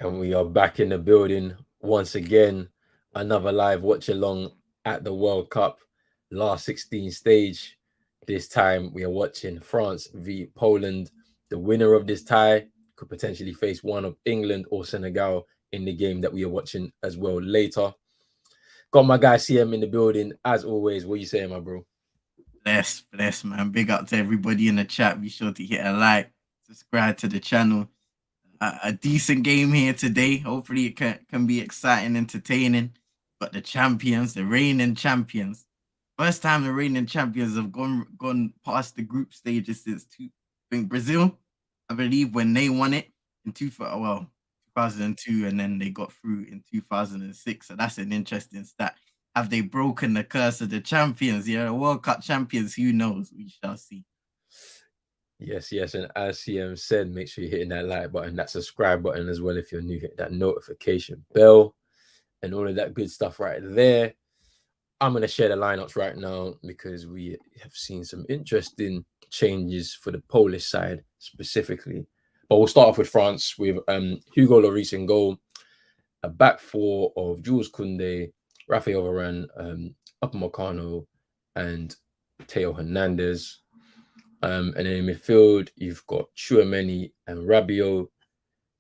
And we are back in the building once again. Another live watch along at the World Cup last 16 stage. This time we are watching France v Poland. The winner of this tie could potentially face one of England or Senegal in the game that we are watching as well later. Got my guy CM in the building as always. What you saying, my bro? Bless, man. Big up to everybody in the chat. Be sure to hit a like, subscribe to the channel. A decent game here today. Hopefully, it can be exciting, entertaining. But the champions, the reigning champions, first time the reigning champions have gone past the group stages since I think Brazil, I believe, when they won it in 2002, and then they got through in 2006. So that's an interesting stat. Have they broken the curse of the champions? Yeah, World Cup champions. Who knows? We shall see. Yes. And as CM said, make sure you're hitting that like button, that subscribe button as well. If you're new, hit that notification bell and all of that good stuff right there. I'm going to share the lineups right now because we have seen some interesting changes for the Polish side specifically. But we'll start off with France with Hugo Lloris in goal, a back four of Jules Koundé, Rafael Varane, Upamecano, and Teo Hernandez. And then in midfield, you've got Chouameni and Rabiot.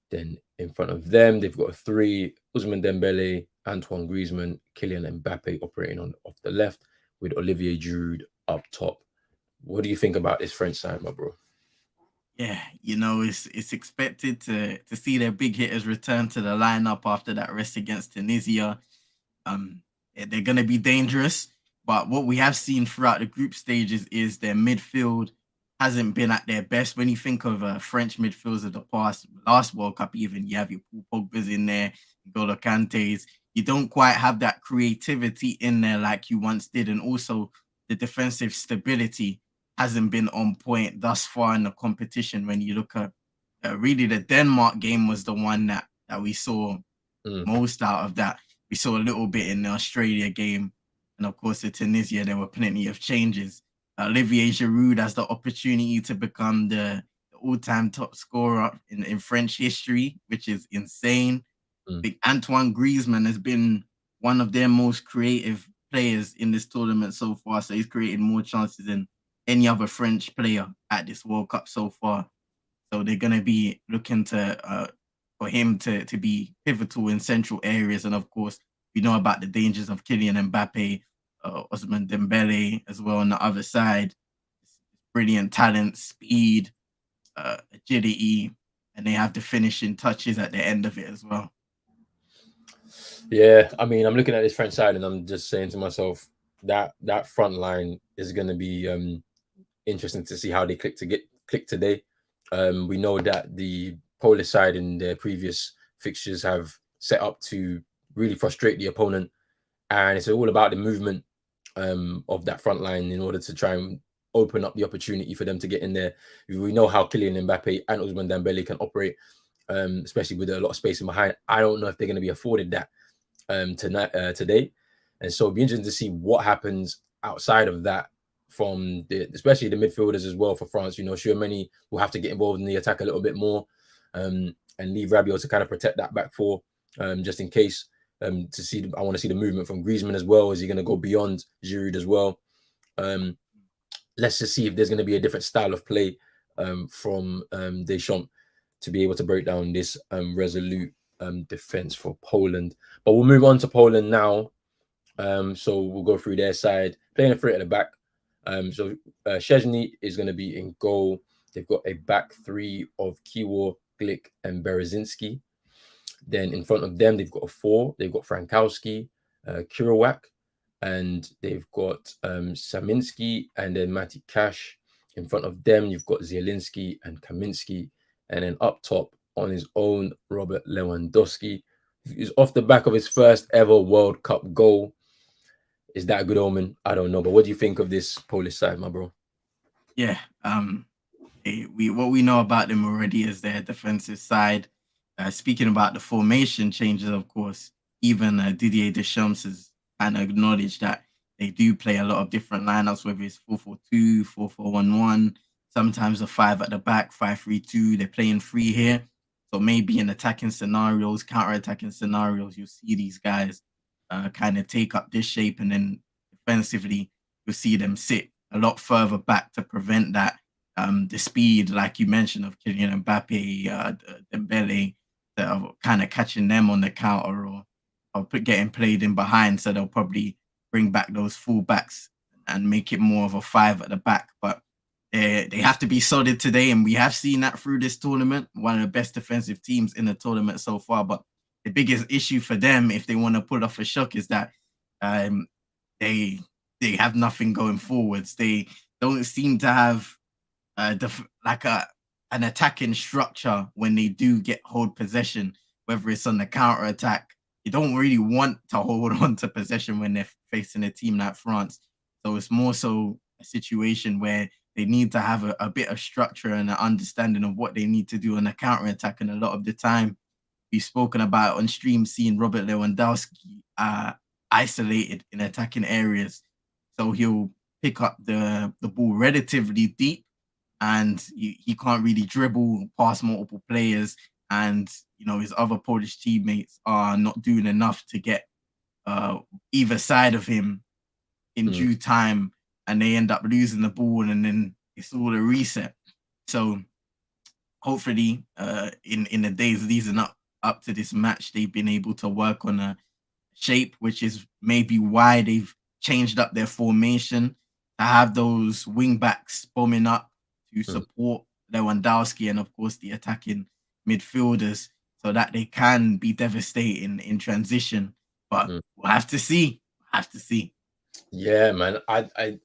Then in front of them, they've got a three: Ousmane Dembele, Antoine Griezmann, Kylian Mbappe operating on off the left, with Olivier Giroud up top. What do you think about this French side, my bro? Yeah, it's expected to see their big hitters return to the lineup after that rest against Tunisia. They're going to be dangerous, but what we have seen throughout the group stages is their midfield hasn't been at their best. When you think of French midfielders of the past, last World Cup, even you have your Paul Pogba's in there, N'Golo Kante's. You don't quite have that creativity in there like you once did, and also the defensive stability hasn't been on point thus far in the competition. When you look at really the Denmark game was the one that we saw most out of that. We saw a little bit in the Australia game, and of course the Tunisia. There were plenty of changes. Olivier Giroud has the opportunity to become the all-time top scorer in French history, which is insane. I think Antoine Griezmann has been one of their most creative players in this tournament so far. So he's created more chances than any other French player at this World Cup so far. So they're going to be looking to for him to be pivotal in central areas. And of course, we know about the dangers of Kylian Mbappe, Ousmane Dembele as well on the other side. Brilliant talent, speed, agility, and they have the finishing touches at the end of it as well. Yeah, I mean, I'm looking at this French side and I'm just saying to myself that front line is going to be interesting to see how they click today. We know that the Polish side in their previous fixtures have set up to really frustrate the opponent, and it's all about the movement of that front line in order to try and open up the opportunity for them to get in there. We know how Kylian Mbappe and Ousmane Dembele can operate, especially with a lot of space in behind. I don't know if they're going to be afforded that today, and so it'll be interesting to see what happens outside of that from especially the midfielders as well for France. You know, Chouameni will have to get involved in the attack a little bit more, and leave Rabiot to kind of protect that back four, just in case. To see, I want to see the movement from Griezmann as well. Is he going to go beyond Giroud as well? Let's just see if there's going to be a different style of play from Deschamps to be able to break down this resolute defense for Poland. But we'll move on to Poland now. So we'll go through their side, playing a three at the back. So Szczesny is going to be in goal. They've got a back three of Kiwor, Glick, and Berezinski. Then in front of them, they've got a four. They've got Frankowski, Kirawak, and they've got Saminski and then Mati Cash. In front of them, you've got Zielinski and Kaminski. And then up top on his own, Robert Lewandowski. He's off the back of his first ever World Cup goal. Is that a good omen? I don't know. But what do you think of this Polish side, my bro? Yeah. What we know about them already is their defensive side. Speaking about the formation changes, of course, even Didier Deschamps has kind of acknowledged that they do play a lot of different lineups, whether it's 4-4-2, 4-4-1-1, sometimes a five at the back, 5-3-2. They're playing three here. So maybe in attacking scenarios, counter-attacking scenarios, you'll see these guys kind of take up this shape, and then defensively, you'll see them sit a lot further back to prevent that. The speed, like you mentioned, of Kylian Mbappe, Dembele, that are kind of catching them on the counter, or getting played in behind. So they'll probably bring back those full backs and make it more of a five at the back. But they have to be solid today, and we have seen that through this tournament. One of the best defensive teams in the tournament so far. But the biggest issue for them, if they want to pull off a shock, is that they have nothing going forwards. They don't seem to have an attacking structure when they do hold possession, whether it's on the counter attack. You don't really want to hold on to possession when they're facing a team like France. So it's more so a situation where they need to have a bit of structure and an understanding of what they need to do on the counter attack. And a lot of the time, we've spoken about on stream seeing Robert Lewandowski isolated in attacking areas. So he'll pick up the ball relatively deep, and he can't really dribble past multiple players. And, his other Polish teammates are not doing enough to get either side of him in due time, and they end up losing the ball, and then it's all a reset. So hopefully in the days leading up to this match, they've been able to work on a shape, which is maybe why they've changed up their formation to have those wing backs bombing up to support Lewandowski and, of course, the attacking midfielders, so that they can be devastating in transition. But we'll have to see. Yeah, man.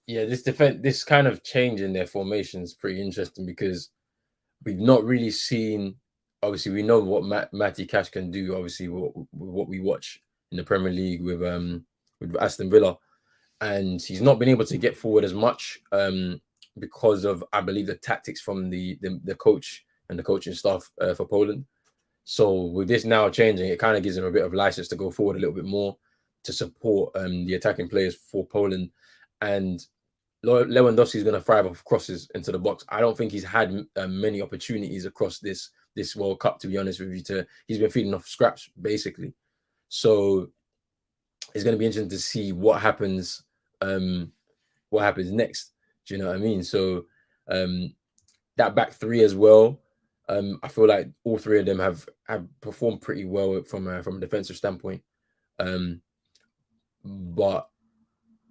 This kind of change in their formation is pretty interesting, because we've not really seen. Obviously, we know what Matty Cash can do. Obviously, what we watch in the Premier League with Aston Villa, and he's not been able to get forward as much because of, I believe, the tactics from the coach and the coaching staff for Poland. So with this now changing, it kind of gives him a bit of license to go forward a little bit more to support the attacking players for Poland. And Lewandowski is going to thrive off crosses into the box. I don't think he's had many opportunities across this World Cup, to be honest with you. He's been feeding off scraps, basically. So it's going to be interesting to see what happens next. Do you know what I mean? So that back three as well, I feel like all three of them have performed pretty well from a defensive standpoint. But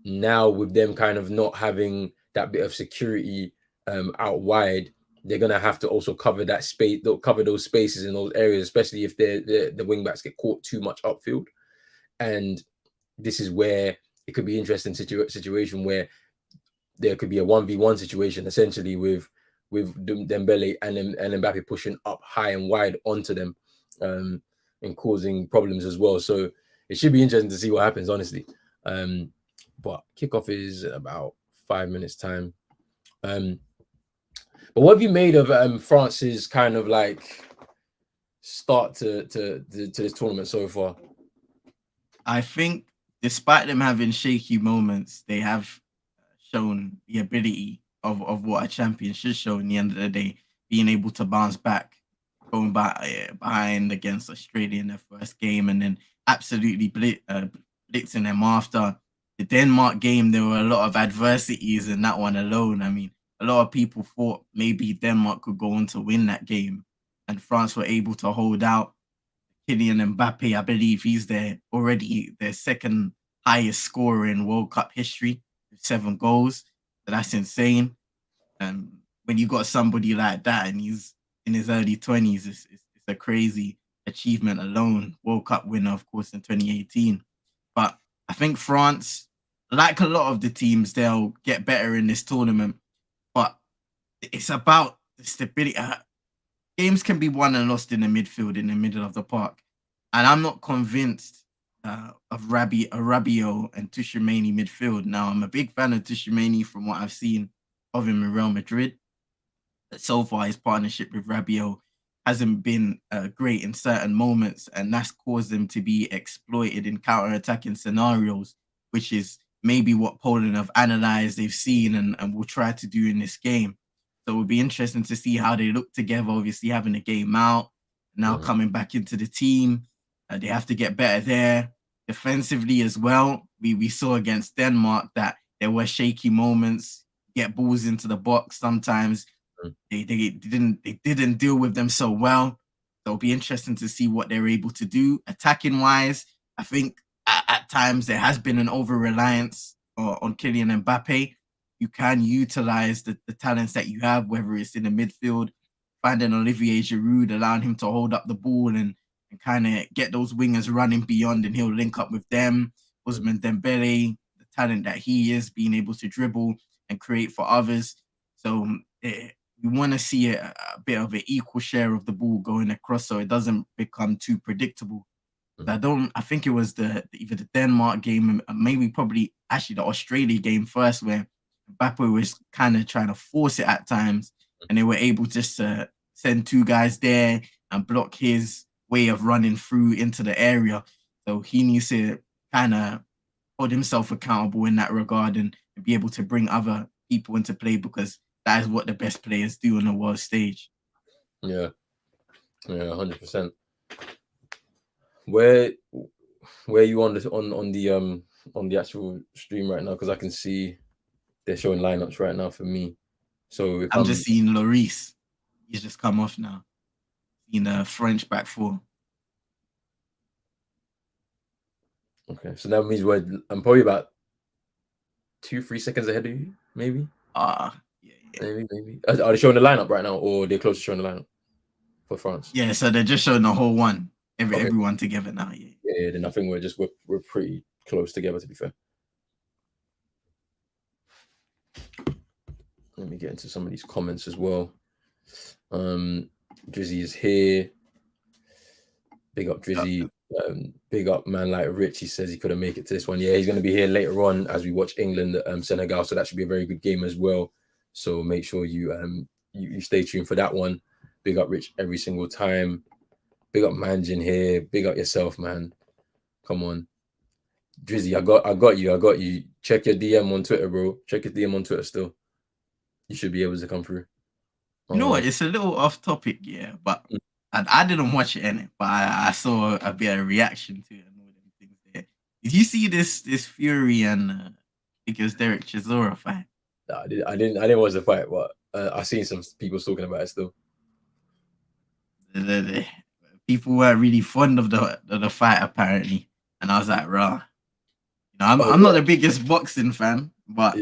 now with them kind of not having that bit of security out wide, they're gonna have to also cover that space. They'll cover those spaces in those areas, especially if the wing backs get caught too much upfield. And this is where it could be an interesting situation where there could be a 1v1 situation, essentially with Dembele and Mbappe pushing up high and wide onto them, and causing problems as well. So it should be interesting to see what happens, honestly. But kickoff is about 5 minutes time. But what have you made of France's kind of like start to this tournament so far? I think despite them having shaky moments, they have shown the ability of what a champion should show in the end of the day, being able to bounce back, going back behind against Australia in their first game, and then absolutely blitzing them after. The Denmark game, there were a lot of adversities in that one alone. I mean, a lot of people thought maybe Denmark could go on to win that game, and France were able to hold out. Kylian Mbappe, I believe he's already their second highest scorer in World Cup history with 7 goals. So that's insane. When you got somebody like that and he's in his early 20s, it's a crazy achievement alone. World Cup winner, of course, in 2018. But I think France, like a lot of the teams, they'll get better in this tournament. But it's about the stability. Games can be won and lost in the midfield, in the middle of the park. And I'm not convinced of Rabiot and Tchouaméni midfield. Now, I'm a big fan of Tchouaméni from what I've seen of him in Real Madrid. But so far, his partnership with Rabiot hasn't been great in certain moments, and that's caused them to be exploited in counter-attacking scenarios, which is maybe what Poland have analyzed, they've seen, and will try to do in this game. So it would be interesting to see how they look together, obviously having a game out. now coming back into the team. They have to get better there. Defensively as well, we saw against Denmark that there were shaky moments, get balls into the box sometimes. They didn't deal with them so well. So it'll be interesting to see what they're able to do. Attacking wise, I think at times there has been an over-reliance on Kylian Mbappe. You can utilize the talents that you have, whether it's in the midfield, finding Olivier Giroud, allowing him to hold up the ball and kind of get those wingers running beyond, and he'll link up with them. Ousmane Dembele, the talent that he is, being able to dribble and create for others. So we want to see a bit of an equal share of the ball going across, so it doesn't become too predictable. I think it was either the Denmark game, maybe probably actually the Australia game first, where Mbappe was kind of trying to force it at times, and they were able just to send two guys there and block his way of running through into the area. So he needs to kind of hold himself accountable in that regard and be able to bring other people into play, because that is what the best players do on the world stage. Yeah, 100%. Where are you on the actual stream right now? Because I can see they're showing lineups right now for me. So I'm just seeing Lloris. He's just come off now. In a French back four. Okay, so that means I'm probably about 2-3 seconds ahead of you, maybe. Yeah. Maybe. Are they showing the lineup right now, or they're close to showing the lineup for France? Yeah, so they're just showing the whole one, everyone together now. Yeah. Then I think we're pretty close together, to be fair. Let me get into some of these comments as well. Drizzy is here. Big up Drizzy. Big up man like Rich. He says he couldn't make it to this one. Yeah, he's going to be here later on as we watch England, Senegal. So that should be a very good game as well. So make sure you stay tuned for that one. Big up Rich every single time. Big up Manjin here. Big up yourself, man. Come on, Drizzy. I got you. Check your DM on Twitter, bro. Check your DM on Twitter still. You should be able to come through. You know what? It's a little off topic, yeah, but I didn't watch it in it, but I saw a bit of reaction to it and all them things there. Did you see this Fury and I think it was Derek Chisora fight? No, I didn't watch the fight, but I've seen some people talking about it still. The people were really fond of the fight apparently, and I was like, raw. I'm not the biggest boxing fan, but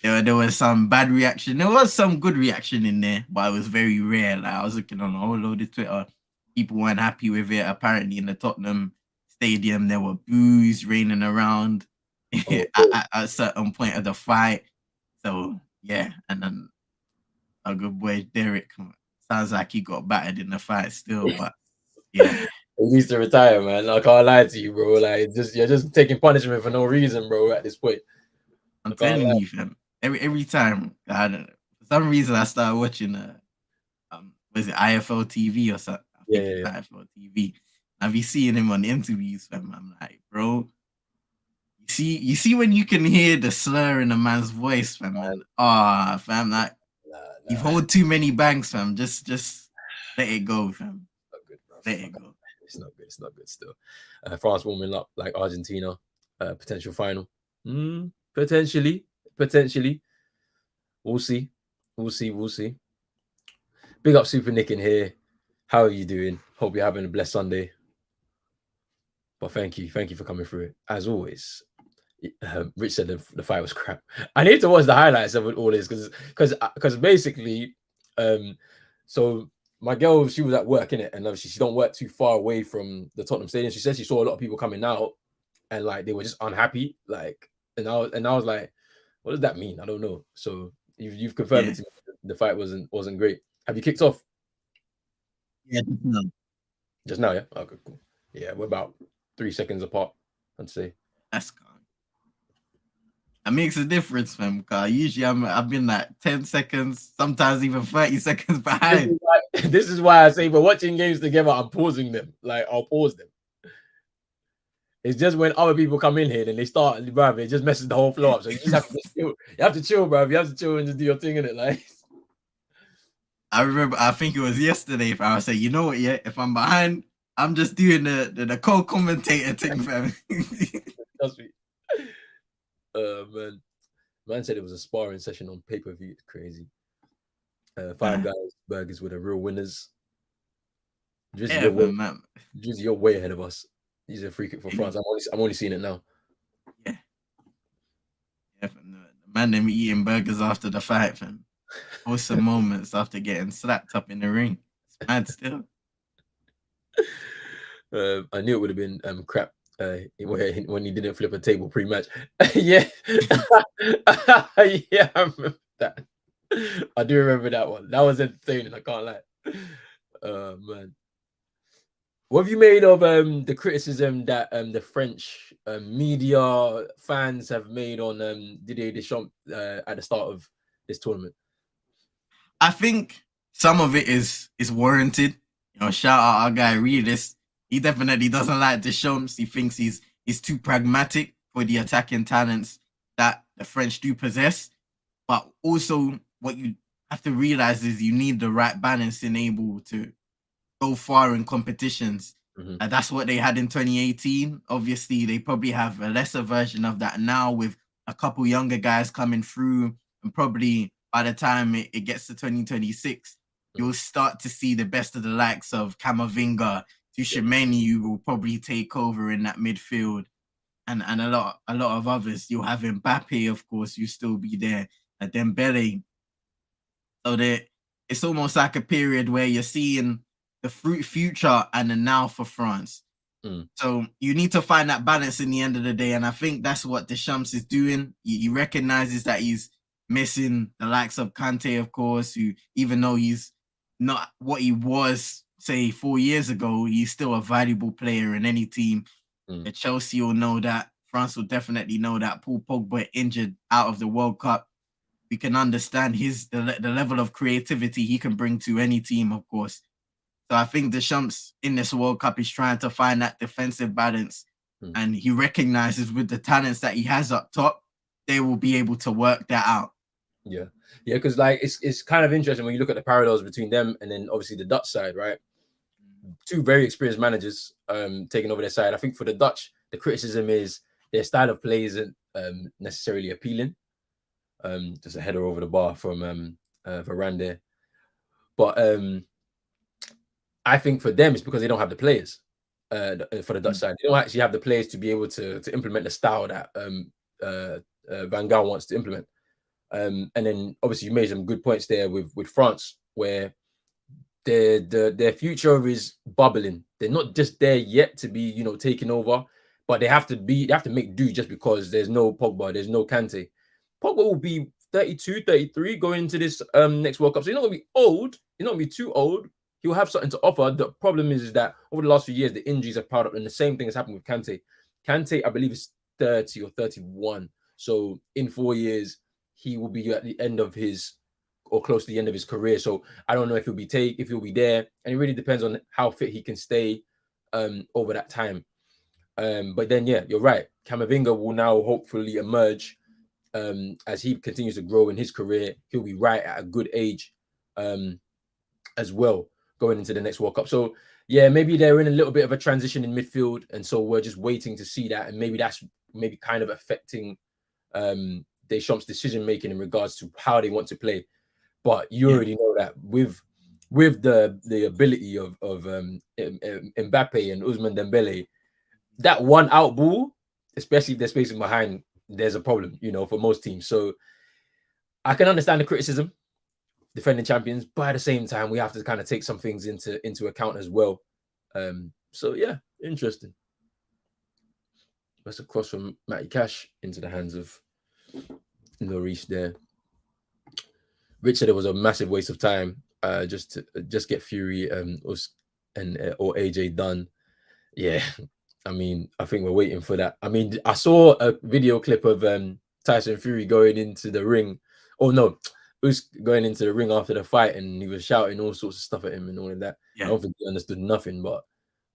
there was some bad reaction. There was some good reaction in there, but it was very rare. Like I was looking on a whole load of Twitter, people weren't happy with it. Apparently, in the Tottenham Stadium, there were boos raining around at a certain point of the fight. So yeah, and then our good boy Derek sounds like he got battered in the fight still, but yeah. He needs to retire, man. I can't lie to you, bro. Like, you're just taking punishment for no reason, bro. At this point, I'm telling you, fam. Every time, for some reason, I started watching was it IFL TV or something? I think it's IFL TV. I'll be seeing him on interviews, fam. I'm like, bro, you see when you can hear the slur in a man's voice, fam. Fam, like you've hold too many banks, fam. Just let it go, fam. Let it go. It's not good still. France warming up like Argentina. Potential final. Potentially. We'll see. Big up Super Nick in here. How are you doing? Hope you're having a blessed Sunday. But thank you for coming through it. As always, Rich said the fight was crap. I need to watch the highlights of it all this because basically, so my girl, she was at work, innit? And obviously she don't work too far away from the Tottenham Stadium. She said she saw a lot of people coming out and like they were just unhappy. Like, and I was like, what does that mean? I don't know. So you've confirmed it to me, the fight wasn't great. Have you kicked off? Yeah, just now, yeah. Okay, cool. Yeah, we're about 3 seconds apart, I'd say. That's calm. That makes a difference, fam. Because usually I've been like 10 seconds, sometimes even 30 seconds behind. This is why I say we're watching games together, I'm pausing them. Like, I'll pause them. It's just when other people come in here, then they start, bruv, it just messes the whole flow up. So you just have to chill. You have to chill, bruv. You have to chill and just do your thing in it, like. I remember, I think it was yesterday, if I was saying, you know what, yeah, if I'm behind, I'm just doing the co-commentator thing, fam. Trust me. Man. Man said it was a sparring session on pay-per-view. It's crazy. Five Guys burgers were the real winners. Drizzy, Yeah, man. Drizzy, you're way ahead of us. He's a free kick for France. I'm only seeing it now. Yeah. Yeah, the man them eating burgers after the fight, fam. Awesome moments after getting slapped up in the ring. It's mad still. I knew it would have been crap when he didn't flip a table pre-match. Yeah. Yeah, I remember that. I do remember that one. That was entertaining, I can't lie. Man. What have you made of the criticism that the French media fans have made on Didier Deschamps at the start of this tournament? I think some of it is warranted. You know, shout out our guy Reedus. He definitely doesn't like Deschamps. He thinks he's too pragmatic for the attacking talents that the French do possess. But also, what you have to realize is you need the right balance in able to go far in competitions. Mhm. And that's what they had in 2018. Obviously, they probably have a lesser version of that now with a couple younger guys coming through. And probably by the time it gets to 2026, you'll start to see the best of the likes of Camavinga, Tuchemeni, who will probably take over in that midfield. And a lot of others. You'll have Mbappe, of course, you still be there. Dembele. So it's almost like a period where you're seeing the future and the now for France. So you need to find that balance in the end of the day. And I think that's what Deschamps is doing. He recognizes that he's missing the likes of Kante, of course, who, even though he's not what he was, say, 4 years ago, he's still a valuable player in any team. Chelsea will know that. France will definitely know that. Paul Pogba injured out of the World Cup. We can understand the level of creativity he can bring to any team, of course. So I think Deschamps in this World Cup is trying to find that defensive balance. And he recognizes with the talents that he has up top, they will be able to work that out. Yeah, because like it's kind of interesting when you look at the parallels between them and then obviously the Dutch side, right? Two very experienced managers taking over their side. I think for the Dutch, the criticism is their style of play isn't necessarily appealing. Just a header over the bar from Varane there. But I think for them, it's because they don't have the players. For the Dutch side, they don't actually have the players to be able to implement the style that Van Gaal wants to implement. And then obviously you made some good points there with France, where their future is bubbling. They're not just there yet to be, taking over, but they have to make do just because there's no Pogba, there's no Kante. Pogba will be 32, 33 going into this next World Cup. So he's not gonna be old, he's not gonna be too old. He'll have something to offer. The problem is that over the last few years, the injuries have piled up, and the same thing has happened with Kante. Kante, I believe, is 30 or 31. So in 4 years, he will be at the end of his or close to the end of his career. So I don't know if he'll be there, and it really depends on how fit he can stay over that time. But then, yeah, you're right. Camavinga will now hopefully emerge as he continues to grow in his career. He'll be right at a good age as well going into the next World Cup. So yeah, maybe they're in a little bit of a transition in midfield, and so we're just waiting to see that, and maybe that's kind of affecting Deschamps' decision making in regards to how they want to play. But you already know that with the ability of Mbappe and Ousmane Dembele, that one out ball, especially if they're spacing behind, there's a problem, for most teams. So I can understand the criticism, defending champions, but at the same time, we have to kind of take some things into account as well. So yeah, interesting. That's a cross from Matty Cash into the hands of Lloris there. Rich said it was a massive waste of time just to get Fury or AJ done. Yeah, I mean, I think we're waiting for that. I mean, I saw a video clip of Tyson Fury going into the ring. Oh no, was going into the ring after the fight, and he was shouting all sorts of stuff at him and all of that. I don't think he understood nothing, but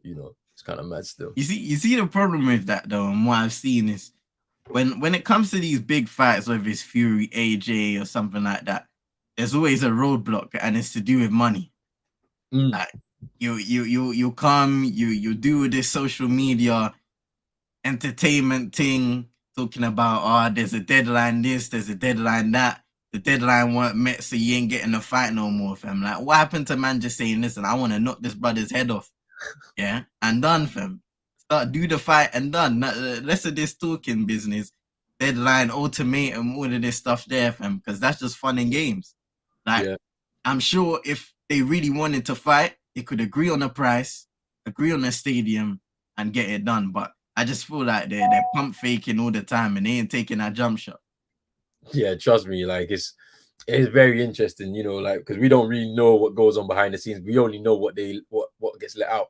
it's kind of mad still. You see the problem with that though, and what I've seen is when it comes to these big fights, whether it's Fury, AJ, or something like that, there's always a roadblock, and it's to do with money. Like you come, you do this social media entertainment thing, talking about there's a deadline this, there's a deadline that. The deadline weren't met, so you ain't getting a fight no more, fam. Like, what happened to man just saying, listen, I want to knock this brother's head off, yeah, and done, fam. Start do the fight and done. Less of this talking business, deadline, ultimatum, all of this stuff there, fam, because that's just fun and games. Like, I'm sure if they really wanted to fight, they could agree on a price, agree on a stadium, and get it done. But I just feel like they're pump faking all the time, and they ain't taking that jump shot. Yeah, trust me, like it's very interesting, you know, like because we don't really know what goes on behind the scenes. We only know what gets let out.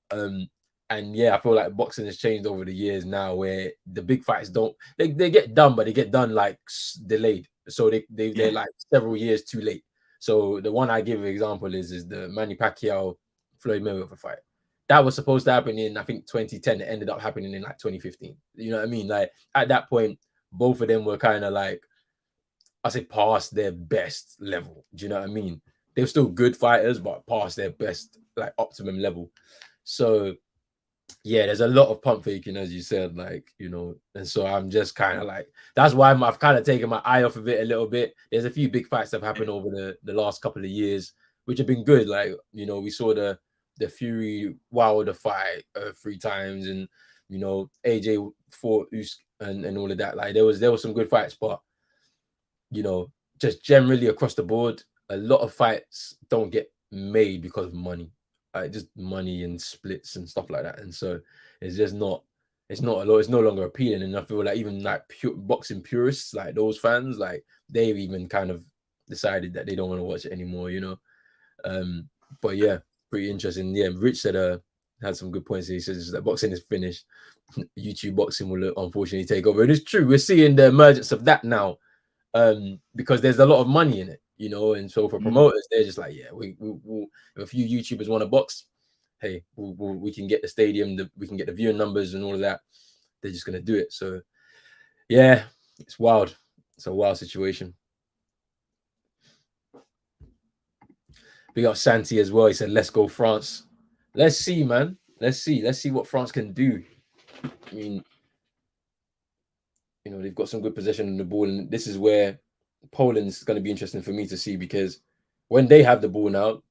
And yeah, I feel like boxing has changed over the years now, where the big fights they get done, but they get done like delayed. So they're like several years too late. So the one I give an example is the Manny Pacquiao Floyd Mayweather fight. That was supposed to happen in, I think, 2010. It ended up happening in like 2015. You know what I mean? Like at that point, both of them were kind of like, I say, past their best level. Do you know what I mean? They were still good fighters, but past their best, like optimum level. So yeah, there's a lot of pump faking, as you said, like, you know, and so I'm just kind of like, that's why I've kind of taken my eye off of it a little bit. There's a few big fights that have happened over the last couple of years, which have been good. Like, you know, we saw the Fury Wilder fight 3 times, and you know, AJ fought Usyk and all of that. Like there was some good fights, but you know, just generally across the board, a lot of fights don't get made because of money. Like just money and splits and stuff like that. And so it's just not, it's no longer appealing. And I feel like even like pure boxing purists, like those fans, like they've even kind of decided that they don't want to watch it anymore, you know. But yeah, pretty interesting. Yeah, Rich said had some good points. He says that boxing is finished. YouTube boxing will unfortunately take over. And it's true, we're seeing the emergence of that now. Because there's a lot of money in it, you know, and so for promoters, they're just like, yeah, we'll if a few YouTubers want to box, hey, we can get the stadium, we can get the viewing numbers and all of that. They're just gonna do it. So yeah, it's wild. It's a wild situation. Big up Santi as well. He said, "Let's go France." Let's see, man. Let's see what France can do. I mean, you know, they've got some good possession on the ball, and this is where Poland's going to be interesting for me to see, because when they have the ball now,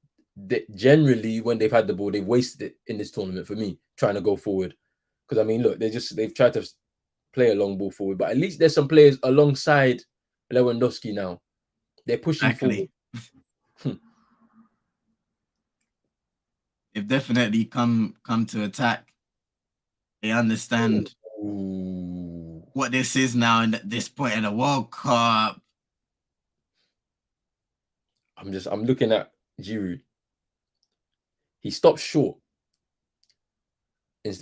generally when they've had the ball, they've wasted it in this tournament for me, trying to go forward. Because I mean, look, they've tried to play a long ball forward, but at least there's some players alongside Lewandowski now. They're pushing forward. They've definitely come to attack. They understand what this is now, and at this point in the World Cup. I'm looking at Giroud. He stopped short.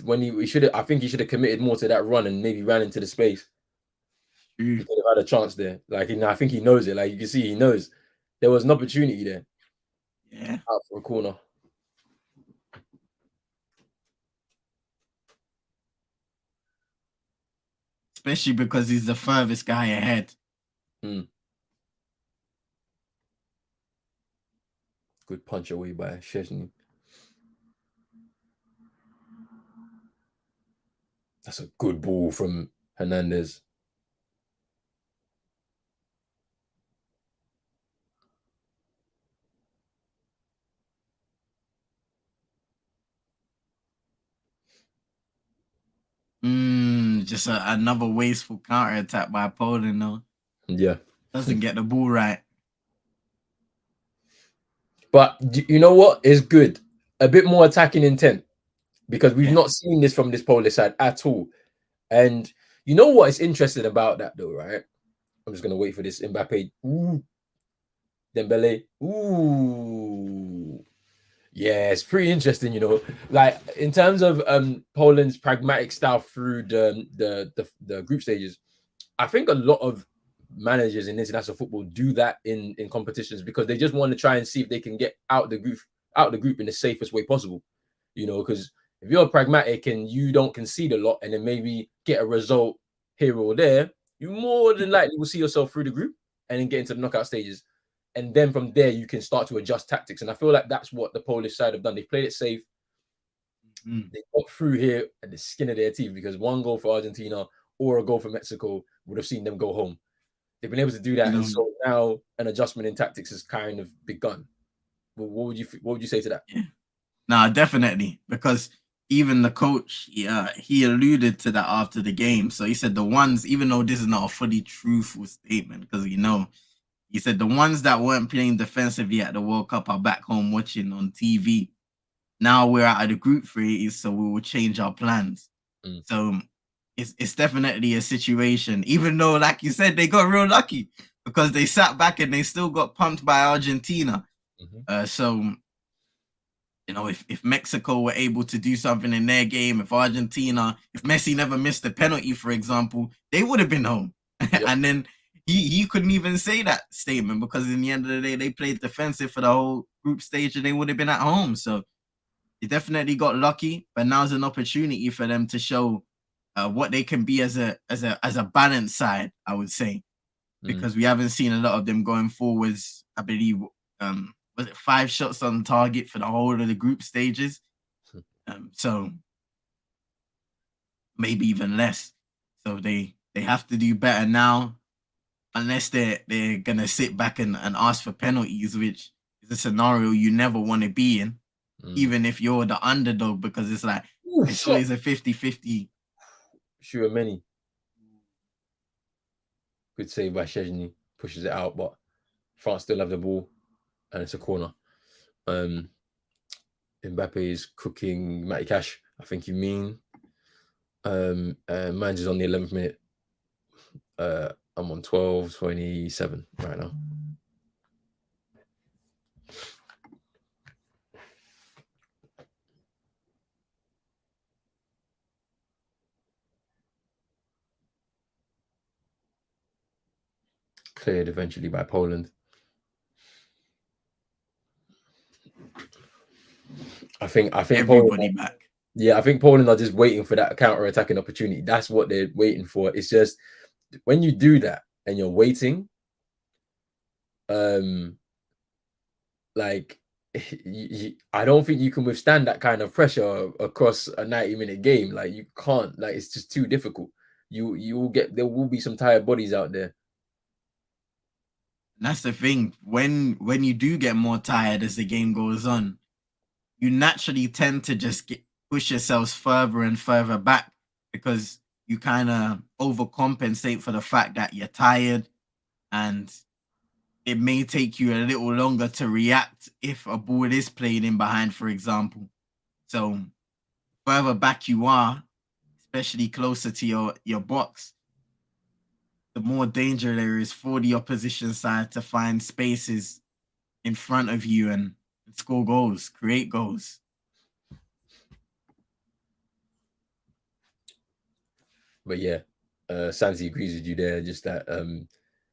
When he should have, I think he should have committed more to that run and maybe ran into the space. He could have had a chance there. Like, I think he knows it. Like, you can see he knows there was an opportunity there. Yeah. Out for a corner. Especially because he's the furthest guy ahead. Good punch away by Szczesny. That's a good ball from Hernandez. Just another wasteful counter attack by Poland, though. Yeah. Doesn't get the ball right. But you know what is good? A bit more attacking intent, because we've not seen this from this Polish side at all. And you know what is interesting about that, though, right? I'm just gonna wait for this Mbappe. Ooh. Dembele. Ooh. Yeah, it's pretty interesting, you know. Like in terms of Poland's pragmatic style through the group stages, I think a lot of managers in international football do that in competitions, because they just want to try and see if they can get out the group in the safest way possible. You know, because if you're pragmatic and you don't concede a lot and then maybe get a result here or there, you more than likely will see yourself through the group and then get into the knockout stages. and then from there you can start to adjust tactics. And I feel like that's what the Polish side have done. They played it safe. They got through here at the skin of their teeth, because one goal for Argentina or a goal for Mexico would have seen them go home. They've been able to do that, You know, and so now an adjustment in tactics has kind of begun. What would you say to that? yeah. Nah, definitely, because even the coach, he alluded to that after the game. So he said the ones, even though this is not a fully truthful statement, because he said the ones that weren't playing defensively at the World Cup are back home watching on TV. Now we're out of the group phase, so we will change our plans. So it's definitely a situation, even though, like you said, they got real lucky because they sat back and they still got pumped by Argentina. So, if Mexico were able to do something in their game, if Messi never missed a penalty, for example, they would have been home. Yep. And then he couldn't even say that statement, because in the end of the day, they played defensive for the whole group stage and they would have been at home. So they definitely got lucky, but now's an opportunity for them to show what they can be as a balanced side, I would say, because we haven't seen a lot of them going forwards. I believe was it 5 shots on target for the whole of the group stages, so maybe even less. So they have to do better now, unless they're gonna sit back and ask for penalties, which is a scenario you never want to be in. Even if you're the underdog, because it's like it's always a 50-50. Sure, many. Good save by Szczęsny, pushes it out, but France still have the ball, and it's a corner. Mbappe is cooking Matty Cash, I think you mean. Mine's is on the 11th minute. I'm on 12:27 right now. Cleared eventually by Poland. I think everybody Poland, back. Yeah, I think Poland are just waiting for that counter-attacking opportunity. That's what they're waiting for. It's just when you do that and you're waiting, like I don't think you can withstand that kind of pressure across a 90-minute game. Like you can't. Like it's just too difficult. You will get, there will be some tired bodies out there. And that's the thing. When you do get more tired as the game goes on, you naturally tend to just push yourselves further and further back, because you kind of overcompensate for the fact that you're tired, and it may take you a little longer to react if a ball is played in behind, for example. So further back you are, especially closer to your box, the more danger there is for the opposition side to find spaces in front of you and score goals, create goals. But yeah, Santi agrees with you there. Just that,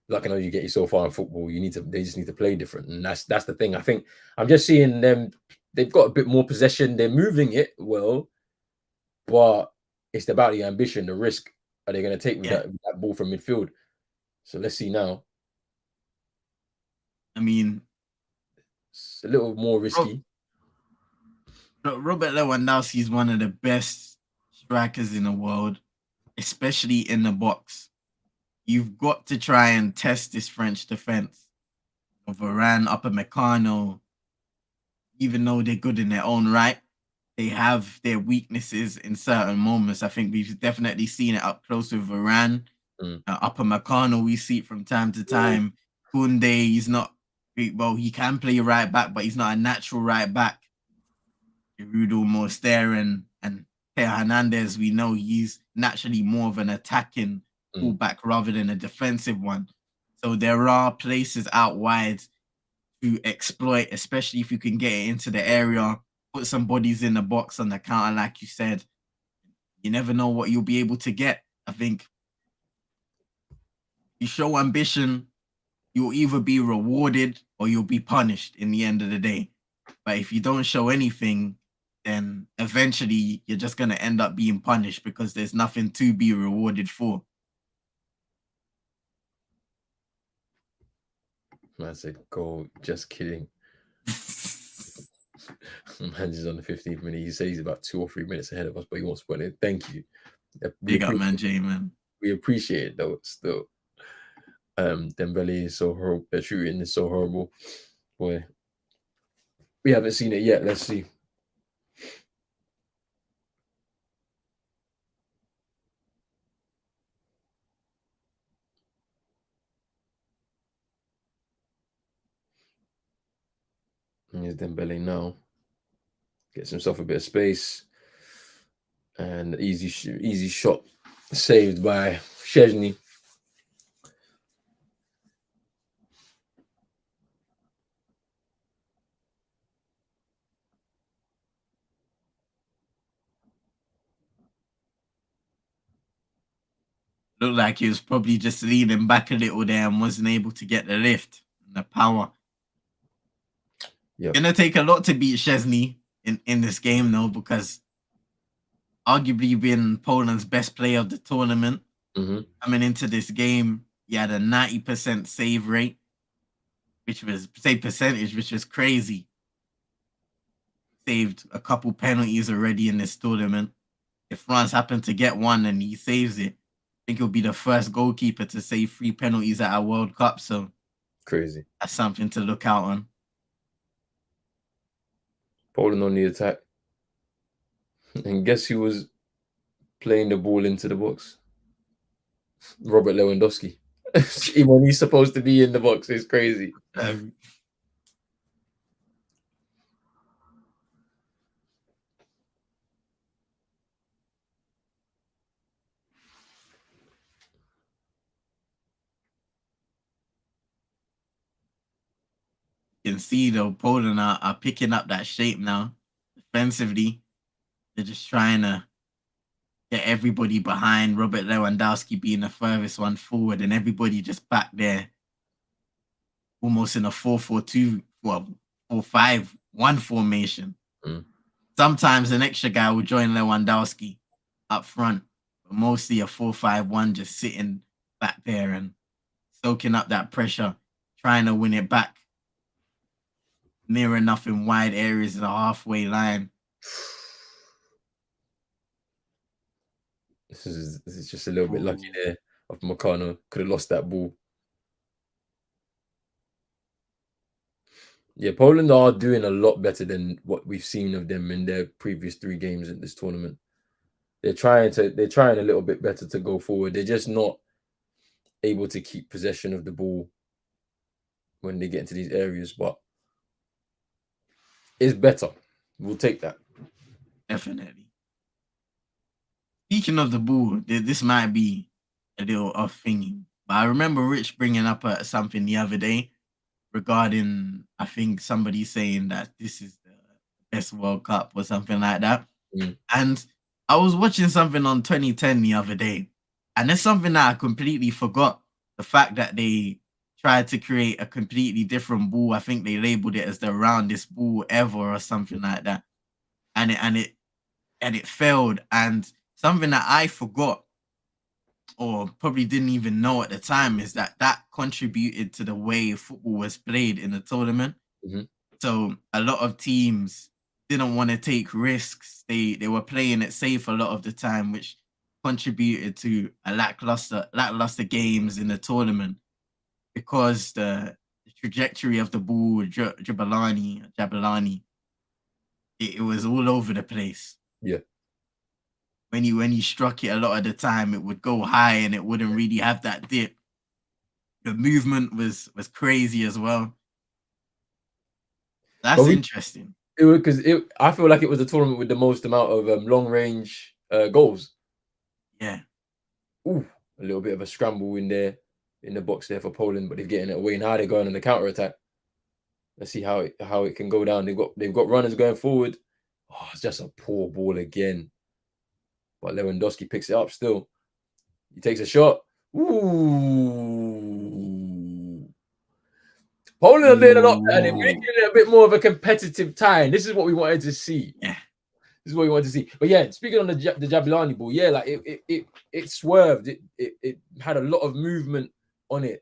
like, I know you get you so far in football, they just need to play different, and that's the thing. I think I'm just seeing them. They've got a bit more possession. They're moving it well, but it's about the ambition, the risk. Are they going to take with that ball from midfield? So let's see now. I mean, it's a little more risky. Robert Lewandowski is one of the best strikers in the world, especially in the box. You've got to try and test this French defense. Varane, Upamecano, even though they're good in their own right, they have their weaknesses in certain moments. I think we've definitely seen it up close with Varane. Upamecano, we see it from time to time. Koundé, he's not, well, he can play right back, but he's not a natural right back. Giroud almost there, and Theo Hernandez, we know he's naturally more of an attacking fullback rather than a defensive one. So there are places out wide to exploit, especially if you can get it into the area, put some bodies in the box on the counter, like you said. You never know what you'll be able to get. I think you show ambition, you'll either be rewarded or you'll be punished in the end of the day. But if you don't show anything, then eventually you're just going to end up being punished, because there's nothing to be rewarded for. Man said, "Go, just kidding." Man is on the 15th minute. He says he's about 2 or 3 minutes ahead of us, but he won't spoil it. Thank you. Big up, man, J, man. We appreciate it though. Still, Dembele is so horrible. The shooting is so horrible. Boy, we haven't seen it yet. Let's see. Here's Dembele now. Gets himself a bit of space. And easy shot saved by Szczesny. Looked like he was probably just leaning back a little there and wasn't able to get the lift and the power. Yep. Gonna take a lot to beat Szczesny in this game though, because arguably being Poland's best player of the tournament. Coming into this game, he had a 90% save rate, which was percentage, which was crazy. Saved a couple penalties already in this tournament. If France happen to get one and he saves it, I think he'll be the first goalkeeper to save 3 penalties at a World Cup. So crazy. That's something to look out on. Poland on the attack. And guess who was playing the ball into the box? Robert Lewandowski. Even when he's supposed to be in the box, it's crazy. You can see though, Poland are picking up that shape now. Defensively, they're just trying to get everybody behind. Robert Lewandowski being the furthest one forward, and everybody just back there, almost in a 4-4-2, 4-5-1 formation. Sometimes an extra guy will join Lewandowski up front, but mostly a 4-5-1, just sitting back there and soaking up that pressure, trying to win it back near enough in wide areas of the halfway line. This is just a little bit lucky there of Makano. Could have lost that ball. Yeah, Poland are doing a lot better than what we've seen of them in their previous 3 games in this tournament. They're trying a little bit better to go forward. They're just not able to keep possession of the ball when they get into these areas, but it's better. We'll take that. Definitely. Speaking of the ball, this might be a little off thingy, but I remember Rich bringing up something the other day regarding, I think somebody saying that this is the best World Cup or something like that. And I was watching something on 2010 the other day, and there's something that I completely forgot. The fact that they tried to create a completely different ball. I think they labeled it as the roundest ball ever or something like that. And it failed. And something that I forgot, or probably didn't even know at the time, is that contributed to the way football was played in the tournament. So a lot of teams didn't want to take risks. They were playing it safe a lot of the time, which contributed to a lackluster games in the tournament, because the trajectory of the ball, Jabulani, it was all over the place. Yeah. When you struck it, a lot of the time it would go high and it wouldn't really have that dip. The movement was crazy as well. That's interesting. I feel like it was the tournament with the most amount of long range goals. Yeah. Ooh, a little bit of a scramble in there in the box there for Poland, but they're getting it away. Now they're going on the counter attack. Let's see how it can go down. They've got runners going forward. Oh, it's just a poor ball again. But Lewandowski picks it up still. He takes a shot. Ooh. Poland are doing a lot better. They're making it a bit more of a competitive tie. And this is what we wanted to see. Yeah. This is what we wanted to see. But yeah, speaking on the Jabulani ball, yeah, like it swerved. It had a lot of movement on it.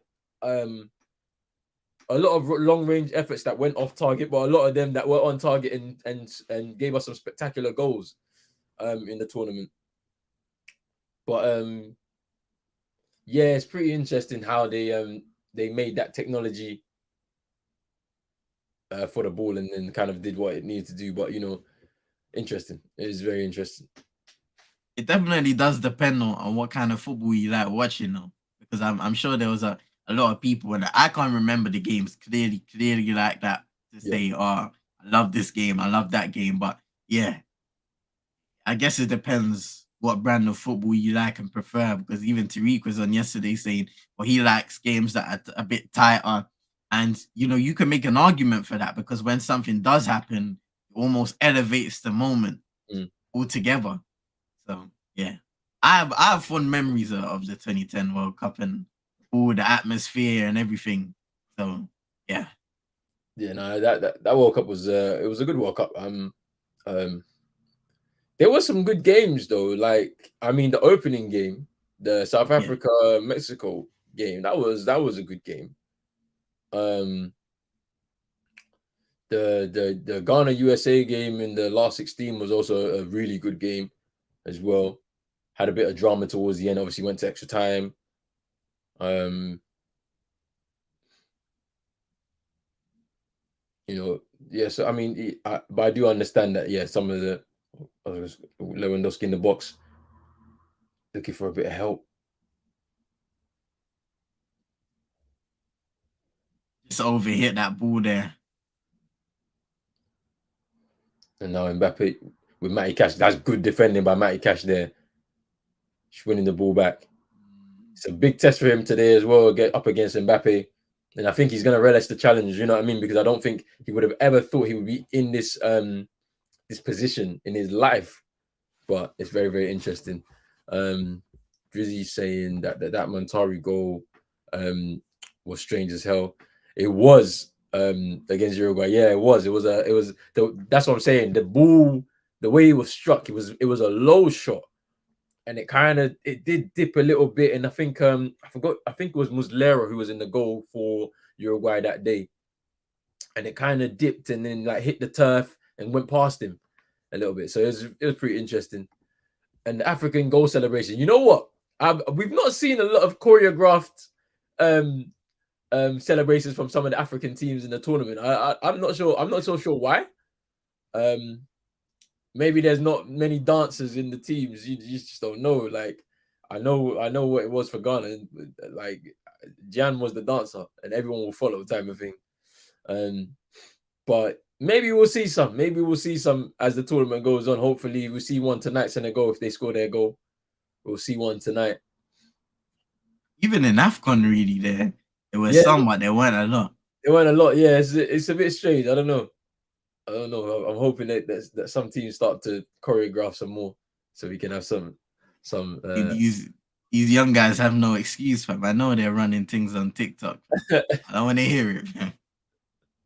a lot of long range efforts that went off target, but a lot of them that were on target and gave us some spectacular goals in the tournament. But yeah, it's pretty interesting how they made that technology for the ball and then kind of did what it needed to do. But interesting. It is very interesting. It definitely does depend on what kind of football you like watching, though, because I'm sure there was a lot of people, and I can't remember the games clearly like that to Yeah. say, oh, I love this game, I love that game. But yeah, I guess it depends what brand of football you like and prefer. Because even Tariq was on yesterday saying, well, he likes games that are a bit tighter. And, you can make an argument for that because when something does happen, it almost elevates the moment altogether. So, yeah. I have fond memories of the 2010 World Cup and all the atmosphere and everything. So, yeah. Yeah, no, that World Cup was it was a good World Cup. There were some good games though. Like, I mean, the opening game, the South Yeah. Africa Mexico game, that was a good game. Um, the Ghana USA game in the last 16 was also a really good game as well. Had a bit of drama towards the end. Obviously, went to extra time. Um, yeah. So I mean, but I do understand that. Yeah, some of the Lewandowski in the box looking for a bit of help. Just overhit that ball there. And now Mbappe with Matty Cash. That's good defending by Matty Cash there. He's winning the ball back. It's a big test for him today as well, get up against Mbappe. And I think he's going to relish the challenge, you know what I mean? Because I don't think he would have ever thought he would be in this this position in his life. But it's very, very interesting. Drizzy saying that Montari goal was strange as hell. It was against Uruguay. Yeah, it was. That's what I'm saying. The ball, the way it was struck, it was a low shot. And it did dip a little bit. And I think I think it was Muslera who was in the goal for Uruguay that day. And it kind of dipped and then like hit the turf and went past him a little bit. So it was pretty interesting. And the African goal celebration. You know what? We've not seen a lot of choreographed celebrations from some of the African teams in the tournament. I'm not sure. I'm not so sure why. Maybe there's not many dancers in the teams. You just don't know. Like I know what it was for Ghana. Like Jan was the dancer, and everyone will follow type of thing. But maybe we'll see some. Maybe we'll see some as the tournament goes on. Hopefully, we'll see one tonight. Senegal, if they score their goal, we'll see one tonight. Even in AFCON, really, there were Yeah, some, but there weren't a lot. it went a lot. Yeah, it's a bit strange. I don't know. I'm hoping that some teams start to choreograph some more, so we can have some. These young guys have no excuse, fam. I know they're running things on TikTok. I don't want to hear it, fam.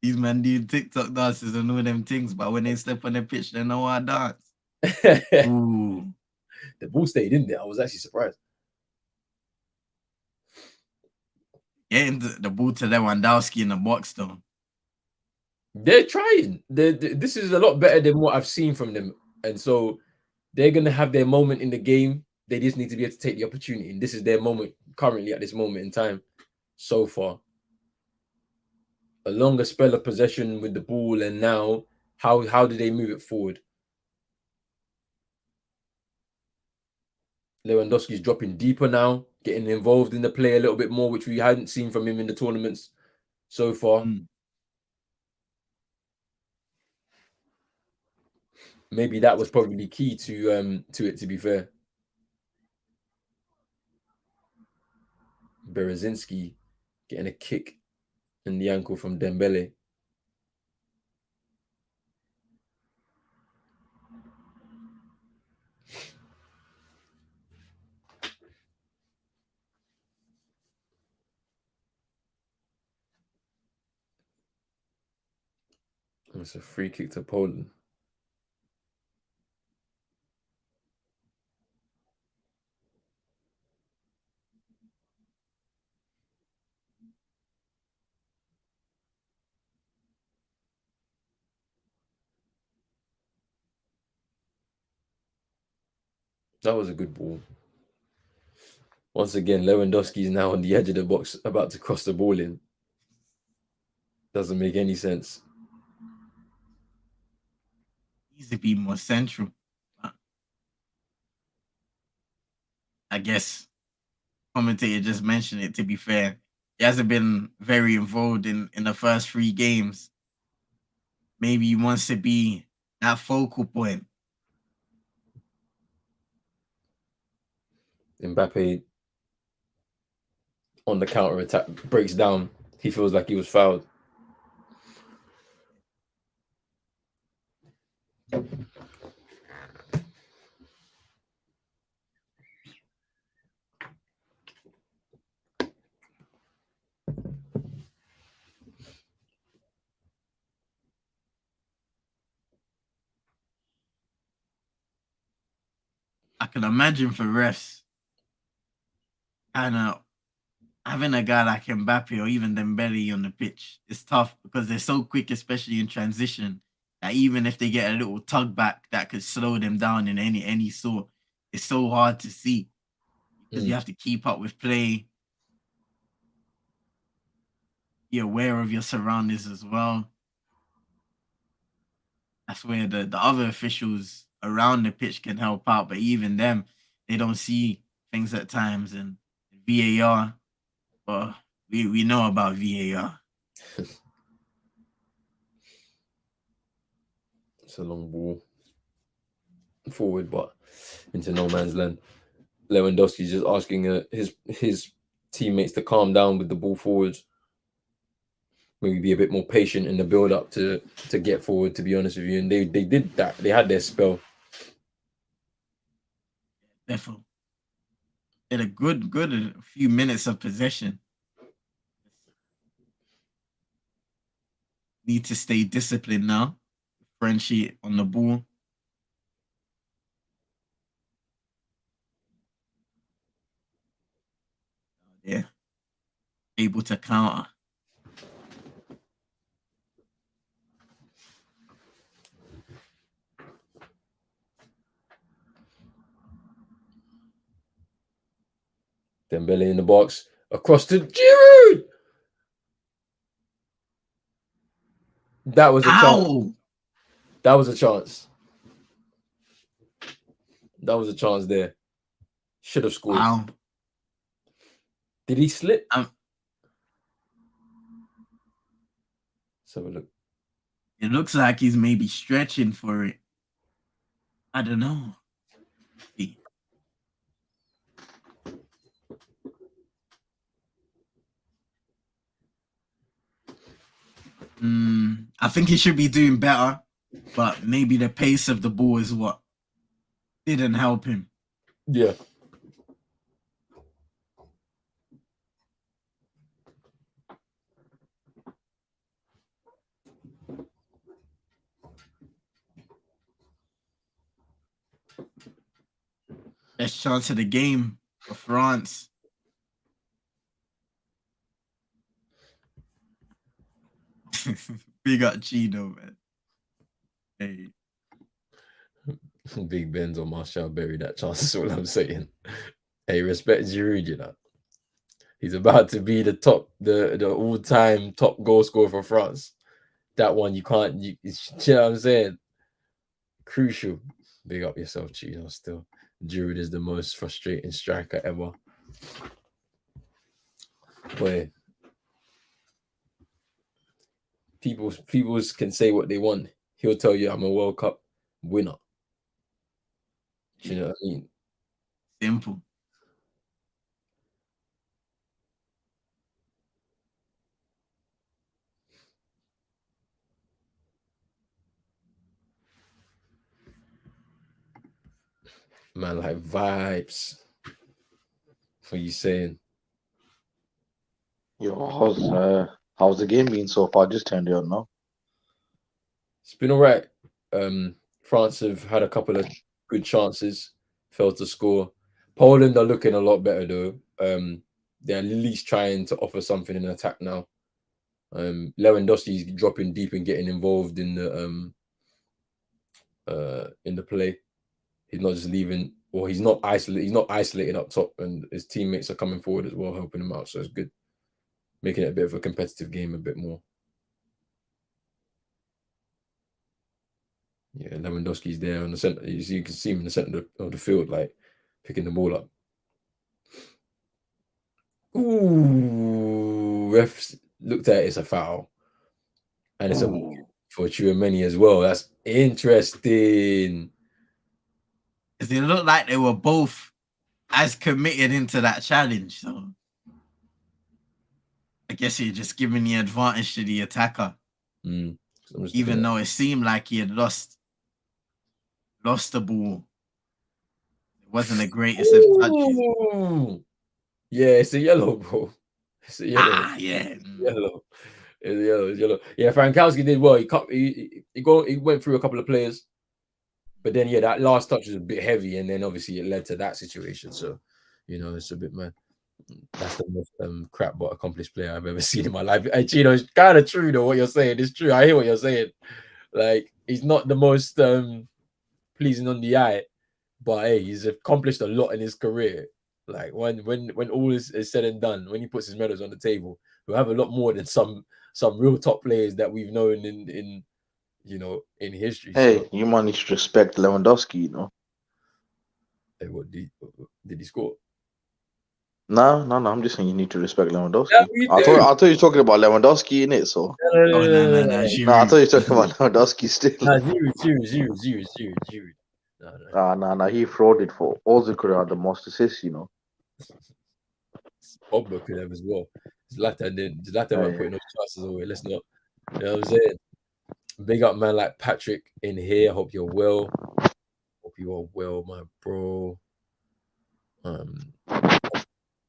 These men do TikTok dances and all them things, but when they step on the pitch, they know how to dance. Ooh. The ball stayed in there. I was actually surprised. Getting the ball to Lewandowski in the box, though. They're trying. This is a lot better than what I've seen from them, and so they're gonna have their moment in the game. They just need to be able to take the opportunity, and this is their moment currently at this moment in time. So far, a longer spell of possession with the ball, and now how do they move it forward? Lewandowski's dropping deeper now, getting involved in the play a little bit more, which we hadn't seen from him in the tournaments so far. Maybe that was probably key to it, to be fair. Berezinski getting a kick in the ankle from Dembele. It's a free kick to Poland. That was a good ball. Once again, Lewandowski is now on the edge of the box, about to cross the ball in. Doesn't make any sense. Needs to be more central. I guess commentator just mentioned it. To be fair, he hasn't been very involved in the first 3 games. Maybe he wants to be that focal point. Mbappe on the counter attack breaks down. He feels like he was fouled. I can imagine for refs, kind of having a guy like Mbappe or even Dembele on the pitch is tough because they're so quick, especially in transition, that even if they get a little tug back that could slow them down in any sort, it's so hard to see because you have to keep up with play, be aware of your surroundings as well. That's where the other officials around the pitch can help out, but even them, they don't see things at times. And VAR, well, we know about VAR. It's a long ball forward, but into no man's land. Lewandowski's just asking his teammates to calm down with the ball forwards. Maybe be a bit more patient in the build up to get forward. To be honest with you, and they did that. They had their spell. Definitely, in a good few minutes of possession. Need to stay disciplined now. Frenchie on the ball. Yeah, able to counter. Dembele in the box, across to Giroud. That was a chance. That was a chance. That was a chance there. Should have scored. Wow. Did he slip? Let's have a look. It looks like he's maybe stretching for it. I don't know. I think he should be doing better, but maybe the pace of the ball is what didn't help him. Yeah. Best chance of the game for France. Big up Chino, man. Hey. Big Ben's on Marshall Berry that chance is all I'm saying. Hey, respect Giroud, you know. He's about to be the all-time top goal scorer for France. That one you can't, you know what I'm saying? Crucial. Big up yourself, Chino, still. Giroud is the most frustrating striker ever. Boy. People can say what they want. He'll tell you I'm a World Cup winner. You know what I mean? Simple. Man, like vibes. What are you saying? Yo, how's the game been so far? Just turned it on now. It's been all right. France have had a couple of good chances, failed to score. Poland are looking a lot better though. They're at least trying to offer something in attack now. Lewandowski's dropping deep and getting involved in the play. He's not just leaving or he's not isolated. He's not isolated up top, and his teammates are coming forward as well, helping him out. So it's good, making it a bit of a competitive game, a bit more. Yeah, Lewandowski's there on the center. You can see him in the center of the field, like picking the ball up. Ooh, refs looked at it as a foul, and it's a for Tchouaméni as well. That's interesting. Because it looked like they were both as committed into that challenge. So I guess you're just giving the advantage to the attacker, even though it seemed like he had lost the ball. It wasn't the greatest of touches. Yeah, it's a yellow, bro. It's a yellow. Yeah. Yellow. It's yellow. Yeah, Frankowski did well. He went through a couple of players, but then that last touch was a bit heavy, and then obviously it led to that situation. So, it's a bit mad. That's the most crap but accomplished player I've ever seen in my life. And Chino, it's kind of true though what you're saying. It's true. I hear what you're saying. Like, he's not the most pleasing on the eye, but hey, he's accomplished a lot in his career. Like when all is said and done, when he puts his medals on the table, he'll have a lot more than some real top players that we've known in history. Hey, so, you might need to respect Lewandowski, Hey, what did he score? No, I'm just saying you need to respect Lewandowski. Yeah, I thought you were talking about Lewandowski in it, so. No. No, I thought you were talking about Lewandowski still. Giroud. No, he frauded for Ozil could have had the most assists, Pogba could have as well. Zlatan weren't putting those chances away. Let's not. You know what I'm saying? Big up man like Patrick in here. Hope you're well. Hope you are well, my bro.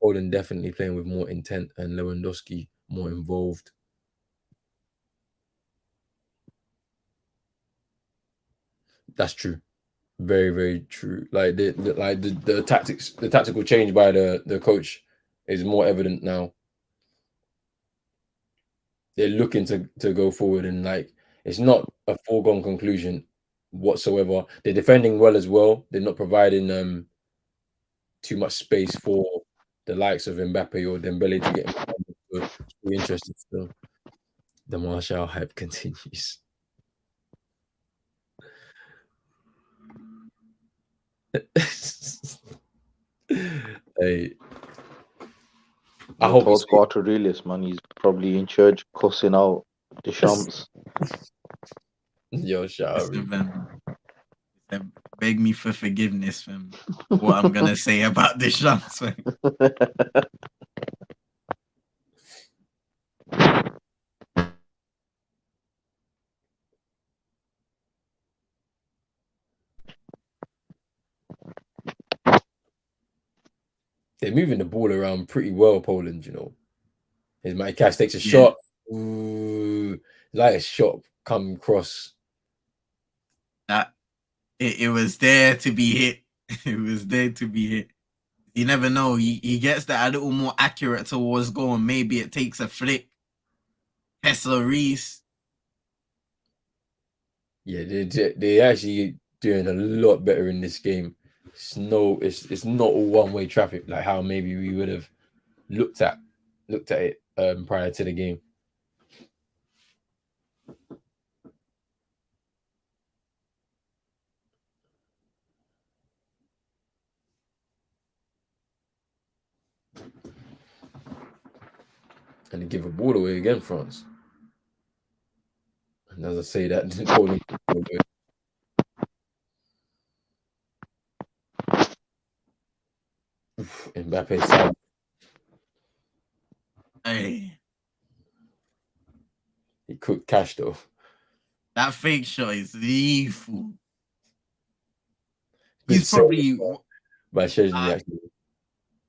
Poland definitely playing with more intent and Lewandowski more involved. That's true. Very, very true. Like the tactical change by the coach is more evident now. They're looking to go forward, and it's not a foregone conclusion whatsoever. They're defending well as well. They're not providing too much space for the likes of Mbappe or Dembele to get involved. So it's really interesting still. The Martial hype continues. Hey, I hope told Scott Aurelius, man, he's probably in church cussing out Deschamps. Yo, shout out. Beg me for forgiveness, fam. What I'm gonna say about this Deschamps, fam. They're moving the ball around pretty well, Poland, His Matty Cash takes a shot. Ooh, like a shot come across. That it was there to be hit. It was there to be hit. You never know. He gets that a little more accurate towards goal, and maybe it takes a flick. Tesla Reese. Yeah, they're actually doing a lot better in this game. It's not all one-way traffic like how maybe we would have looked at it prior to the game. And they give a ball away again, France. And as I say that, Poland. Mbappe side. Hey, He cooked Cash though. that fake shot is lethal. He's probably by Szczesny actually.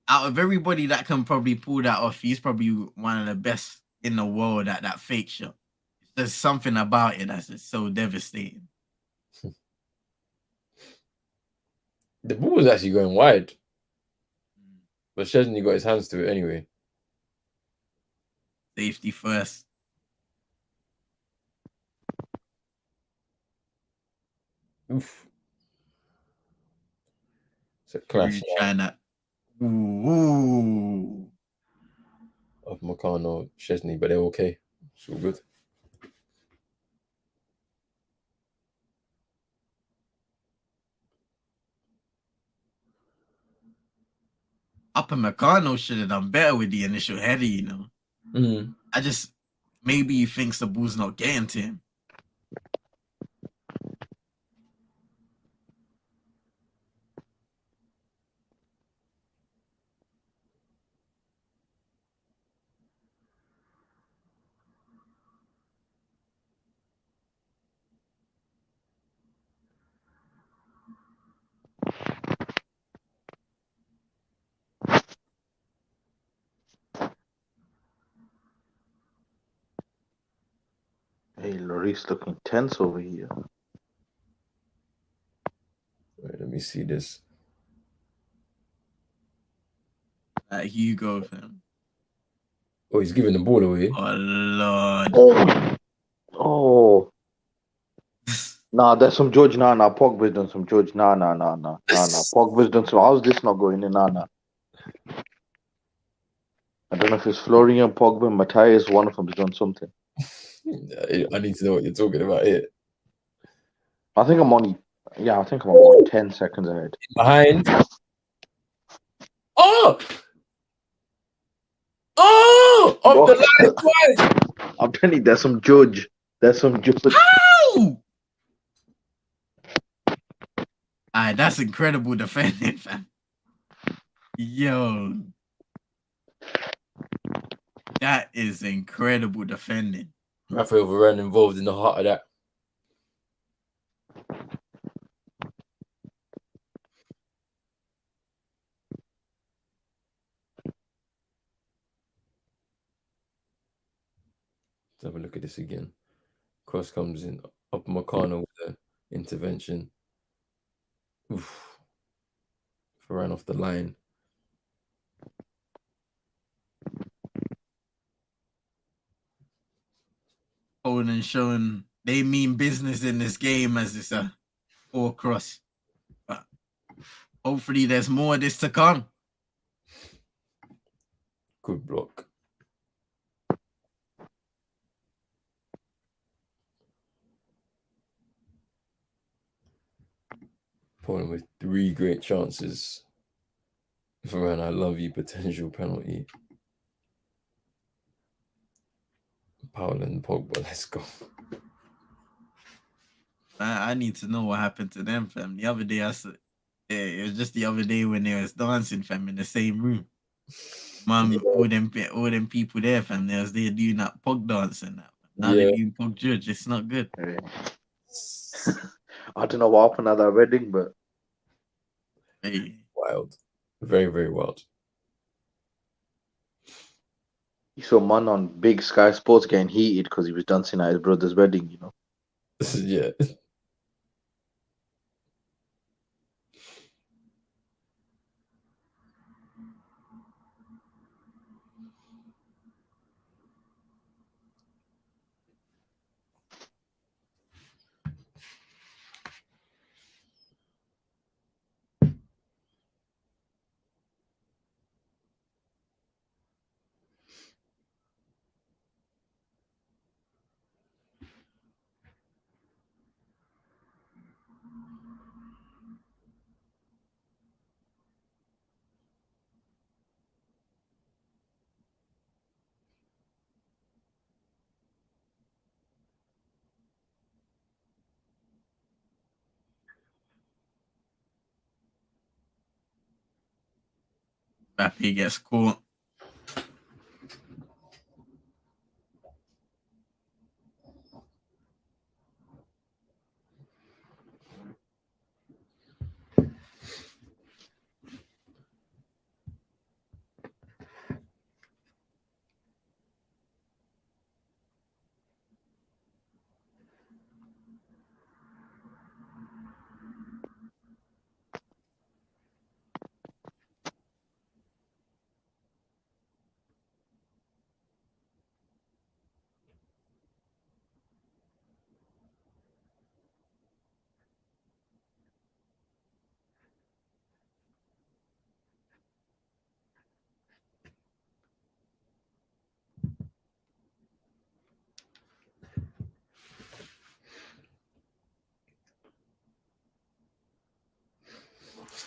Out of everybody that can probably pull that off, he's probably one of the best in the world at that fake shot. There's something about it that's just so devastating. The ball was actually going wide, but Szczesny got his hands to it anyway. Safety first. Oof. It's a clash Giroud trying to. Ooh. of Meccano, Chesney, but they're okay. It's all good. Upper Meccano should have done better with the initial header, you know. Mm. I just maybe he thinks the ball's not getting to him. Hey, Lloris looking tense over here. Right, let me see this. Hugo, fam. Oh, he's giving the ball away. Oh Lord. Oh. Nah, there's some George. Nah. Pogba's done some George. Nah. Pogba's done some. How's this not going in? Nah. I don't know if it's Florian, Pogba, Matthias. One of them has done something. I need to know what you're talking about here. I think I'm only. Yeah, I think I'm about 10 seconds ahead. Behind. Oh! Oh! Off the line twice! I'm telling you, there's some George. How? Alright, that's incredible defending, fam. Yo. That is incredible defending. Rafael Varane involved in the heart of that. Let's have a look at this again. Cross comes in. Up Meccano with the intervention. Oof. Varane off the line. Poland showing they mean business in this game as it's a 4 cross. But hopefully there's more of this to come. Good block. Poland with 3 great chances. Varane, I love you. Potential penalty. Powell and Pogba, let's go. I need to know what happened to them, fam. The other day, it was just the other day when they was dancing, fam, in the same room. Man, Yeah. all them people there, fam, they was there doing that pug dance and that. Now Yeah. they're doing pug judge. It's not good. I don't know what happened at that wedding, but Hey, Wild. Very, very wild. you saw man on big Sky Sports getting heated because he was dancing at his brother's wedding, you know. Yeah. Mbappe gets caught.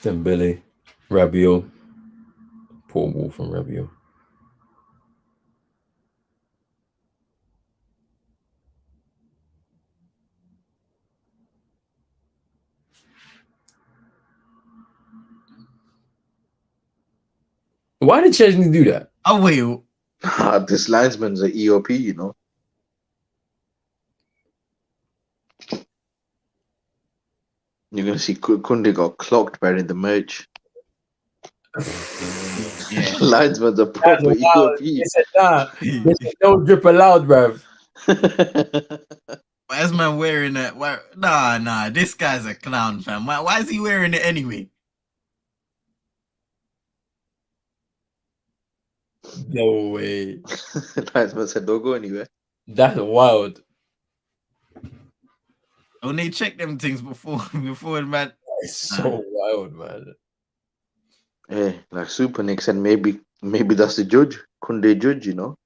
Dembele, Rabiot. Poor ball from Rabiot. Why did Chesney do that? Oh wait, This linesman's an EOP, you know. You're gonna see Kunde got clocked wearing the merch. yeah. Linesman's a That's proper wild. He EOP. said, nah, they said, no drip allowed, bruv. Why is man wearing it? Why? Nah. This guy's a clown, fam. Why is he wearing it anyway? No way. Linesman said, "Don't go anywhere." That's wild. Don't they check them things before man? It's so wild, man. Hey, like Super Nick said, maybe that's the judge. Kunde judge, you know.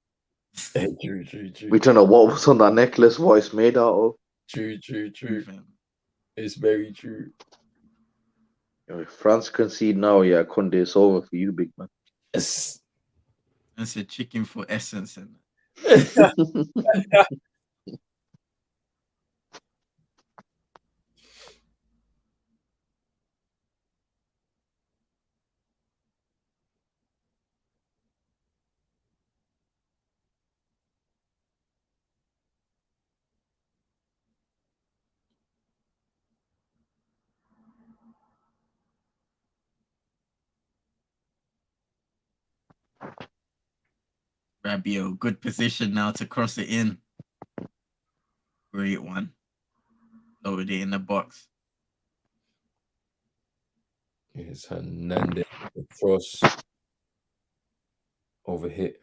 True. We don't know what was on that necklace, what it's made out of. True. Fam. It's very true. If France concede now, yeah, Kunde, it's over for you, big man. Yes. That's a chicken for essence and Rabiot. Good position now to cross it in. Great one. Lowered it in the box. It's Hernandez cross over hit.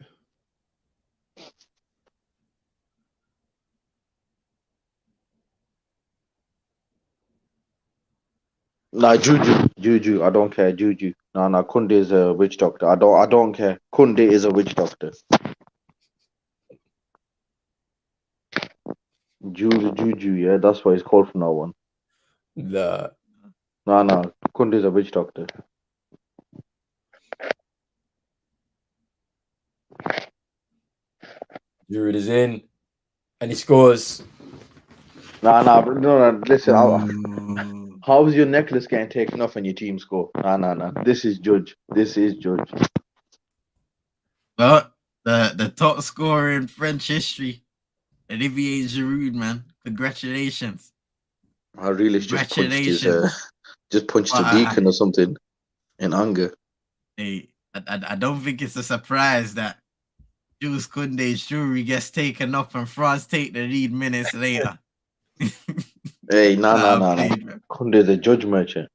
Nah, Juju. I don't care, Juju. Nah. Kunde is a witch doctor. I don't care. Kunde is a witch doctor. Juju, yeah, that's what it's called from now on. Nah. Nah. Kunde is a witch doctor. Giroud is in and he scores. Nah. No. Listen, Ooh. how's your necklace getting taken off and your team score? Nah. This is Judge. Well, the top scorer in French history, Olivier Giroud, man. Congratulations. I really just punched his Congratulations. just punched a deacon or something in anger. Hey, I don't think it's a surprise that Jules Koundé's jewelry gets taken off and France take the lead minutes later. Hey, nah. Played, man. Kunde the judge merchant.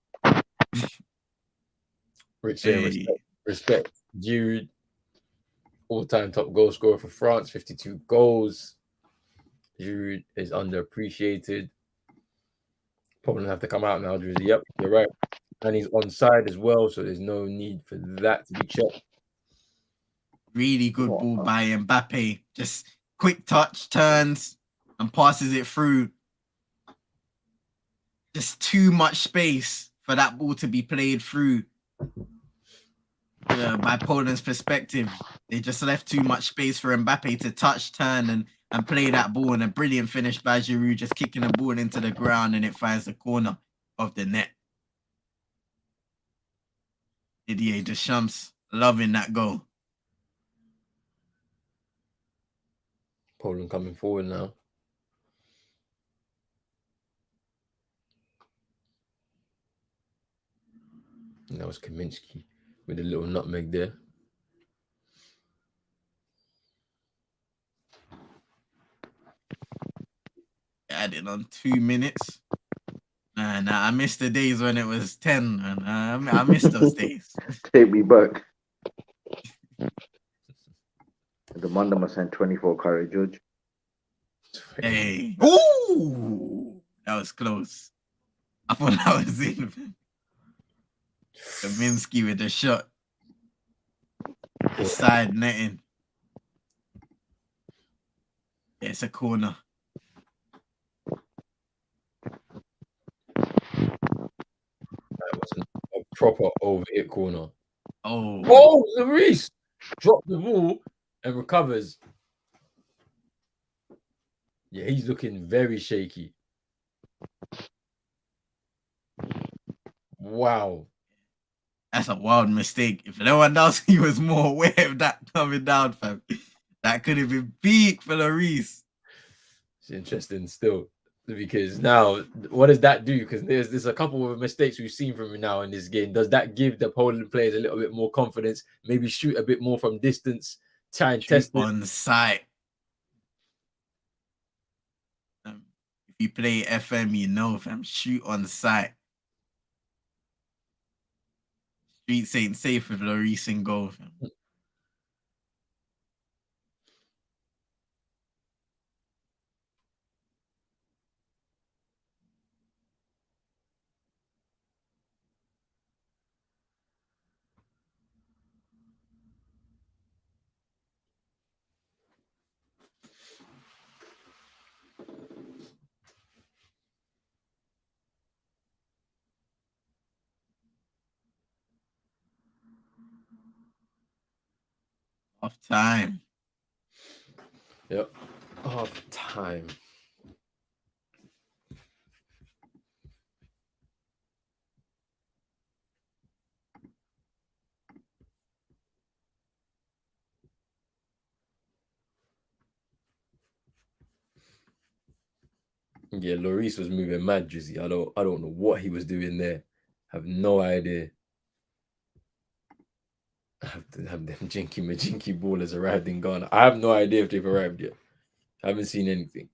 Rich saying respect. Giroud, all-time top goal scorer for France, 52 goals. Giroud is underappreciated. Probably gonna have to come out now, Drizzy. Yep, you're right. And he's onside as well, so there's no need for that to be checked. Really good ball by Mbappe. Just quick touch, turns, and passes it through. Just too much space for that ball to be played through. By Poland's perspective, they just left too much space for Mbappe to touch, turn, and play that ball. And a brilliant finish by Giroud, just kicking the ball into the ground, and it finds the corner of the net. Didier Deschamps loving that goal. Poland coming forward now. And that was Kaminsky with a little nutmeg there. Added on 2 minutes. And I miss the days when it was 10. And I miss those days. Take me back. The Manda must send 24 carat judge. Hey. Ooh! That was close. I thought that was in. Kaminsky with the shot. Side netting. Yeah, it's a corner. That wasn't proper over hit corner. Oh, Lloris dropped the ball and recovers. Yeah, he's looking very shaky. Wow. that's a wild mistake. If no one else, he was more aware of that coming down, fam. That could have been big for Lloris. It's interesting still because now what does that do? Because there's a couple of mistakes we've seen from him now in this game. Does that give the Poland players a little bit more confidence? Maybe shoot a bit more from distance, try and test it on sight. If you play FM, you know, fam, shoot on sight. Streets ain't safe with Lloris in goal, fam. Off time. Yep. Half time. Yeah, Lloris was moving mad, Drizzy. I don't know what he was doing there. I have no idea. I have them jinky majinky ballers arrived in Ghana. I have no idea if they've arrived yet. I haven't seen anything.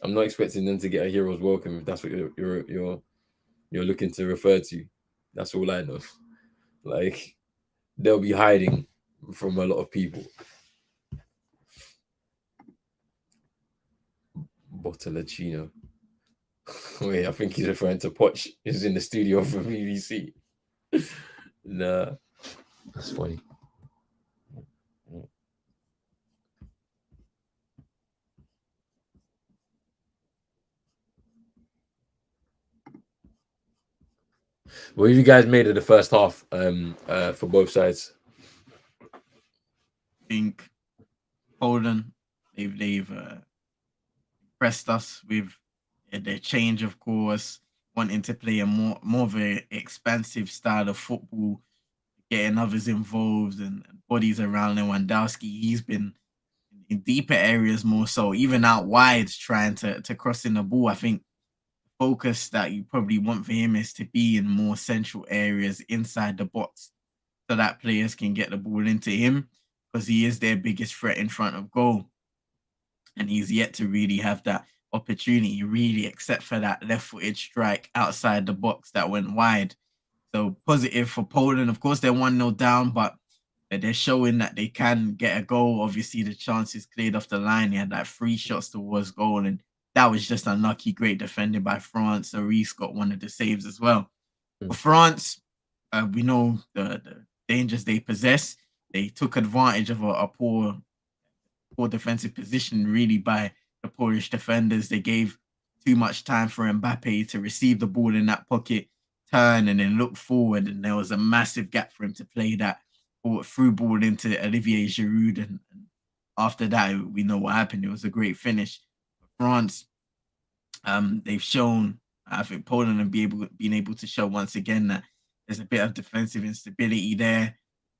I'm not expecting them to get a hero's welcome if that's what you're looking to refer to. That's all I know. Like they'll be hiding from a lot of people. Botolacino. Wait, I think he's referring to Poch. He's in the studio for BBC. Nah, that's funny. What have you guys made of the first half for both sides? I think Poland, they've impressed us with their change of course, wanting to play a more of an expansive style of football, getting others involved and bodies around Lewandowski. He's been in deeper areas more so, even out wide, trying to cross in the ball. I think the focus that you probably want for him is to be in more central areas inside the box so that players can get the ball into him because he is their biggest threat in front of goal. And he's yet to really have that opportunity, really, except for that left-footed strike outside the box that went wide. So positive for Poland. Of course, they're 1-0 down, but they're showing that they can get a goal. Obviously, the chances cleared off the line. He had like 3 shots towards goal, and that was just unlucky. Great defending by France. Lloris got one of the saves as well. For France, we know the dangers they possess. They took advantage of a poor defensive position, really, by the Polish defenders. They gave too much time for Mbappe to receive the ball in that pocket, turn, and then look forward. And there was a massive gap for him to play that through ball into Olivier Giroud. And after that, we know what happened. It was a great finish. France, they've shown, I think Poland have been able to show once again that there's a bit of defensive instability there.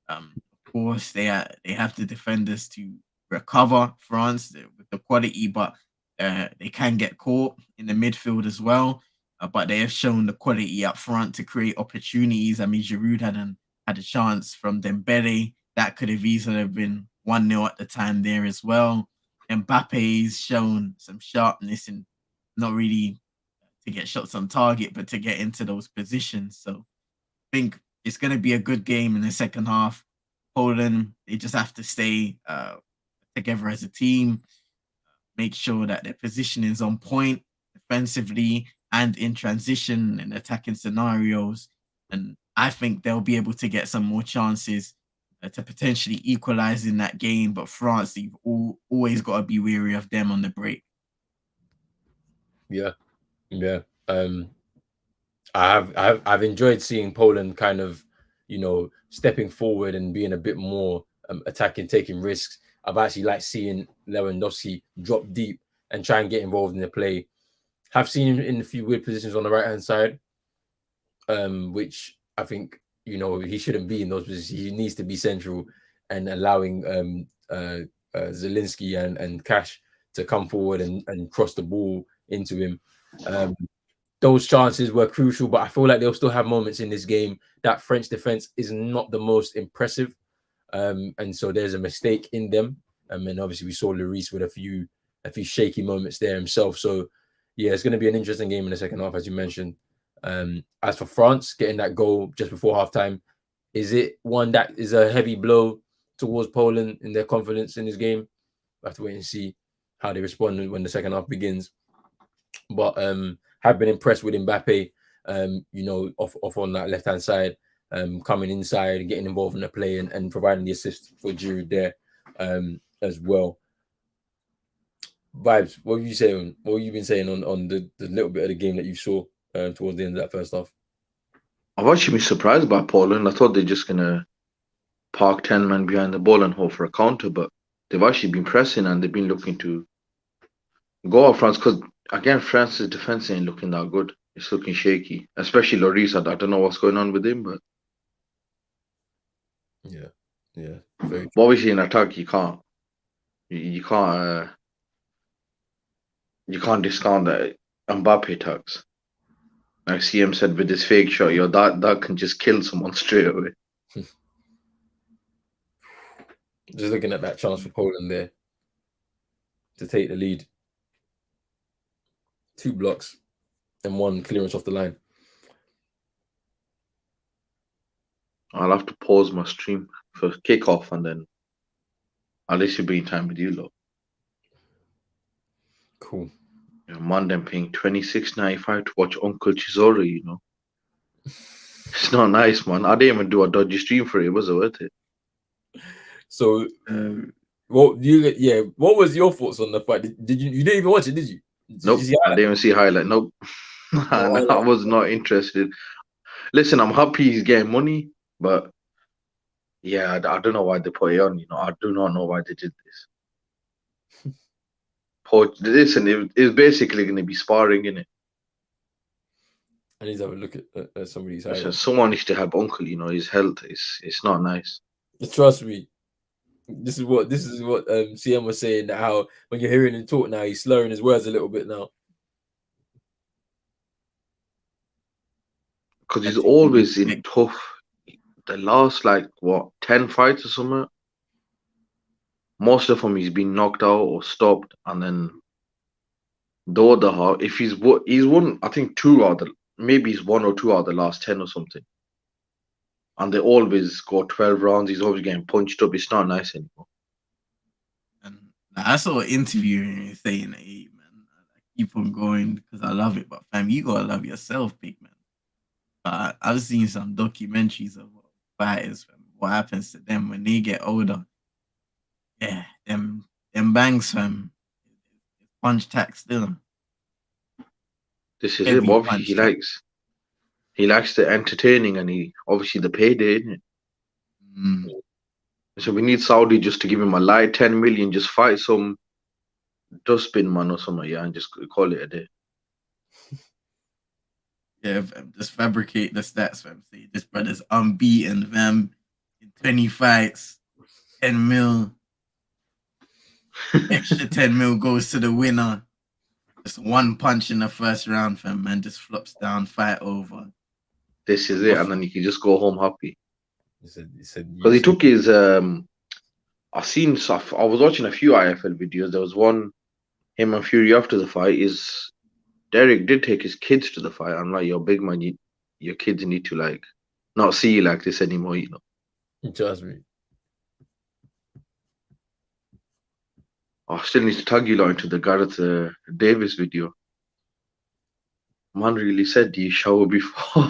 Of course, they have the defenders to recover France with the quality, but they can get caught in the midfield as well. But they have shown the quality up front to create opportunities. I mean, Giroud had a chance from Dembele that could have easily been 1-0 at the time there as well. Mbappe's shown some sharpness and not really to get shots on target, but to get into those positions. So I think it's going to be a good game in the second half. Poland, they just have to stay together as a team, make sure that their position is on point defensively and in transition and attacking scenarios. And I think they'll be able to get some more chances to potentially equalize in that game. But France, you've always got to be wary of them on the break. Yeah. I've enjoyed seeing Poland kind of, stepping forward and being a bit more attacking, taking risks. I've actually liked seeing Lewandowski drop deep and try and get involved in the play. Have seen him in a few weird positions on the right hand side, which I think he shouldn't be in those positions. He needs to be central and allowing Zelensky and Cash to come forward and cross the ball into him. Those chances were crucial, but I feel like they'll still have moments in this game. That French defense is not the most impressive, and so there's a mistake in them. And obviously we saw Lloris with a few shaky moments there himself. So yeah, it's going to be an interesting game in the second half, as you mentioned. As for France getting that goal just before halftime, is it one that is a heavy blow towards Poland in their confidence in this game? We have to wait and see how they respond when the second half begins. But have been impressed with Mbappe, off on that left hand side, coming inside and getting involved in the play and providing the assist for Giroud there as well. Vibes, what have you saying? What have you been saying on the little bit of the game that you saw towards the end of that first half? I've actually been surprised by Poland. I thought they're just gonna park 10 men behind the ball and hope for a counter, but they've actually been pressing and they've been looking to go at France because again, France's defense ain't looking that good. It's looking shaky, especially Lloris. I don't know what's going on with him, but yeah, very but obviously in attack you can't discount that Mbappe attacks. Like CM said with his fake shot, that can just kill someone straight away. Just looking at that chance for Poland there to take the lead. 2 blocks and 1 clearance off the line. I'll have to pause my stream for kickoff and then at least you'll be in time with you lot. Cool. Yeah, man, I'm paying $26.95 to watch Uncle Chisora, It's not nice, man. I didn't even do a dodgy stream for it. Was it worth it? So, what was your thoughts on the fight? Did you didn't even watch it, did you? Nope, I didn't even see highlight. Nope. I was not interested. Listen, I'm happy he's getting money, but yeah, I don't know why they put it on. I do not know why they did this. Listen, it's basically going to be sparring, innit? I need to have a look at some of these highlights. Someone needs to have Uncle. His health it's not nice. Trust me. This is what CM was saying, that how when you're hearing him talk now, he's slurring his words a little bit now. Because he's always in tough. The last 10 fights or something, most of them he's been knocked out or stopped, and then the other half, if he's won, I think 2 out of maybe he's 1 or 2 out of the last 10 or something, and they always go 12 rounds. He's always getting punched up. It's not nice anymore. And I saw an interview saying, "Hey man, I keep on going because I love it, but fam, you gotta love yourself, big man." But I've seen some documentaries of fighters, fam, what happens to them when they get older. Yeah, them bangs, fam, punch tax still. This is it. Obviously, he likes the entertaining, and he obviously the payday, isn't it? So we need Saudi just to give him a light 10 million, just fight some dustbin man or something, and just call it a day. Yeah, fam, just fabricate the stats, fam. Say this brother's unbeaten, fam, in 20 fights, 10 mil. Extra 10 mil goes to the winner. Just 1 punch in the first round, fam, man, just flops down, fight over. This is it, and then you can just go home happy. Because he took his I've seen stuff. I was watching a few IFL videos. There was one, him and Fury after the fight, Derek did take his kids to the fight. I'm like, yo, big man, your kids need to not see you like this anymore, Trust me. I still need to tag you lot into the Gareth Davis video. Man really said, do you shower before?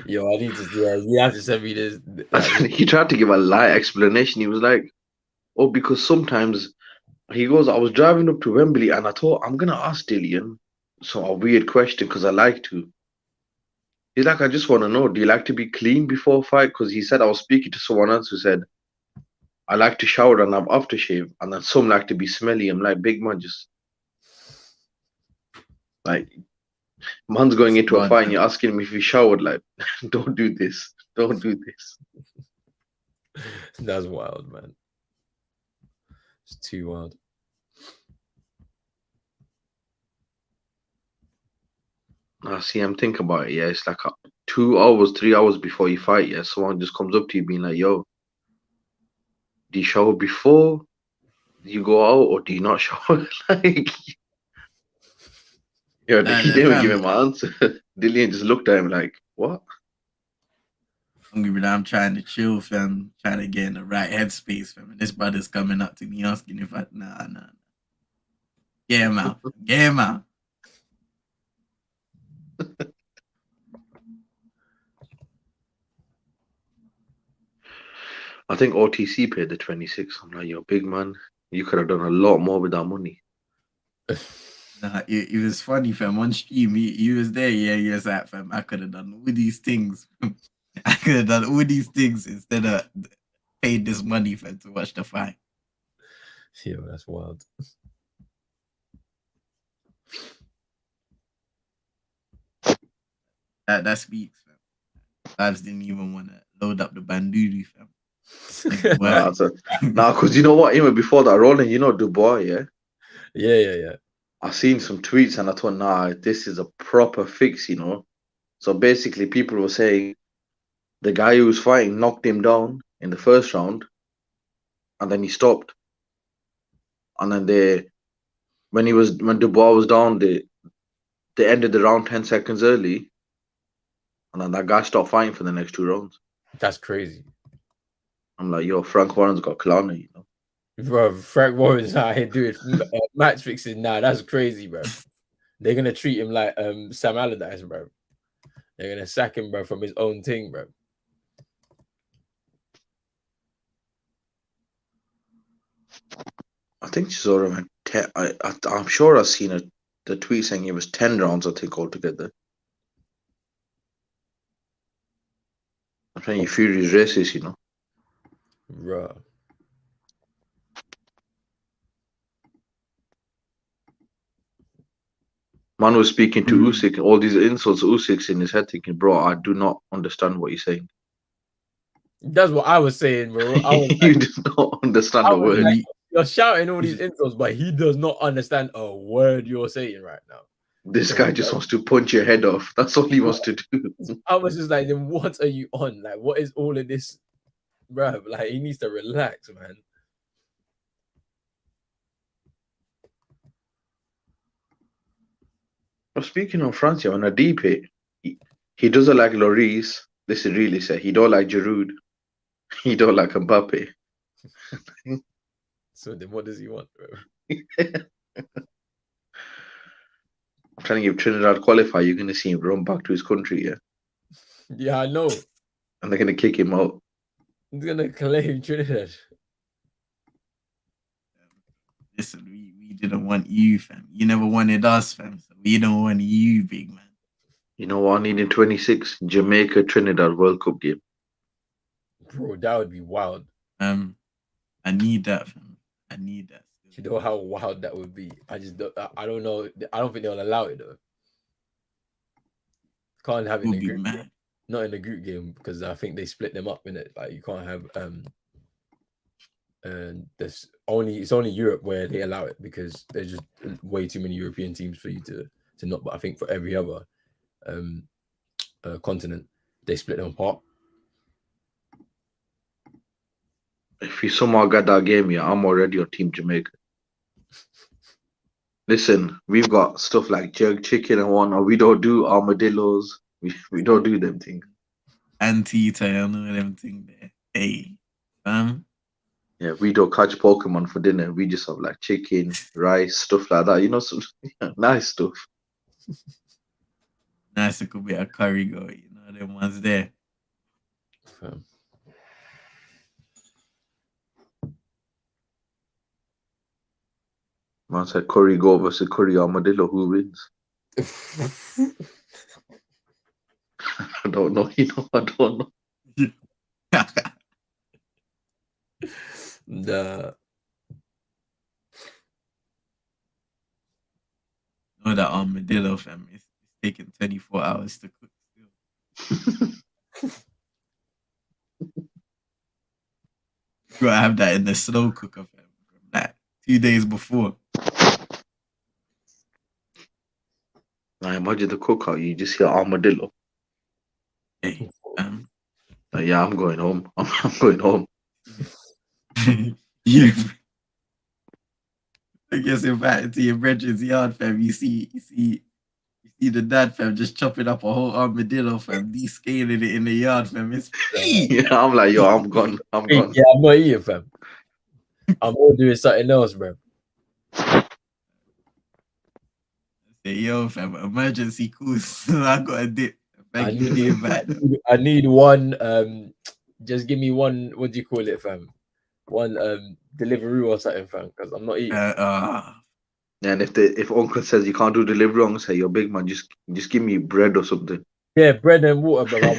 Yo, I need to see that. You have to send me this. He tried to give a light explanation. He was like, oh, because sometimes He goes, I was driving up to Wembley and I thought I'm gonna ask Dillian a weird question because I like to. He's like, I just want to know, do you like to be clean before a fight? Because he said I was speaking to someone else who said I like to shower and have aftershave, and then some like to be smelly. I'm like, big man, just like man's going into a fight and you're asking him if he showered. Like, don't do this. Don't do this. That's wild, man. It's too wild. I see. I'm thinking about it. Yeah, it's like 2 hours, 3 hours before you fight. Yeah, someone just comes up to you being like, "Yo, do you shower before you go out, or do you not shower?" Like, yeah, he didn't give him an answer. Dillian just looked at him like, "What?" I'm trying to chill, fam. Trying to get in the right headspace, fam. And this brother's coming up to me asking if I nah. Get him out. Get him out. I think OTC paid the 26. I'm like, yo, big man, you could have done a lot more with that money. Nah, it was funny, fam. On stream, he was there. Yeah, he was like, fam, I could have done all these things. I could have done all these things instead of paid this money, fam, to watch the fight. Yo, that's wild. That speaks, fam. Labs didn't even want to load up the bandulu, fam. Nah, because you know what? Even before that, Roland, you know Dubois, yeah? Yeah. I seen some tweets and I thought, nah, this is a proper fix, you know? So basically, people were saying the guy who was fighting knocked him down in the first round and then he stopped. And then when Dubois was down, they ended the round 10 seconds early. And then that guy stopped fighting for the next 2 rounds. That's crazy. I'm like, yo, Frank Warren's got Kalana, you know? Bro, Frank Warren's out here doing match fixing now. That's crazy, bro. They're gonna treat him like Sam Allardyce, bro. They're gonna sack him, bro, from his own team, bro. I think she's around 10. I'm sure I've seen the tweet saying it was 10 rounds, I think, altogether. I'm saying you Fury's races, you know. Bro. Man was speaking to Usyk, all these insults Usyk's in his head thinking, bro, I do not understand what you're saying. That's what I was saying, bro. I was You just don't understand a word. Like, you're shouting all these insults, but he does not understand a word you're saying right now. This guy just wants to punch your head off. That's all he wants to do. I was just like, then what are you on? Like, what is all of this, bro? Like, he needs to relax, man. Well, speaking of France, on a deep hit, he doesn't like Lloris. This is really sad. He don't like Giroud. He don't like Mbappe. So then what does he want, bro? I'm trying to give Trinidad qualify. You're going to see him run back to his country, yeah? Yeah, I know. And they're going to kick him out. He's going to claim Trinidad. Listen, we didn't want you, fam. You never wanted us, fam. So we don't want you, big man. You know what I need in 26? Jamaica Trinidad World Cup game. Bro, that would be wild. I need that, fam. I need that. You know how wild that would be. I don't know. I don't think they'll allow it though. Can't have it in the group game. Not in the group game because I think they split them up in it. Like you can't have and it's only Europe where they allow it because there's just way too many European teams for you to not. But I think for every other continent they split them apart. If you somehow get that game, yeah, I'm already on Team Jamaica. Listen, we've got stuff like jerk chicken and whatnot. We don't do armadillos. We don't do them things. Anteater, I know them things there. Hey, yeah, we don't catch Pokemon for dinner. We just have like chicken, rice, stuff like that. You know, some nice stuff. Nice, it could be a curry go. You know, them ones there. Man said Curry go versus Curry Armadillo. Who wins? I don't know. I don't know. Nah. No, that armadillo, fam. It's taking 24 hours to cook still. You gotta have that in the slow cooker, fam. Like 2 days before. Now imagine the cookout. You just hear armadillo. Hey, Yeah, I'm going home. I'm going home. Yeah. I guess invited to your brethren's yard, fam. You see the dad, fam, just chopping up a whole armadillo, fam, descaling it in the yard, fam. It's free. Yeah, I'm like, yo, I'm gone. I'm gone. Yeah, I'm not eating, fam. I'm all doing something else, bro. Say, yo, fam, emergency calls. I got a dip. Thank you for the invite. I need one. Just give me one. What do you call it, fam? One delivery or something, fam. Because I'm not eating. And if Uncle says you can't do delivery, I'm gonna say, yo, big man, just give me bread or something. Yeah, bread and water, bro.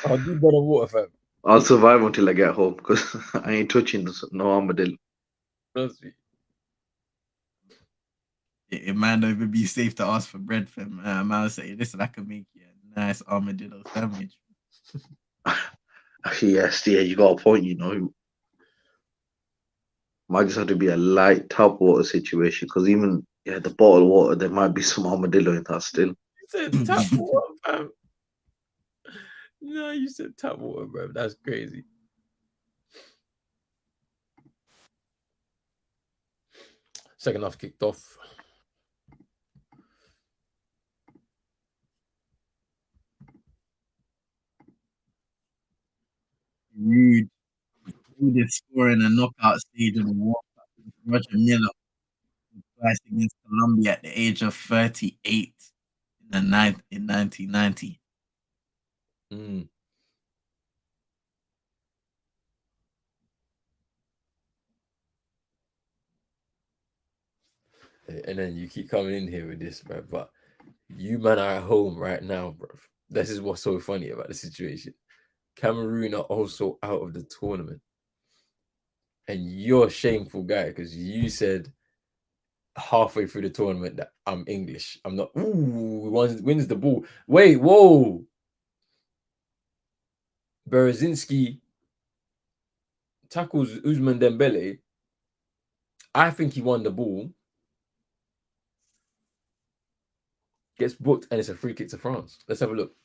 I'll do bread and water, fam. I'll survive until I get home because I ain't touching no armadillo. It might not even be safe to ask for bread, fam. I might say, listen, I can make you a nice armadillo sandwich. Actually, yes, yeah, you got a point, you know. Might just have to be a light tap water situation because even the bottled water, there might be some armadillo in that still. You said tap water, fam. No, you said tap water, bro. That's crazy. Second half kicked off. Rude. Rude is scoring a knockout stage of the World Cup. Roger Miller twice against Colombia at the age of 38 in 1990. Mm. And then you keep coming in here with this, bro. But you man are at home right now, bro. This is what's so funny about the situation. Cameroon are also out of the tournament. And you're a shameful guy because you said halfway through the tournament that I'm English. I'm not. Ooh, wins the ball. Wait, whoa. Berezinski tackles Usman Dembele. I think he won the ball. Gets booked, and it's a free kick to France. Let's have a look.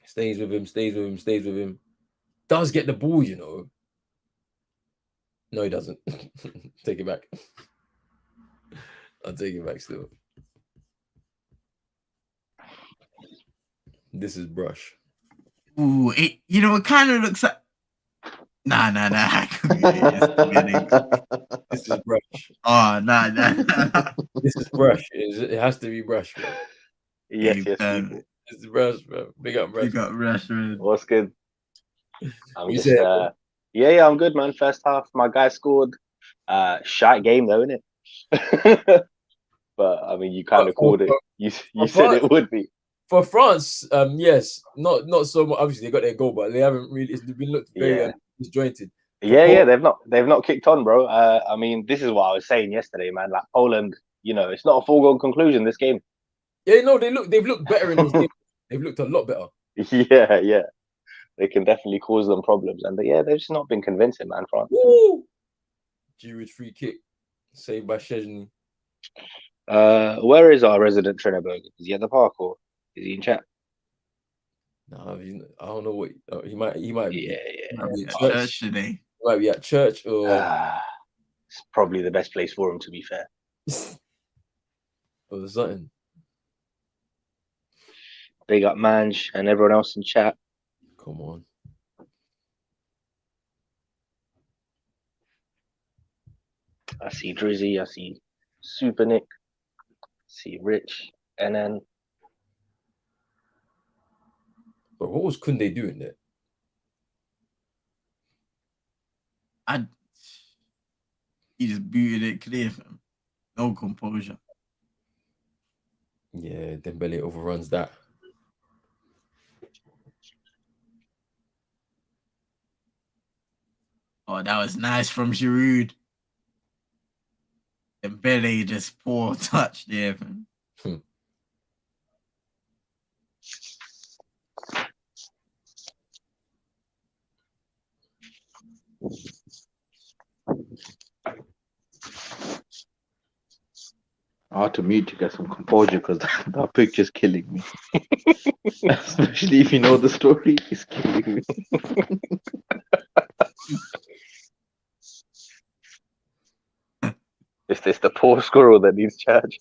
Stays with him. Does get the ball, you know. No, he doesn't. Take it back. I'll take it back still. This is Brush. Ooh, it kind of looks like. Nah. This is Brush. Oh, nah. This is Brush. It has to be Brush, bro. Yes, people. This is Brush, bro. Big up Brush. Big up Brush, man. What's good? I'm You just said, yeah, I'm good, man. First half, my guy scored. Shite game though, innit? But I mean, you kind of called it. You said it would be. For France, yes, not so much. Obviously, they got their goal, but they haven't really. It's been looked very disjointed. Yeah, they've not kicked on, bro. I mean, this is what I was saying yesterday, man. Like Poland, it's not a foregone conclusion. This game. Yeah, no, they've looked better in this game. They've looked a lot better. Yeah. They can definitely cause them problems, and they've just not been convincing, man. France. Woo! Giroud free kick, saved by Szczesny. Where is our resident Trinidad? Is he at the park or is he in chat? No, I don't know what he might be. Yeah. Be at church today. He might be at church or. It's probably the best place for him, to be fair. Or something. Big up Manj and everyone else in chat. Come on. I see Drizzy, I see Super Nick, I see Rich, and then. But what was Kunde doing there? He just booted it clear, fam. No composure. Yeah, Dembele overruns that. Oh, that was nice from Giroud. Dembele just poor touch there, fam. I had to mute to get some composure because that picture's killing me. Especially if you know the story, it's killing me. It's the poor squirrel that needs charge.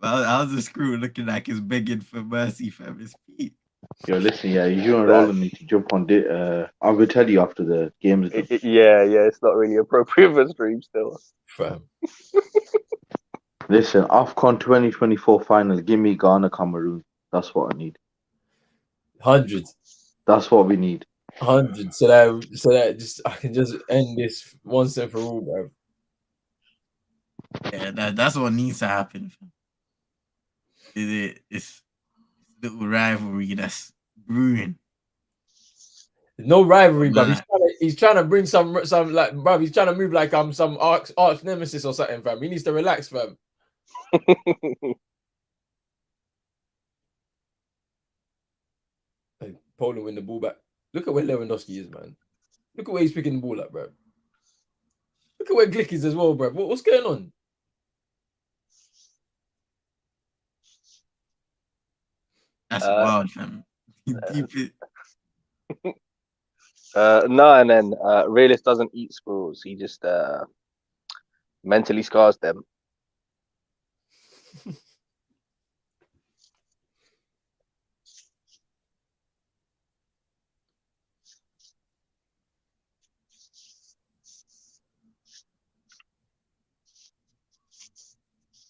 How's the screw looking like he's begging for mercy, fam? His feet. Yo, listen, yeah, you and Roland need to jump on it. I will tell you after the games. Yeah, it's not really appropriate for stream still. Fam. Listen, AFCON 2024 final. Give me Ghana, Cameroon. That's what I need. 100. That's what we need. 100. So that just I can just end this once and for all, bro. Yeah, that's what needs to happen. Fam. It's little rivalry that's brewing. No rivalry, bro. Nah. He's trying to bring some like, bro. He's trying to move like I'm some arch nemesis or something, fam. He needs to relax, fam. Like, Poland win the ball back. Look at where Lewandowski is, man. Look at where he's picking the ball up, bro. Look at where Glick is as well, bro. What's going on? That's wild, fam. Deep it. No, and then Realist doesn't eat squirrels. He just mentally scars them.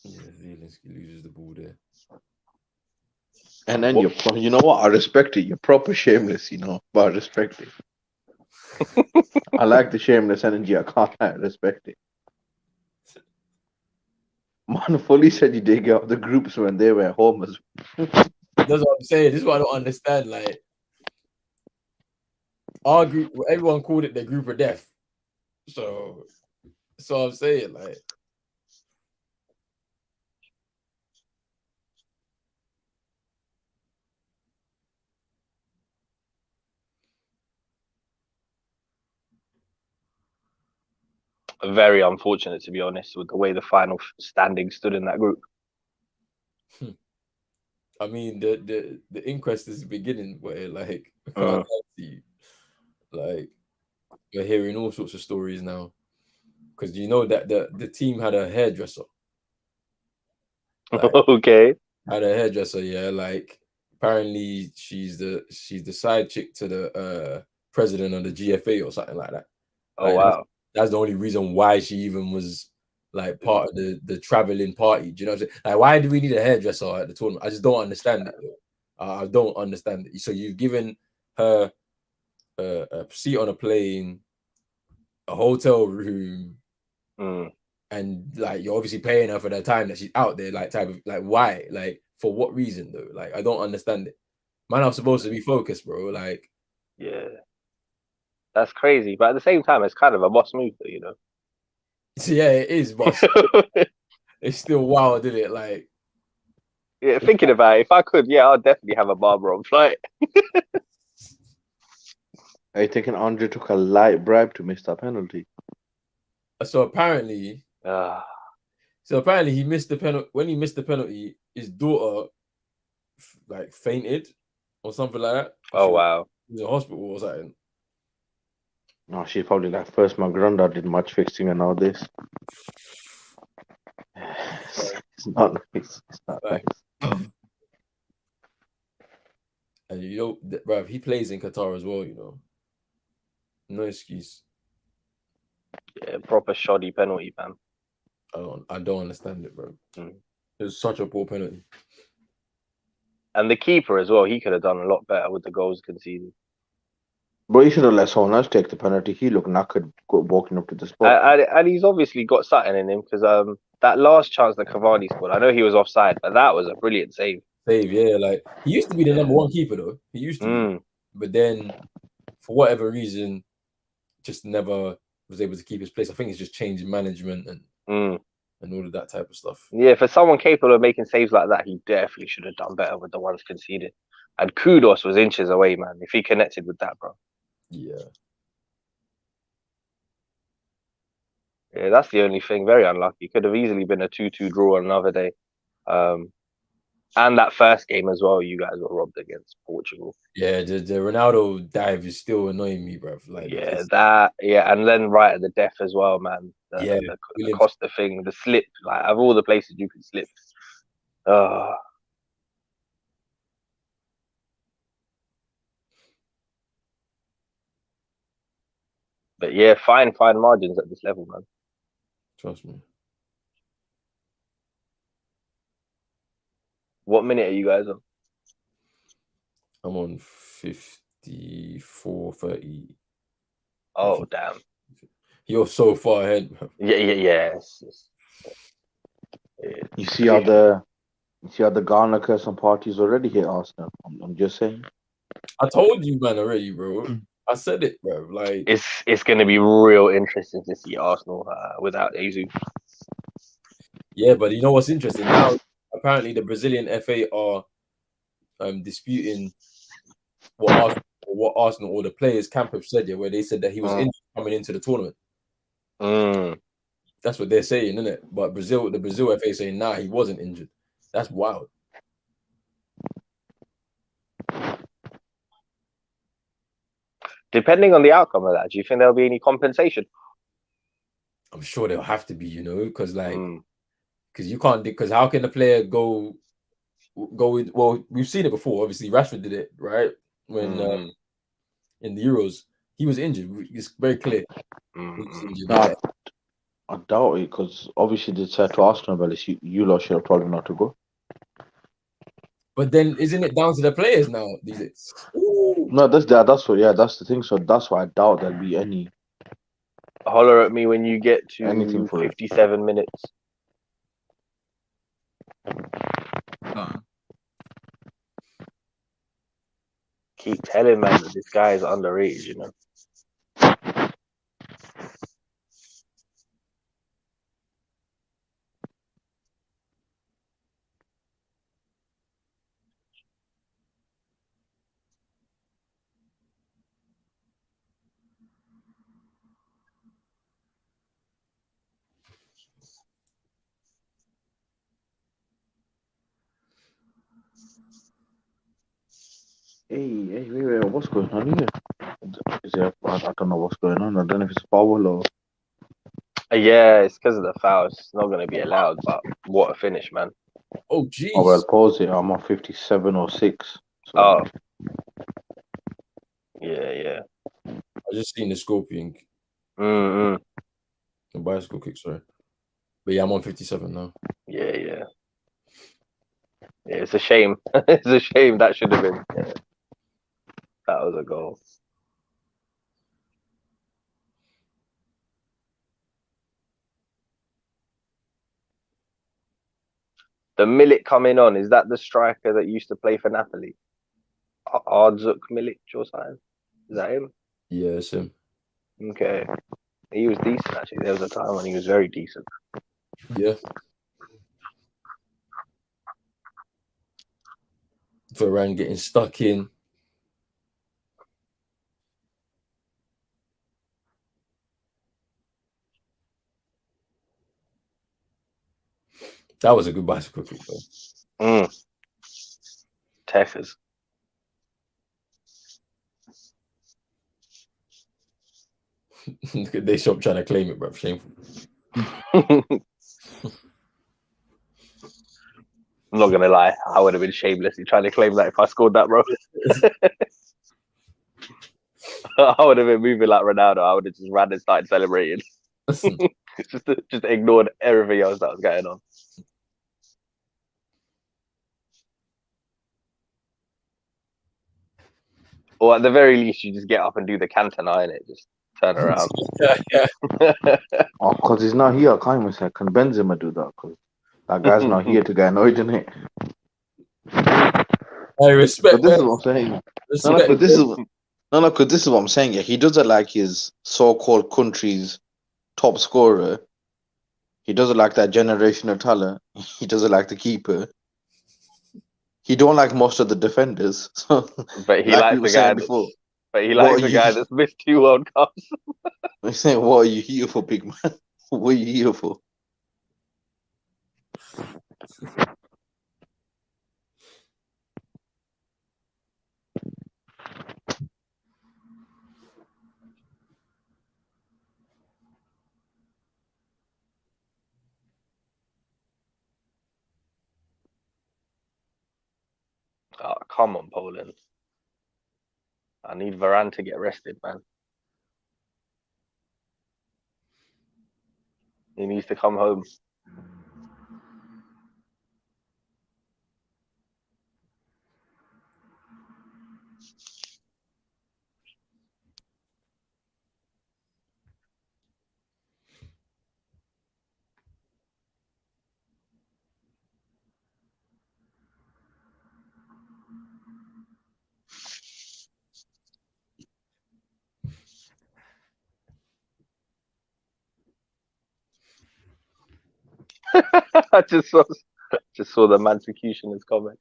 Yeah, Zielinski loses the ball there. And then you know what? I respect it. You're proper shameless, but I respect it. I like the shameless energy. I can't respect it. Man fully said you did get off the groups when they were home as well. That's what I'm saying. This is what I don't understand. Like, our group, everyone called it the group of death. So I'm saying, like, Very unfortunate, to be honest, with the way the final standing stood in that group. I mean, the inquest is beginning where, like, I can't lie to you. Like, we're hearing all sorts of stories now. Because you know that the team had a hairdresser. Like, Okay. had a hairdresser, yeah. Like, apparently she's the side chick to the president of the GFA or something like that. Oh, Like, wow. that's the only reason why she even was like part of the traveling party. Do you know what I'm saying? Like, why do we need a hairdresser at the tournament? I just don't understand it. I don't understand it. So you've given her a seat on a plane, a hotel room, and like you're obviously paying her for the time that she's out there. Like, type of like, why? Like, for what reason though? Like, I don't understand it. Man, I'm supposed to be focused, bro. Like, yeah, that's crazy. But at the same time, it's kind of a boss move, though, you know. Yeah, it is, but it's still wild, isn't it? Like, yeah, thinking about it, if I could, yeah, I'd definitely have a barber on flight. Are you thinking Andre took a light bribe to miss that penalty? So apparently he missed the penalty. When he missed the penalty, his daughter like fainted or something like that. Oh, wow. She was in hospital or something. No, she's probably like, first my granddad did match fixing and now this. It's not nice. It's not Like, nice. and bruv, he plays in Qatar as well, you know. No excuse. Yeah, proper shoddy penalty, man. I don't understand it, bro. It was such a poor penalty. And the keeper as well, he could have done a lot better with the goals conceded. Bro, he should have let someone else take the penalty. He looked knackered walking up to the spot. And he's obviously got something in him because that last chance that Cavani scored, I know he was offside, but that was a brilliant save. Save, yeah. Like he used to be the number one keeper though. He used to be, but then for whatever reason, just never was able to keep his place. I think it's just changing management and all of that type of stuff. Yeah, for someone capable of making saves like that, he definitely should have done better with the ones conceded. And kudos was inches away, man. If he connected with that, bro. Yeah. Yeah, that's the only thing. Very unlucky. Could have easily been a 2-2 draw on another day. And that first game as well, you guys were robbed against Portugal. Yeah, the Ronaldo dive is still annoying me, bro. Like, and then right at the death as well, man. The Costa thing, the slip, like of all the places you could slip. But yeah, fine margins at this level, man. Trust me. What minute are you guys on? I'm on 54-30. Oh, damn. You're so far ahead, bro. Yeah. You see how the Ghana curse and parties already hit Arsenal. I'm just saying. I told you, man, already, bro. I said it, bro. Like it's going to be real interesting to see Arsenal without Jesus. Yeah, but you know what's interesting now? Apparently, the Brazilian FA are disputing what Arsenal or the players' camp have said, where they said that he was injured coming into the tournament. That's what they're saying, isn't it? But the Brazil FA saying, nah, he wasn't injured. That's wild. Depending on the outcome of that, do you think there'll be any compensation? I'm sure there'll have to be, because you can't, because how can the player go with, well, we've seen it before. Obviously, Rashford did it, right? When in the Euros, he was injured. It's very clear. I doubt it, because obviously they said to Arsenal, but you lot should have probably not to go. But then, isn't it down to the players now? No, that's the thing. So that's why I doubt there'll be any. Holler at me when you get to anything for 57 minutes. Keep telling man that this guy is underage, Hey, wait, what's going on here? I don't know what's going on. I don't know if it's foul or. Yeah, it's because of the foul. It's not going to be allowed, but what a finish, man. Oh, jeez. Oh, well, pause it. I'm on 57 or 6. So. Oh. Yeah. I just seen the Scorpion. The bicycle kick, sorry. But yeah, I'm on 57 now. Yeah, it's a shame. It's a shame. That should have been. Yeah. That was a goal. The Milik coming on, is that the striker that used to play for Napoli? Ardzuk Milik or something? Is that him? Yeah, it's him. Okay. He was decent, actually. There was a time when he was very decent. Yeah. Varane getting stuck in. That was a good bicycle kick, though. Texas. They shop trying to claim it, bro. Shameful. I'm not gonna lie, I would have been shamelessly trying to claim that if I scored that, bro. I would have been moving like Ronaldo. I would have just ran and started celebrating. just ignored everything else that was going on. Or at the very least, you just get up and do the Cantona in it. Just turn around. Oh, because he's not here. I can't even say, can Benzema do that? Because that guy's not here to get annoyed in it. I respect. But this is what I'm saying. No, because this is what I'm saying. Yeah, he doesn't like his so-called country's top scorer. He doesn't like that generational talent. He doesn't like the keeper. He don't like most of the defenders. So, But he like likes we were the guy. saying before. But he likes the guy that's missed 2 World Cups. I'm saying, what are you here for, big man? What are you here for? Oh, come on, Poland. I need Varane to get rested, man. He needs to come home. I just saw the Mansecutioner's comment.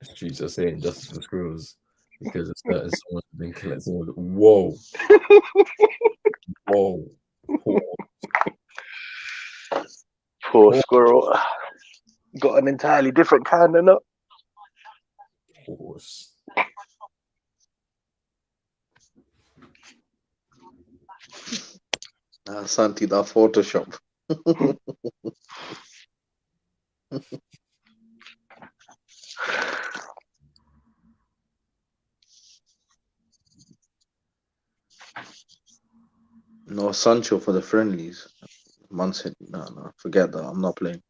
Streets are saying justice for squirrels because a certain someone's been collecting all the. Whoa. Whoa. Poor squirrel. Got an entirely different kind of nut. Horse. Santi, that Photoshop. No, Sancho for the friendlies. Man said, no, forget that. I'm not playing.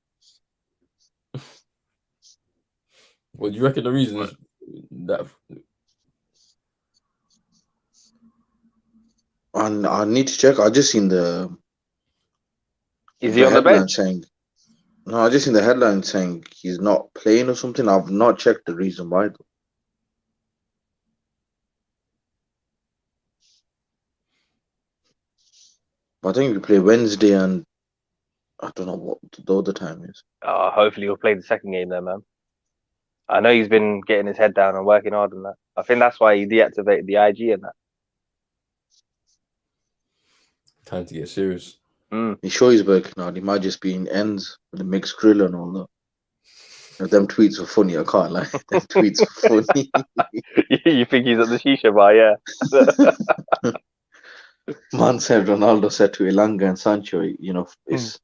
What do you reckon the reason is that? And I need to check. I just seen the. Is he on the bench? Saying, no, I just seen the headline saying he's not playing or something. I've not checked the reason why though. I think we play Wednesday and I don't know what the other time is. Hopefully he'll play the second game then, man. I know he's been getting his head down and working hard on that. I think that's why he deactivated the IG and that. Time to get serious. He's sure he's working hard. He might just be in ends with the mixed grill and all that. If them tweets were funny, I can't lie. Them tweets were funny. You think he's at the shisha bar, yeah? Man said Ronaldo said to Elanga and Sancho, you know, it's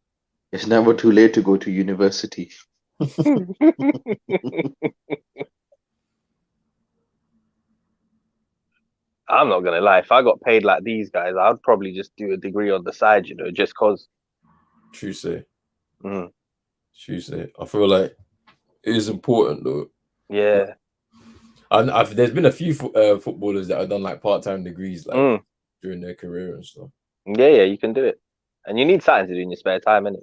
never too late to go to university. I'm not gonna lie. If I got paid like these guys, I'd probably just do a degree on the side, you know, just cause. True say. Mm. True say. I feel like it is important though. Yeah. There's been a few footballers that have done like part-time degrees like during their career and stuff. Yeah, you can do it, and you need something to do in your spare time, innit?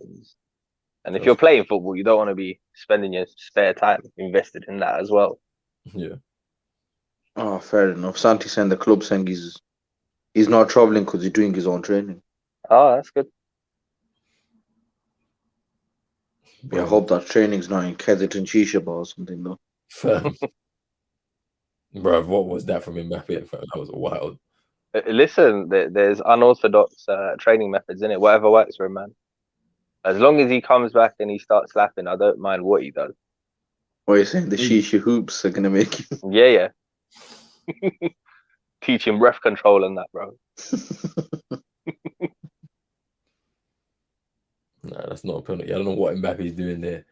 And if you're playing football, you don't want to be spending your spare time invested in that as well. Yeah. Oh, fair enough. Santi saying the club saying he's not traveling because he's doing his own training. Oh, that's good. Yeah, I hope that training's not in Kensington Shisha Bar or something though. Bruv, what was that from Mbappe? That was wild. Listen, there's unorthodox training methods in it. Whatever works for him, man. As long as he comes back and he starts slapping, I don't mind what he does. What are you saying? The Shisha hoops are gonna make him. Yeah. Teach him ref control and that, bro. Nah, that's not a penalty. I don't know what Mbappe's doing there.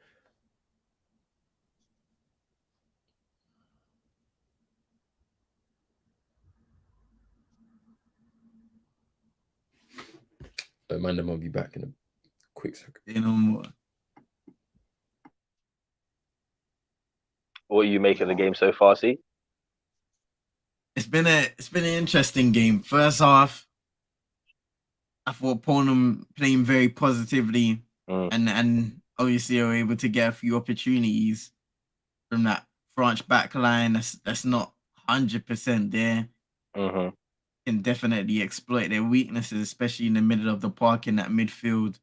But man, them will be back in a quick second. You know more. What are you making of the game so far, see? It's been an interesting game. First half, I thought Poland playing very positively, and obviously they were able to get a few opportunities from that French back line. That's not 100% there. Can definitely exploit their weaknesses, especially in the middle of the park in that midfield.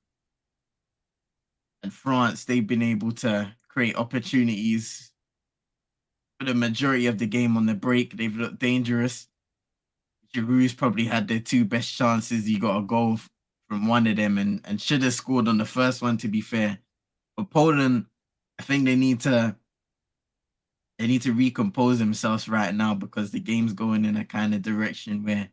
And France, they've been able to create opportunities for the majority of the game on the break. They've looked dangerous. Giroud's probably had their two best chances. He got a goal from one of them and should have scored on the first one, to be fair. But Poland, I think they need to recompose themselves right now, because the game's going in a kind of direction where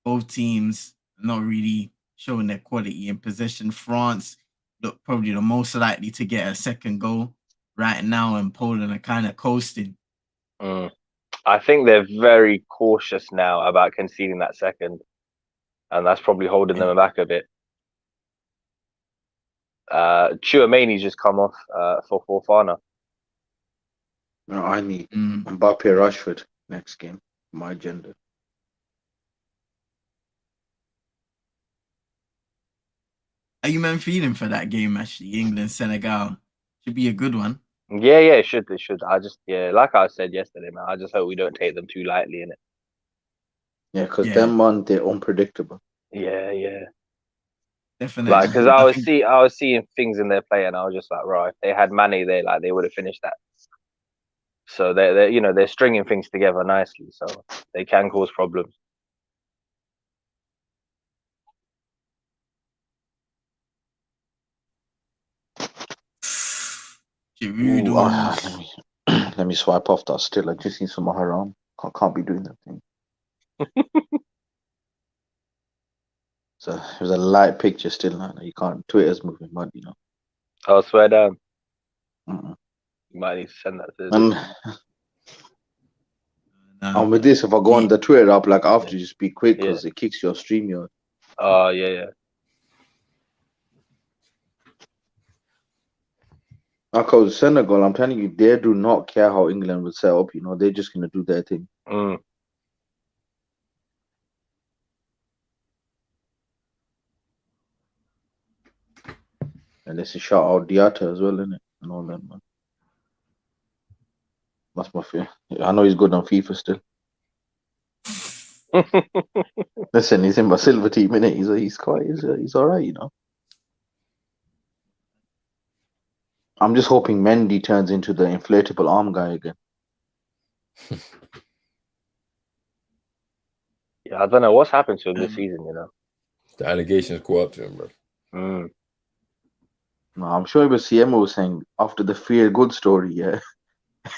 both teams are not really showing their quality in possession. France look probably the most likely to get a second goal right now, and Poland are kind of coasting. I think they're very cautious now about conceding that second, and that's probably holding them back a bit. Tchouaméni's just come off for Fofana. No, I need Mbappe Rashford next game. My agenda. Are you man feeling for that game, actually? England, Senegal. Should be a good one. Yeah, it should. I just, like I said yesterday, man, I just hope we don't take them too lightly in it. Yeah, because them on, they're unpredictable. Yeah. Definitely. Like, because I was seeing things in their play, and I was just like, right, if they had Mane there, like, they would have finished that. So they're stringing things together nicely, so they can cause problems. Giroud. Let me swipe off that still. I just need some haram. Can't be doing that thing. So it was a light picture still. Now you can't. Twitter's moving mud, you know. I'll swear down. You might need to send that to. And with this, if I go on the Twitter app, like after, just be quick because it kicks your stream. Oh yeah. Because Senegal, I'm telling you, they do not care how England would set up. You know, they're just gonna do their thing. And let's shout out Diatta as well, innit? And all that, man. That's my fear. I know he's good on FIFA still. Listen, he's in my silver team, innit? He's all right, you know. I'm just hoping Mendy turns into the inflatable arm guy again. Yeah, I don't know what's happened to him this season, you know. The allegations go up to him, bro. No, I'm sure it was CMO was saying after the Fear Good story,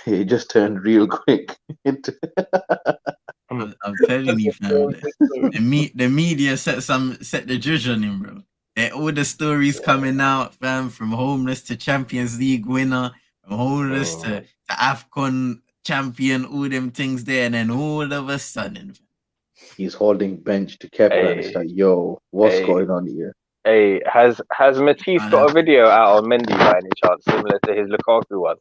it just turned real quick. I'm telling you, fam. The media set the judge on him, bro. All the stories coming out, fam, from homeless to Champions League winner, from homeless to AFCON champion, all them things there, and then all of a sudden, he's holding bench to Kepa, and it's like, yo, what's going on here? Hey, has Matisse got a video out on Mendy by any chance, similar to his Lukaku one?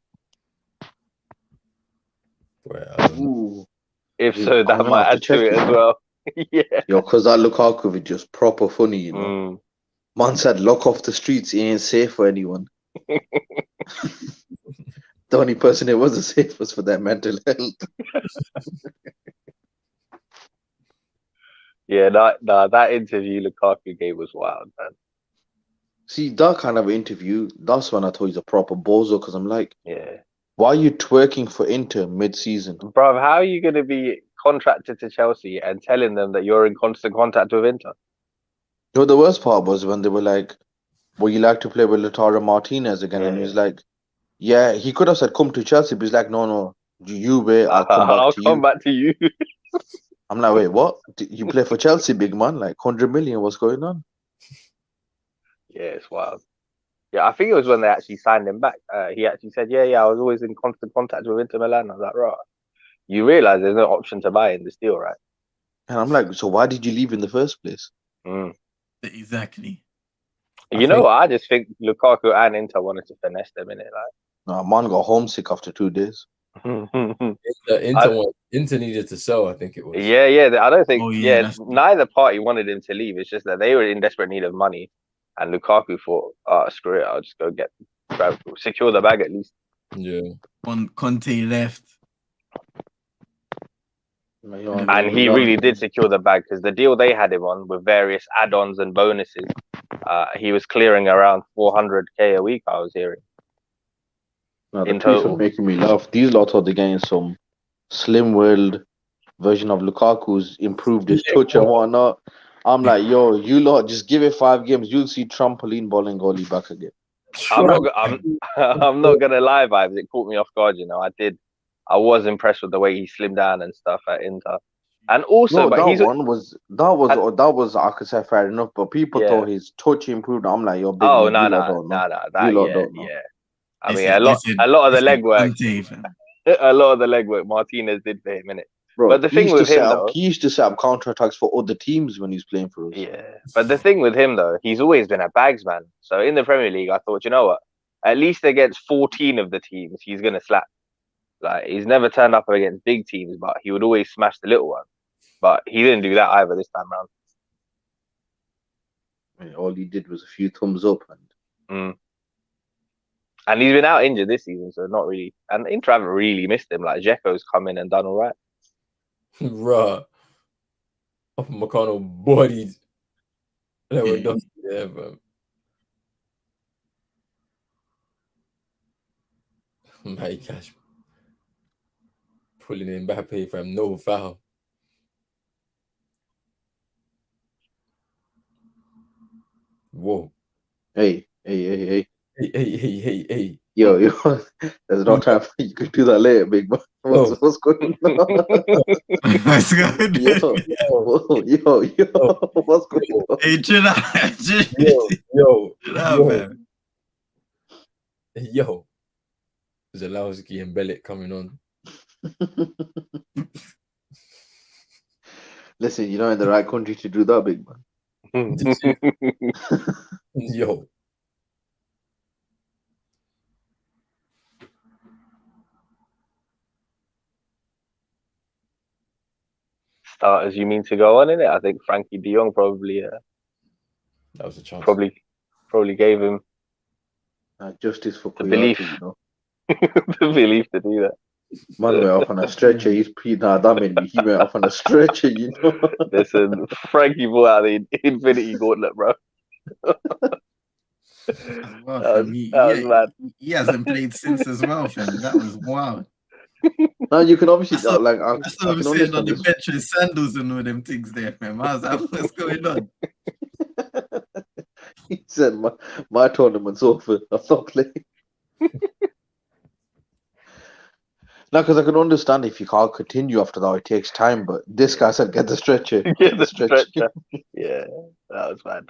Well, if so, that might add to it as well. Yeah. Yo, because that Lukaku video is proper funny, you know. Man said, lock off the streets, he ain't safe for anyone. The only person it wasn't safe was for their mental health. Yeah, that interview Lukaku gave was wild, man. See, that kind of interview, that's when I thought he's a proper bozo, because I'm like, why are you twerking for Inter mid-season? Bro, how are you going to be contracted to Chelsea and telling them that you're in constant contact with Inter? You know, the worst part was when they were like, would you like to play with Lautaro Martinez again? And he's like, yeah, he could have said, come to Chelsea, but he's like, no, you wait, I'll come back to you. I'm like, wait, what? You play for Chelsea, big man? Like 100 million, what's going on? Yeah, it's wild. Yeah, I think it was when they actually signed him back. He actually said, yeah, I was always in constant contact with Inter Milan. I was like, right. You realise there's no option to buy in this deal, right? And I'm like, so why did you leave in the first place? Exactly. I just think Lukaku and Inter wanted to finesse them in it. Like, no, man got homesick after 2 days. Inter needed to sell. I think it was. Yeah. I don't think. Oh, yeah, neither party wanted him to leave. It's just that they were in desperate need of money, and Lukaku thought, screw it, I'll just go secure the bag at least." Yeah. Conte left. And he really did secure the bag because the deal they had him on with various add-ons and bonuses, he was clearing around 400k a week. I was hearing. No, the In piece was total. making me laugh. These lot thought they're getting some slim world version of Lukaku's improved his touch and whatnot. I'm like, yo, you lot just give it 5 games, you'll see trampoline balling goalie back again. I'm not gonna lie, vibes. It caught me off guard. I was impressed with the way he slimmed down and stuff at Inter, and also, No, but that was I could say fair enough, but people Yeah. thought his touch improved. I'm like, yo, big Oh man, no, you lot don't know. that You lot don't know. yeah. I mean, a lot of the legwork, a lot of the legwork Martinez did for him, innit? Bro, But the thing with him, though, he used to set up counterattacks for other teams when he's playing for us. yeah. But the thing with him, though, he's always been a bags man. So in the Premier League, I thought, you know what? At least against 14 of the teams, he's gonna slap. Like he's never turned up against big teams, but he would always smash the little one. But he didn't do that either this time round. I mean, all he did was a few thumbs up And he's been out injured this season, so not really. And Inter haven't really missed him. Like Dzeko's come in and done all right. Bruh. McConnell bodied. Yeah, bro. My gosh. Pulling in Mbappe from no foul. Whoa. Hey. Hey. Yo, there's no time for you. Could do that later, big man. What's going on? What's going on? Yo, what's going on? Hey, chill out. Yo. Zalowski and Bellet coming on. Listen, you're not in the right country to do that, big man. Yo. Starters, you mean to go on in it? I think Frankie De Jong probably. That was a chance. Probably gave him justice for the belief. You know? The belief to do that. Man went off on a stretcher. That made me. He went off on a stretcher, you know. Listen, Frankie brought out the Infinity Gauntlet, bro. He hasn't played since as well, fam. That was wild. Now you can obviously I saw him sitting on the bench with sandals and all them things there, fam. I was like, what's going on? He said, my tournament's over. I'm not playing. No, because I can understand if you can't continue after that, it takes time. But this guy said, get the stretcher. Get the stretcher. Yeah, that was bad.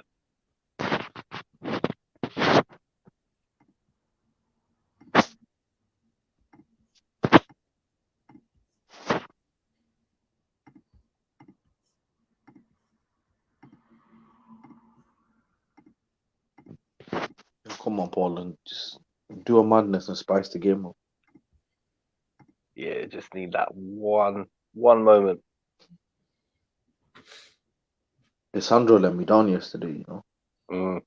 Come on, Paul, and just do a madness and spice the game up. Yeah, just need that one moment. Sandro let me down yesterday, you know.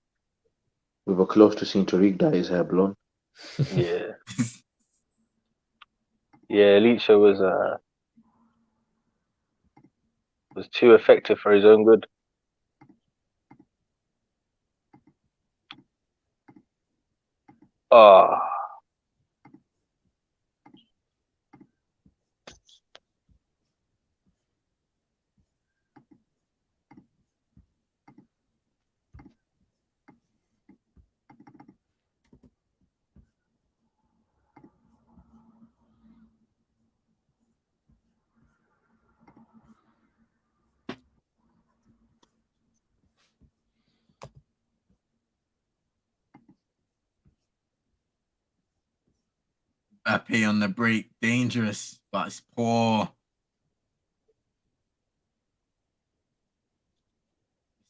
We were close to seeing Tariq dye his hair blonde. Yeah. Yeah, Licha was too effective for his own good. Oh. Mbappe on the break, dangerous, but it's poor.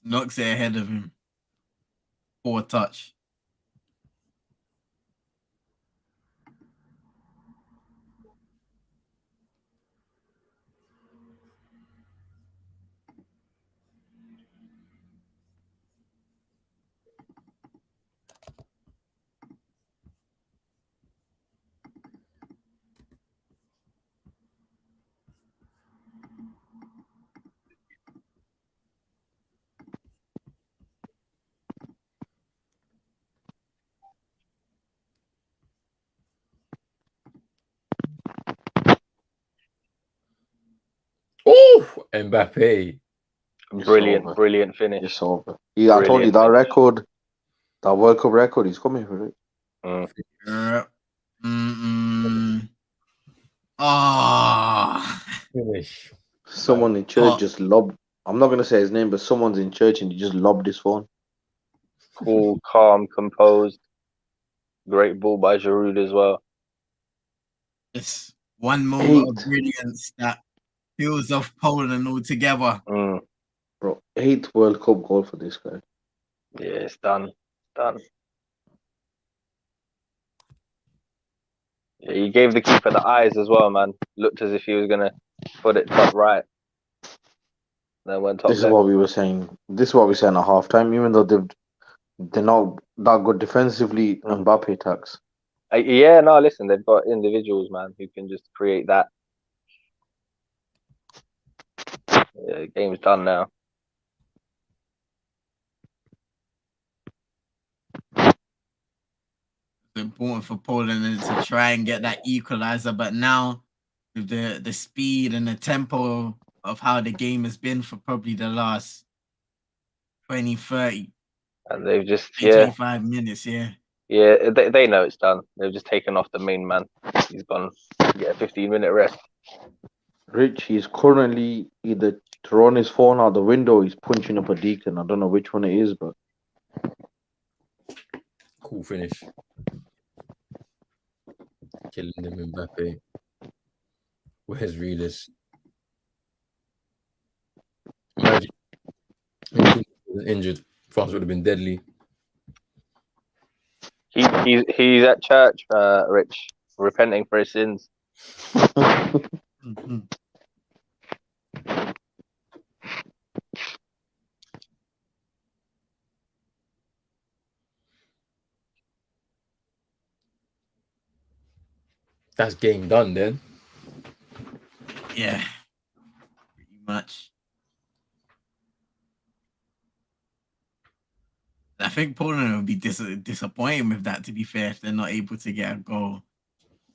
Knocks it ahead of him. Poor touch. Mbappe. It's Brilliant, over. brilliant finish. It's over. Yeah, I told you Brilliant that finish. record, that World Cup record, he's coming for it. Oh, Finish. Someone in church just lobbed. I'm not gonna say his name, but someone's in church and he just lobbed his phone. Cool, calm, composed. Great ball by Giroud as well. it's one moment of 8th, brilliance that fills off Poland altogether. bro. 8th World Cup goal for this guy. Yeah, it's done. Done. Yeah, he gave the keeper the eyes as well, man. Looked as if he was gonna put it top right. Then went top This is left. what we were saying. This is what we said at halftime. Even though they're not that good defensively, Mbappe attacks. Yeah, no, listen, they've got individuals, man, who can just create that. Yeah, game's done now. It's important for Poland to try and get that equalizer, but now with the speed and the tempo of how the game has been for probably the last 20, 30, And they've just, 25 minutes, they know it's done. They've just taken off the main man. He's gone get a 15-minute rest. Rich, he's currently either throwing his phone out the window, or he's punching up a deacon. I don't know which one it is, but Cool finish. Killing them Mbappe. Where's Reelis? Imagine if he was injured, France would have been deadly. He's at church, Rich, repenting for his sins. Mm-hmm. That's game done then. Yeah, pretty much. I think Poland will be disappointed with that, to be fair, if they're not able to get a goal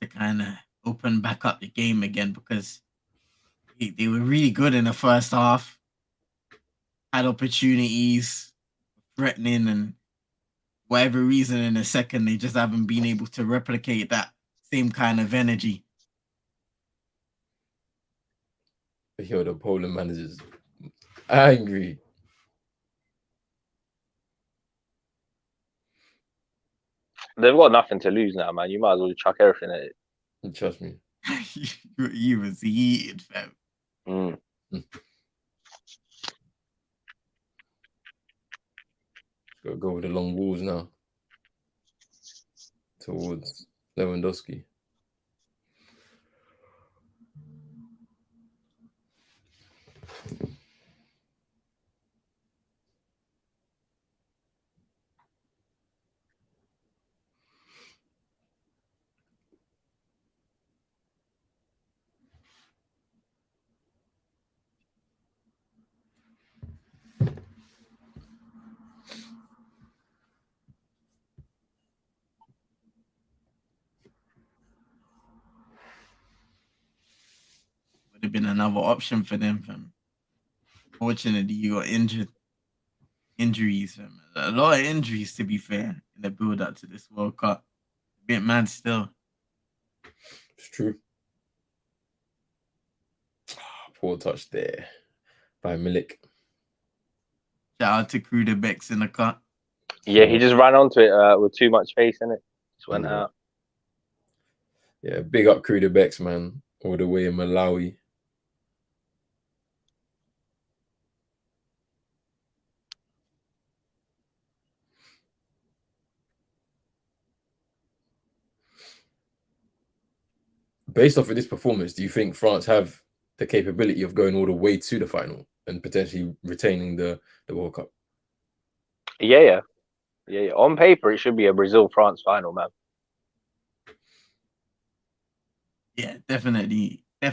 to kind of open back up the game again, because they were really good in the first half, had opportunities, threatening, and whatever reason in the second, they just haven't been able to replicate that same kind of energy. Yo, the Poland manager's angry. They've got nothing to lose now, man. You might as well chuck everything at it. Trust me. You was heated, fam. Gotta go with the long balls now towards Lewandowski. Would have been another option for them, fam. Fortunately, you got injuries, fam. A lot of injuries, to be fair, in the build up to this World Cup. A bit mad still. It's true. Poor touch there by Milik. Shout out to Krudebex in the cut. Yeah, he just ran onto it with too much face in it. Just went out. Yeah, big up Krudebex, man. All the way in Malawi. Based off of this performance, do you think France have the capability of going all the way to the final and potentially retaining the World Cup? Yeah. On paper, it should be a Brazil-France final, man. Yeah, definitely. You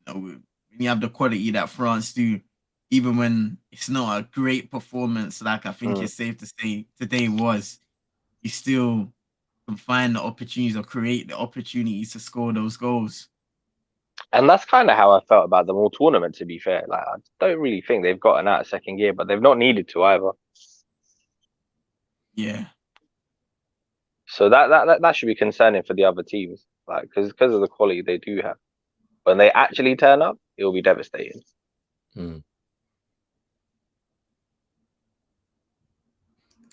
know, when you have the quality that France do, even when it's not a great performance, like I think it's safe to say today was, you still can find the opportunities or create the opportunities to score those goals. And that's kind of how I felt about the all tournament, to be fair. Like, I don't really think they've gotten out of second gear, but they've not needed to either. Yeah. So that should be concerning for the other teams, like because of the quality they do have. When they actually turn up, it will be devastating.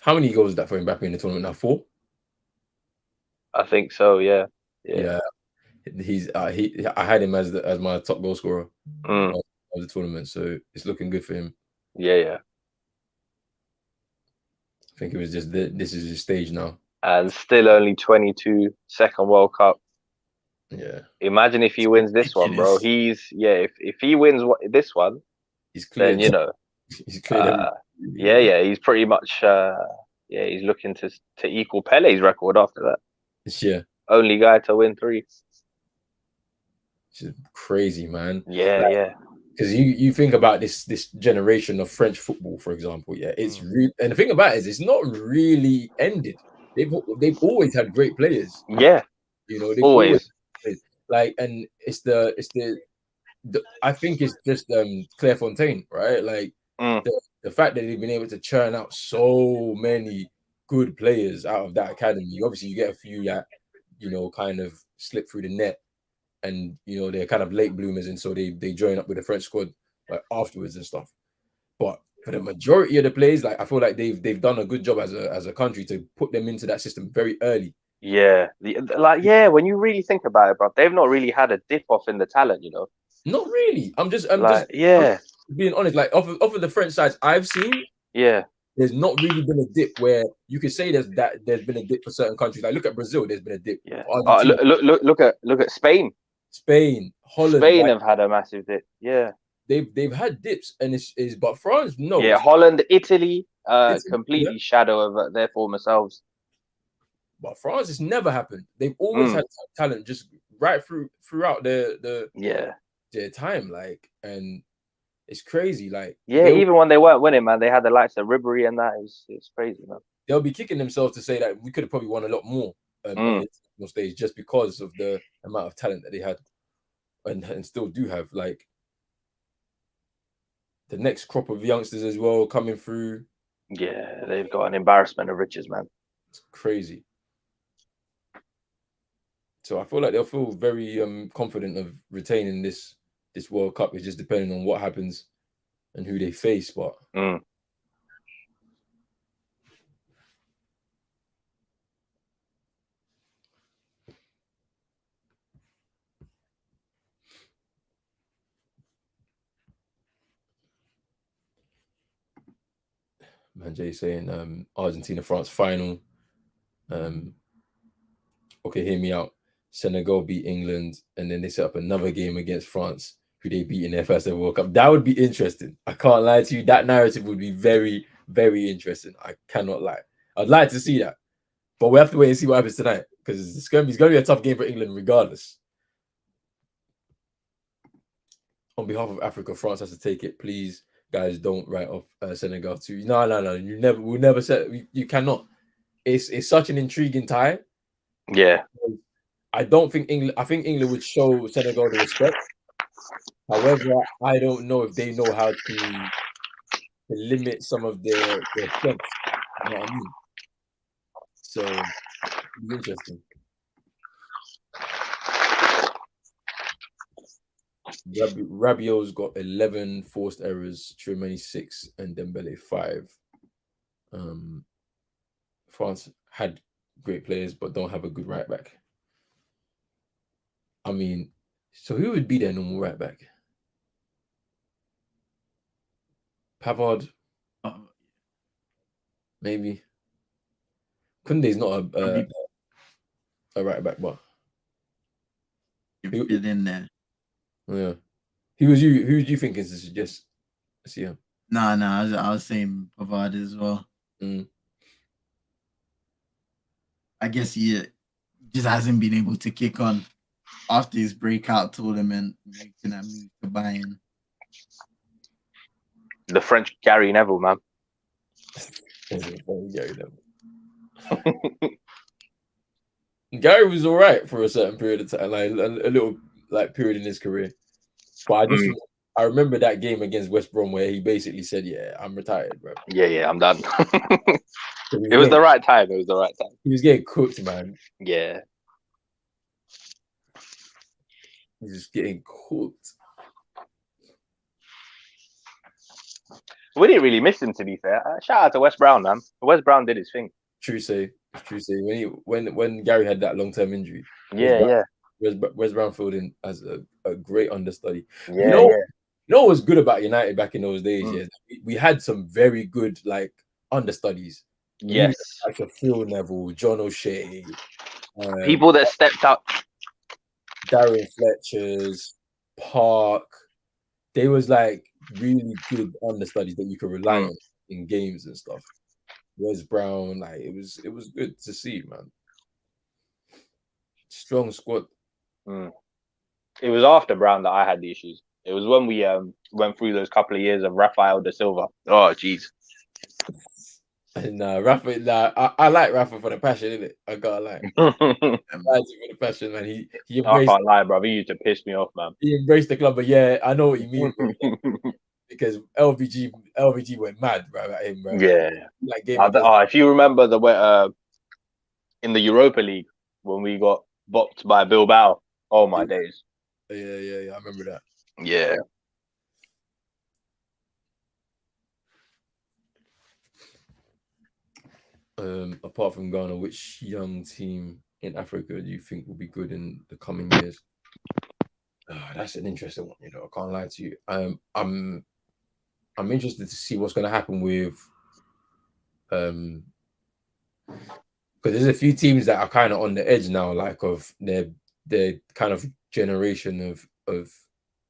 How many goals is that for Mbappe in the tournament now? 4? I think so. Yeah. He's I had him as my top goal scorer Mm. of the tournament, so it's looking good for him. Yeah. I think it was just this is his stage now. And still only 22, second World Cup. Yeah. Imagine if he wins this one, bro. If he wins this one, he's cleared. Then he's cleared. He's pretty much he's looking to equal Pele's record after that. Yeah. Only guy to win 3. Which is crazy, man. Yeah. Because you think about this generation of French football, for example, it's really, and the thing about it is it's not really ended. They've always had great players. Yeah, they've always like, and it's the I think it's just Clairefontaine, right? Like the fact that they've been able to churn out so many good players out of that academy. Obviously, you get a few that kind of slip through the net. And they're kind of late bloomers, and so they join up with the French squad like afterwards and stuff. But for the majority of the players, like I feel like they've done a good job as a country to put them into that system very early. Yeah, when you really think about it, bro, they've not really had a dip off in the talent, Not really. I'm just being honest. Like off of the French sides I've seen, there's not really been a dip where you could say there's been a dip for certain countries. Like look at Brazil, there's been a dip. Yeah. Look at Spain. Holland. Spain have had a massive dip. Yeah. They've had dips, and it's but France, no. Yeah, Holland, Italy, completely shadow of their former selves. But France, it's never happened. They've always had talent just right throughout their time, like, and it's crazy. Like, even when they weren't winning, man, they had the likes of Ribery and that. It's crazy, man. They'll be kicking themselves to say that we could have probably won a lot more on the international stage just because of the amount of talent that they had and still do have. Like, the next crop of youngsters as well coming through. Yeah, they've got an embarrassment of riches, man. It's crazy. So I feel like they'll feel very confident of retaining this World Cup. It's just depending on what happens and who they face. But Manjay saying Argentina France final. Okay, hear me out. Senegal beat England, and then they set up another game against France, who they beat in their first ever World Cup. That would be interesting. I can't lie to you. That narrative would be very, very interesting. I cannot lie. I'd like to see that, but we have to wait and see what happens tonight because it's going to be a tough game for England, regardless. On behalf of Africa, France has to take it. Please, guys, don't write off Senegal too. No. We'll never say you cannot. It's such an intriguing tie. Yeah. I don't think England. I think England would show Senegal the respect. However, I don't know if they know how to limit some of their strengths. You know what I mean? So it'll be interesting. Rabiot's got 11 forced errors, Tchouaméni 6, and Dembele 5. France had great players, but don't have a good right back. I mean, so who would be their normal right back? Pavard, maybe. Koundé's not a right back, but you fit in there. Yeah. Who do you think is to suggest? See him? No, I was saying Pavard as well. I guess he just hasn't been able to kick on after his breakout tournament, making that move to Bayern. The French Gary Neville, man. Gary Neville. Gary was all right for a certain period of time, like a little like period in his career. But I remember that game against West Brom where he basically said, "Yeah, I'm retired, bro." Yeah, I'm done. So It was the right time. It was the right time. he was getting cooked, man. Yeah. He was just getting cooked. We didn't really miss him, to be fair. Shout out to West Brown, man. West Brown did his thing. True say. When Gary had that long-term injury, Yeah. Wes Brown filled in as a great understudy. Yeah, you know what was good about United back in those days? Yeah, we had some very good like understudies. Yes. Like a Phil Neville, John O'Shea, people that stepped up. Darren Fletcher's, Park. They was like really good understudies that you could rely on in games and stuff. Wes Brown, like it was good to see, man. Strong squad. It was after Brown that I had the issues. It was when we went through those couple of years of Rafael da Silva. Oh, jeez. And Rafa, I like Rafa for the passion, innit? I gotta lie. I like him for the passion, man. He I can't lie, bro. He used to piss me off, man. He embraced the club, but yeah, I know what you mean. Because LVG went mad, bro, at him, bro. Yeah. Like if you remember the way in the Europa League when we got bopped by Bilbao. Oh my days. Yeah. I remember that. Yeah. Apart from Ghana, which young team in Africa do you think will be good in the coming years? That's an interesting one. You know, I can't lie to you. I'm interested to see what's going to happen with because there's a few teams that are kind of on the edge now, like of their kind of generation of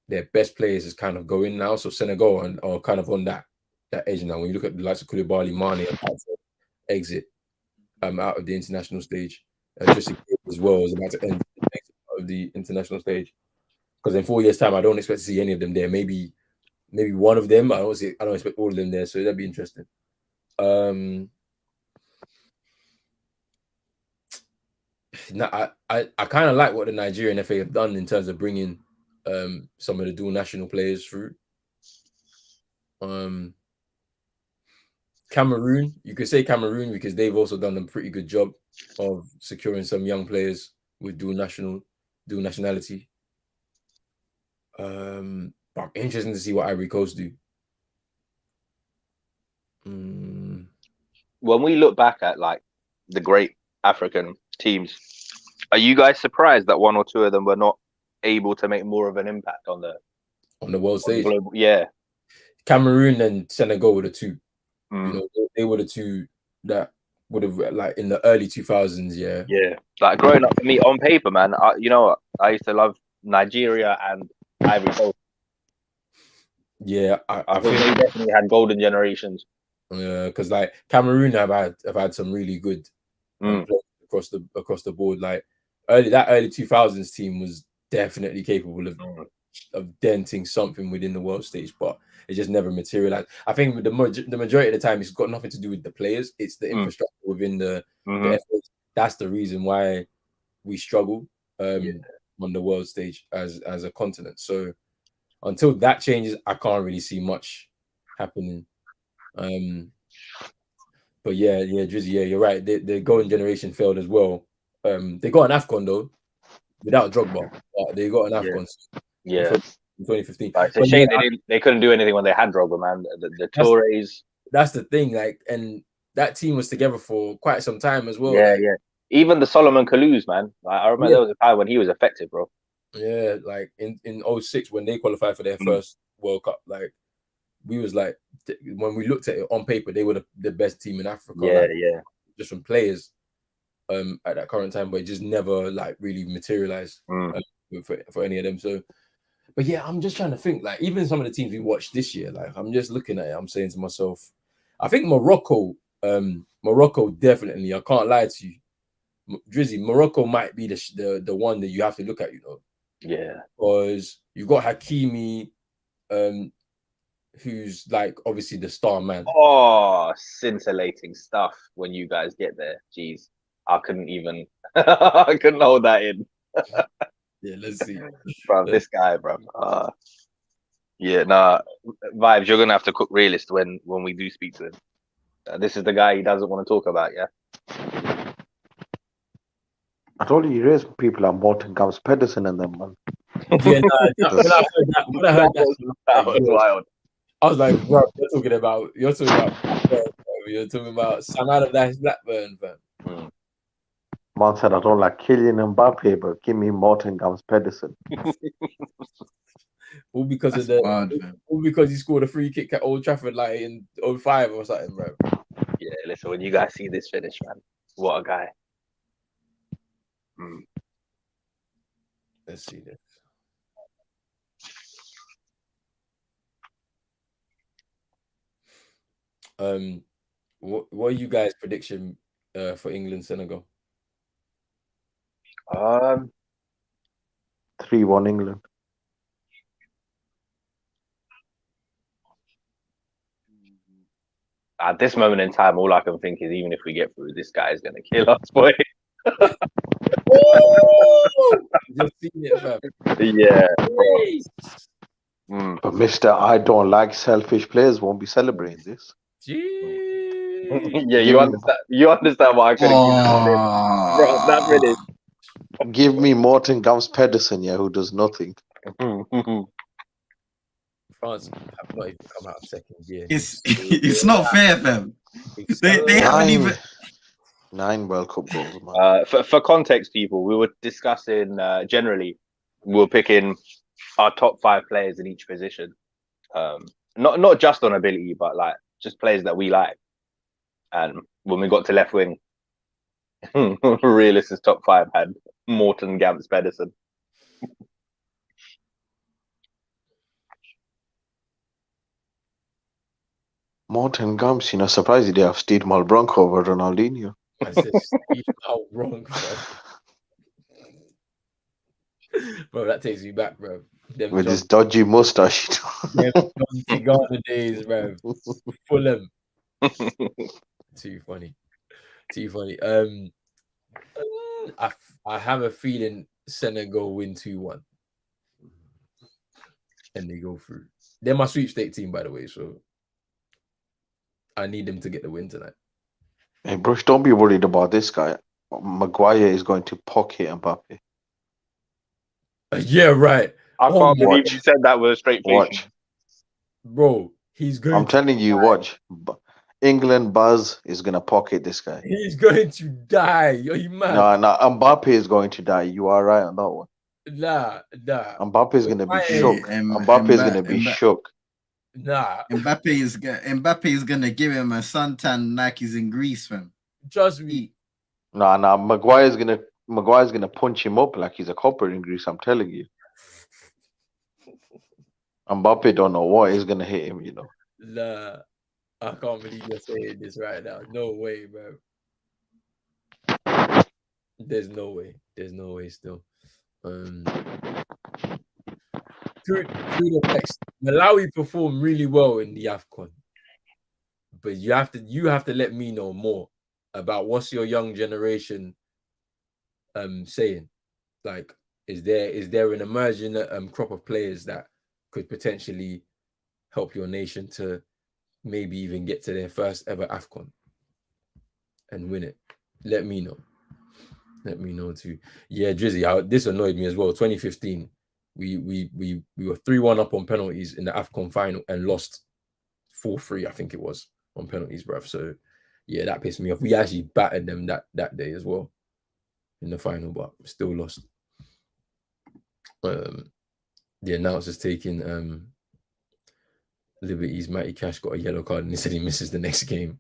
their best players is kind of going now. So Senegal are kind of on that edge now. When you look at the likes of Koulibaly, Mane, about to exit out of the international stage, just as well as about to end out of the international stage. Because in 4 years' time, I don't expect to see any of them there. Maybe one of them. I don't expect all of them there. So that'd be interesting. I kind of like what the Nigerian FA have done in terms of bringing some of the dual national players through. Cameroon, you could say Cameroon because they've also done a pretty good job of securing some young players with dual nationality. But interesting to see what Ivory Coast do. When we look back at like the great African teams, are you guys surprised that one or two of them were not able to make more of an impact on the world stage? Yeah, Cameroon and Senegal were the two. You know, they were the two that would have like in the early 2000s. Yeah. Like growing up for me on paper, man. You know what? I used to love Nigeria and Ivory Coast. Yeah, I think they definitely had golden generations. Yeah, because like Cameroon have had some really good players across the board. Like early 2000s team was definitely capable of denting something within the world stage, but it just never materialized. I think the majority of the time it's got nothing to do with the players; it's the infrastructure within the FA. That's the reason why we struggle on the world stage as a continent. So until that changes, I can't really see much happening. But yeah, Drizzy, you're right. The golden generation failed as well. They got an AFCON though, without Drogba. They got an AFCON. Yeah. In 2015. It's a shame they couldn't do anything when they had Drogba, man. The Toures. That's the thing, like, and that team was together for quite some time as well. Yeah. Even the Solomon Kalouz, man. Like, I remember there was a time when he was effective, bro. Yeah, like in 06 when they qualified for their first World Cup, like we was like when we looked at it on paper, they were the best team in Africa. Yeah. Just from players at that current time, but it just never like really materialized for any of them. So, but yeah, I'm just trying to think, like, even some of the teams we watched this year, like I'm just looking at it, I'm saying to myself, I think Morocco definitely, I can't lie to you, Drizzy, Morocco might be the one that you have to look at, you know. Yeah. Because you've got Hakimi, who's like obviously the star man. Oh, scintillating stuff when you guys get there. Jeez. I couldn't hold that in. Yeah, let's see. Bro, this guy, bro. Yeah, nah. Vibes, you're gonna have to cook realist when we do speak to him. This is the guy he doesn't want to talk about. Yeah. I told you raised people like Morton Gams Pedersen and them, man. Yeah, nah, when I heard that, That was wild. I was like, bro, you're talking about Blackburn, bro. You're talking about Sam Allardyce Blackburn, fam. Man said I don't like Kylian Mbappe, but give me Morton Gams Pedersen. All because That's of wild, man. all because he scored a free kick at Old Trafford like in 05 or something, bro. Yeah, listen, when you guys see this finish, man, what a guy. Let's see this. What are you guys' prediction for England Senegal? 3-1 England. At this moment in time, all I can think is even if we get through, this guy is gonna kill us, boy. Just seen it, fam. Yeah. But Mister, I don't like selfish players won't be celebrating this. Yeah, you understand. You understand why I couldn't keep it, bro. That finish. Give me Morton Gams Pedersen, yeah, who does nothing. France have not even come out of second gear. It's not fair, fam. They haven't even 9 World Cup goals, man. For context, people, we were discussing generally, we were picking our top 5 players in each position. Not just on ability, but like just players that we like. And when we got to left wing, Realist's top 5 had Morton Gams Pedersen. Morton Gams, surprised they have Steve Malbronco over Ronaldinho. I said Steve wrong, bro. That takes me back, bro. With his dodgy mustache. Ghana days, bro. Fulham. Too funny. I have a feeling Senegal win 2-1. And they go through. They're my sweepstake team, by the way, so I need them to get the win tonight. Hey, Bruce, don't be worried about this guy. Maguire is going to pocket Mbappe. Yeah, right. I can't believe you said that with a straight face. Watch. Bro, he's going I'm telling you, watch. England Buzz is going to pocket this guy. He's going to die. Are you mad? No, Mbappe is going to die. You are right on that one. Nah. Mbappe is going to be shook. Mbappe is going to be shook. Nah. Mbappe is going to give him a suntan like he's in Greece, fam. Trust me. Nah. Maguire's gonna punch him up like he's a copper in Greece. I'm telling you. Mbappe don't know what is gonna hit him. Nah, I can't believe you're saying this right now. No way, bro. There's no way. Still. Through the text, Malawi performed really well in the AFCON, but you have to let me know more about what's your young generation saying. Like, is there an emerging crop of players that could potentially help your nation to maybe even get to their first ever AFCON and win it? Let me know too. Yeah, Drizzy, this annoyed me as well. 2015, we were 3-1 up on penalties in the AFCON final and lost 4-3, I think it was, on penalties, bruv. So yeah, that pissed me off. We actually battered them that day as well in the final, but still lost. The announcer's taking Liberty's Matty Cash got a yellow card and he said he misses the next game.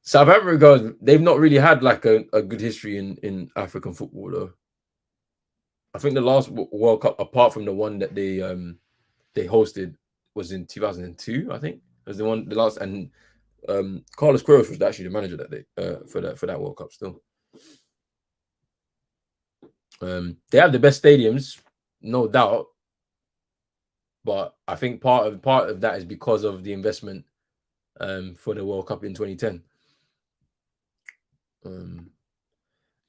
South Africa, they've not really had like a good history in African football though. I think the last World Cup, apart from the one that they hosted, was in 2002. I think it was the last, and Carlos Queiroz was actually the manager that day for that World Cup still. They have the best stadiums, no doubt, but I think part of that is because of the investment for the World Cup in 2010.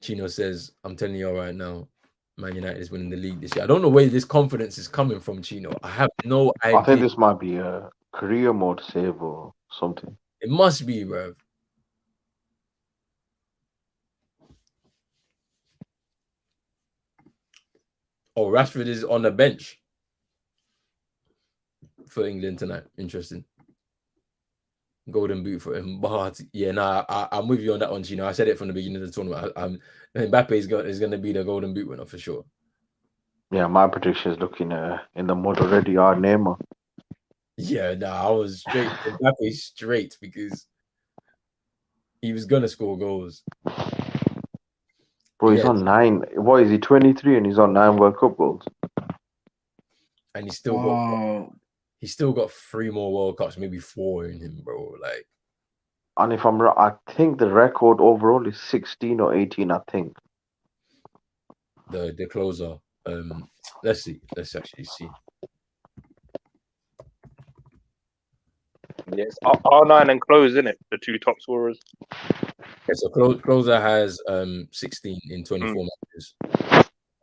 Chino says, I'm telling you all right now, Man United is winning the league this year. I don't know where this confidence is coming from, Chino. I have no I think idea. this might be a career mode save or something. It must be, bruv. Oh, Rashford is on the bench for England tonight. Interesting. Golden boot for him. But yeah, I'm with you on that one, Chino. I said it from the beginning of the tournament. Mbappe is going to be the golden boot winner for sure. Yeah, my prediction is looking in the mud already. Our Neymar. Yeah, I was straight. Mbappe straight because he was going to score goals. Bro, he's on 9. What is he, 23 and he's on 9 World Cup goals? And he's still got 3 more World Cups, maybe 4 in him, bro. Like, and if I'm right, I think the record overall is 16 or 18, I think. The closer. Let's see. Let's actually see. Yes, R9 and Close, isn't it? The 2 top scorers. Okay, so closer has 16 in 24 matches.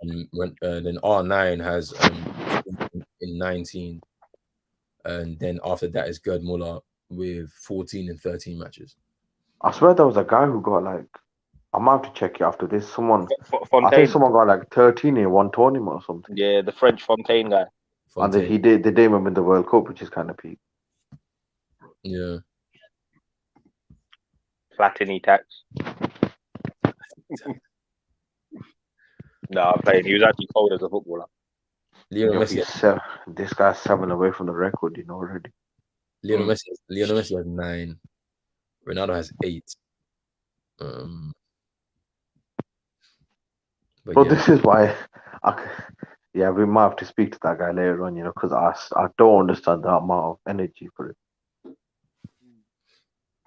Then R9 has in 19. And then after that is Gerd Muller with 14 and 13 matches. I swear there was a guy who got like, I might have to check it after this. Someone, Fontaine. I think someone got like 13 in one tournament or something. Yeah, the French Fontaine guy. And then they did him in the World Cup, which is kind of peak. Yeah. Platini tax. No, I'm playing. He was actually cold as a footballer. Lionel Messi. This guy's 7 away from the record, already. Lionel Messi has 9. Ronaldo has 8. But this is why, we might have to speak to that guy later on, because I don't understand the amount of energy for it.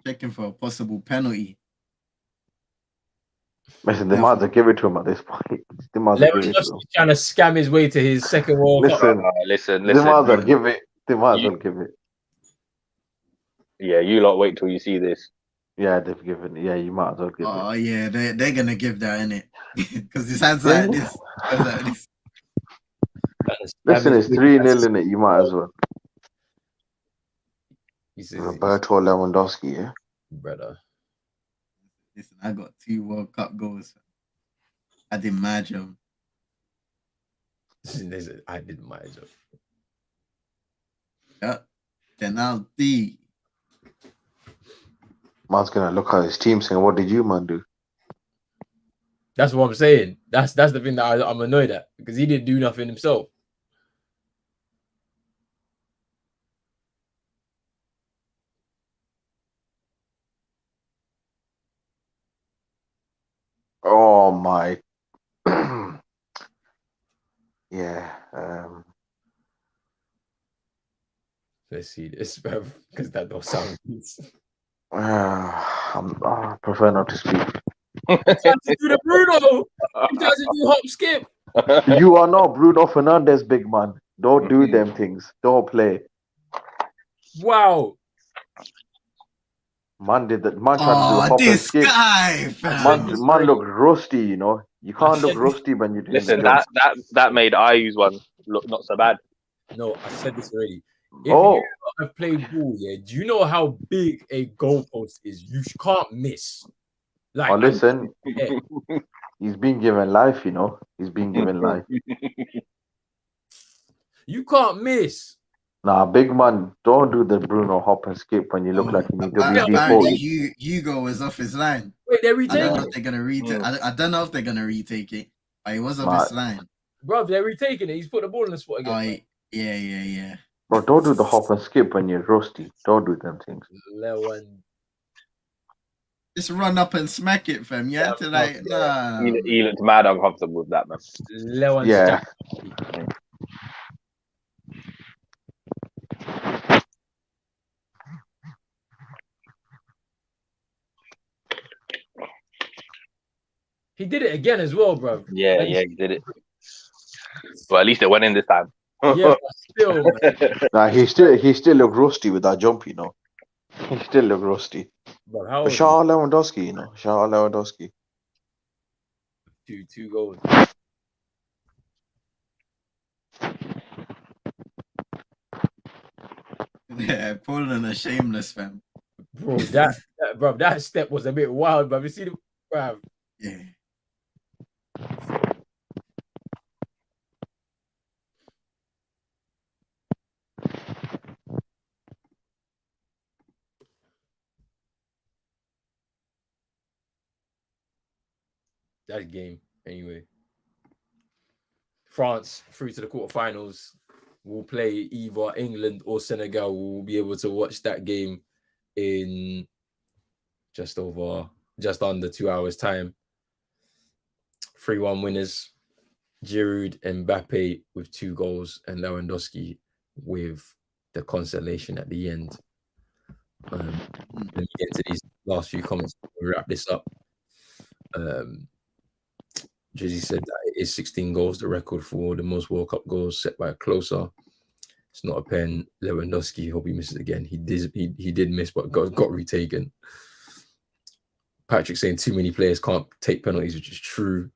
Checking for a possible penalty. Listen, they might as well give it to him at this point. Lewandowski's trying to scam his way to his second World Cup. Listen. They might as well give it. They might as well give it. Yeah, you lot wait till you see this. Yeah, they've given. Yeah, you might as well give it. Oh yeah, they're gonna give that, innit? Because his hands like this. Listen, it's 3-0 in it. You might as well. Roberto Lewandowski, yeah, brother. Listen, I got 2 World Cup goals. I did my job. I did my job. Yeah, penalty. Man's gonna look at his team saying, "What did you, man, do?" That's what I'm saying. That's the thing that I'm annoyed at because he didn't do nothing himself. Oh my. Yeah. Let's see this, bro, because that don't sound good. I prefer not to speak. He tries to do the Bruno. He tries to do hop skip. You are not Bruno Fernandes, big man. Don't do them things. Don't play. Wow. Man did that. Man tried to do hop and skip. Guy, man looked rusty. You can't look rusty when you do. Listen, that made Ayu's one look not so bad. No, I said this already. If you have played ball, do you know how big a goalpost is? You can't miss. Like, listen, he's been given life. He's been given life. You can't miss. Nah, big man, don't do the Bruno hop and skip when you look like you need WD-40. Hugo was off his line. Wait, they're retaking. I don't know if they're gonna retake. I don't know if they're gonna retake it, but he was off his line. Bro, they're retaking it. He's put the ball in the spot again. Yeah. Bro, don't do the hop and skip when you're rusty. Don't do them things. Just run up and smack it, fam. You have to nah. He looked mad uncomfortable with that, man. Yeah. He did it again as well, bro. Yeah, he did it. Well, at least it went in this time. Yeah, but still, man. Nah, he still looked rusty with that jump, He still looked rusty. But Shout out Lewandowski, Shout out Lewandowski. Two goals. Yeah, Poland are shameless, fam. Bro, that step was a bit wild, but you see the bruv. Yeah. That game anyway. France through to the quarterfinals. Will play either England or Senegal. We'll be able to watch that game in just under 2 hours time. 3-1 winners. Giroud, Mbappe with 2 goals, and Lewandowski with the consolation at the end. Let me get into these last few comments to wrap this up. Drizzy said that it is 16 goals, the record for the most World Cup goals set by a closer. It's not a pen. Lewandowski, hope he misses again. He did miss, but got retaken. Patrick saying too many players can't take penalties, which is true.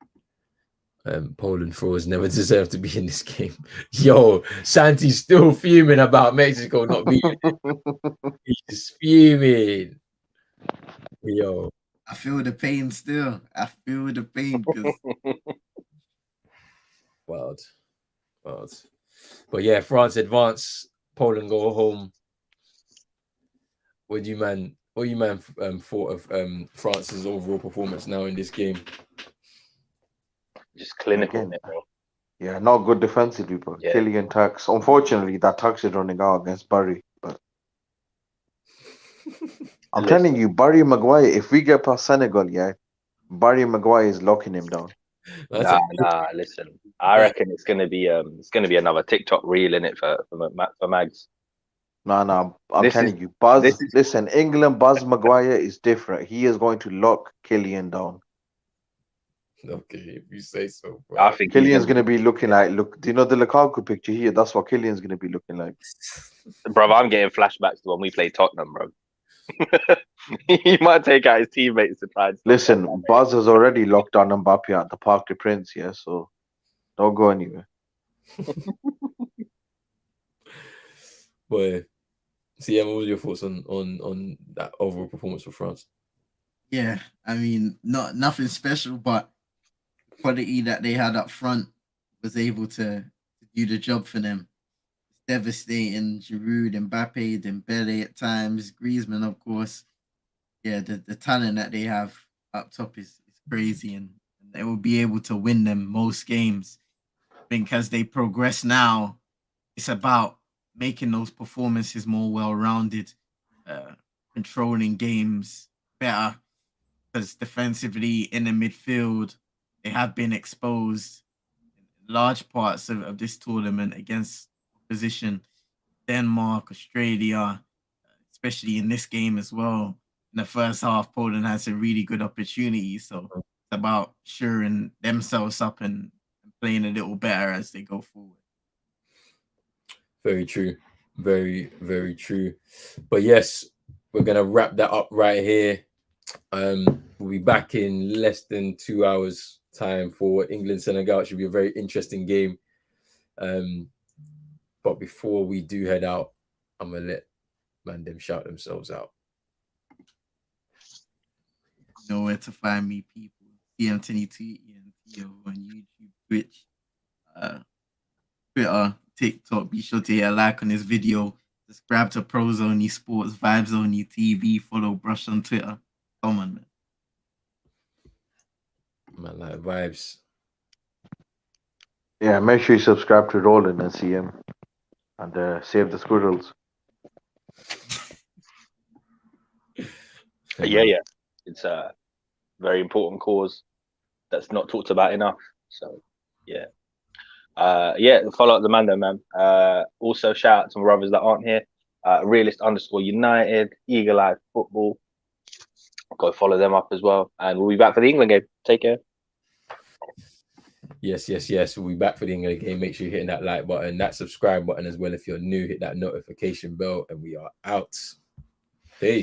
Poland throwers never deserve to be in this game. Yo, Santi's still fuming about Mexico not being. He's fuming. Yo, I feel the pain still. I feel the pain because wild. But yeah, France advance. Poland go home. What do you man thought of France's overall performance now in this game? Just clinical. Again, yeah, not good defensively, but Yeah. Kylian tax. Unfortunately, that tax is running out against Barry. But I'm telling you, Barry Maguire, if we get past Senegal, yeah, Barry Maguire is locking him down. Nah. Listen, I reckon it's gonna be another TikTok reel in it for Mags. Nah. I'm telling you, listen, England, Buzz Maguire is different. He is going to lock Kylian down. Okay, if you say so. Bro. I think Kylian's going to be looking like, do you know the Lukaku picture here? That's what Kylian's going to be looking like. Bro, I'm getting flashbacks to when we played Tottenham, bro. He might take out his teammates to try and listen. Buzz has already locked down Mbappe at the Parc des Princes, yeah, so don't go anywhere. Boy, CM, what was your thoughts on that overall performance for France? yeah, I mean, nothing special, but quality that they had up front was able to do the job for them. It's devastating. Giroud, Mbappe, Dembele at times, Griezmann, of course. Yeah, the talent that they have up top is crazy, and they will be able to win them most games. I think as they progress now, it's about making those performances more well-rounded, controlling games better, because defensively in the midfield, they have been exposed in large parts of this tournament against opposition, Denmark, Australia, especially in this game as well. In the first half, Poland had some really good opportunities. So it's about shoring themselves up and playing a little better as they go forward. Very true. Very, very true. But yes, we're going to wrap that up right here. We'll be back in less than 2 hours time for England Senegal. It should be a very interesting game. But before we do head out, I'm gonna let them shout themselves out. You know where to find me, people. CM22 on YouTube, Twitch, Twitter, TikTok. Be sure to hit a like on this video. Subscribe to Pros Only Sports, Vibes Only TV. Follow Brush on Twitter. Come on, man. Man, like vibes. Yeah, make sure you subscribe to Roland and CM and save the squirrels. Yeah. It's a very important cause that's not talked about enough. So, yeah. Follow up the Mando, man. Also, shout out to my brothers that aren't here. Realist_United, Eagle Eye Football. Go follow them up as well. And we'll be back for the England game. Take care. Yes. We'll be back for the England game. Make sure you're hitting that like button, that subscribe button as well. If you're new, hit that notification bell, and we are out. Peace.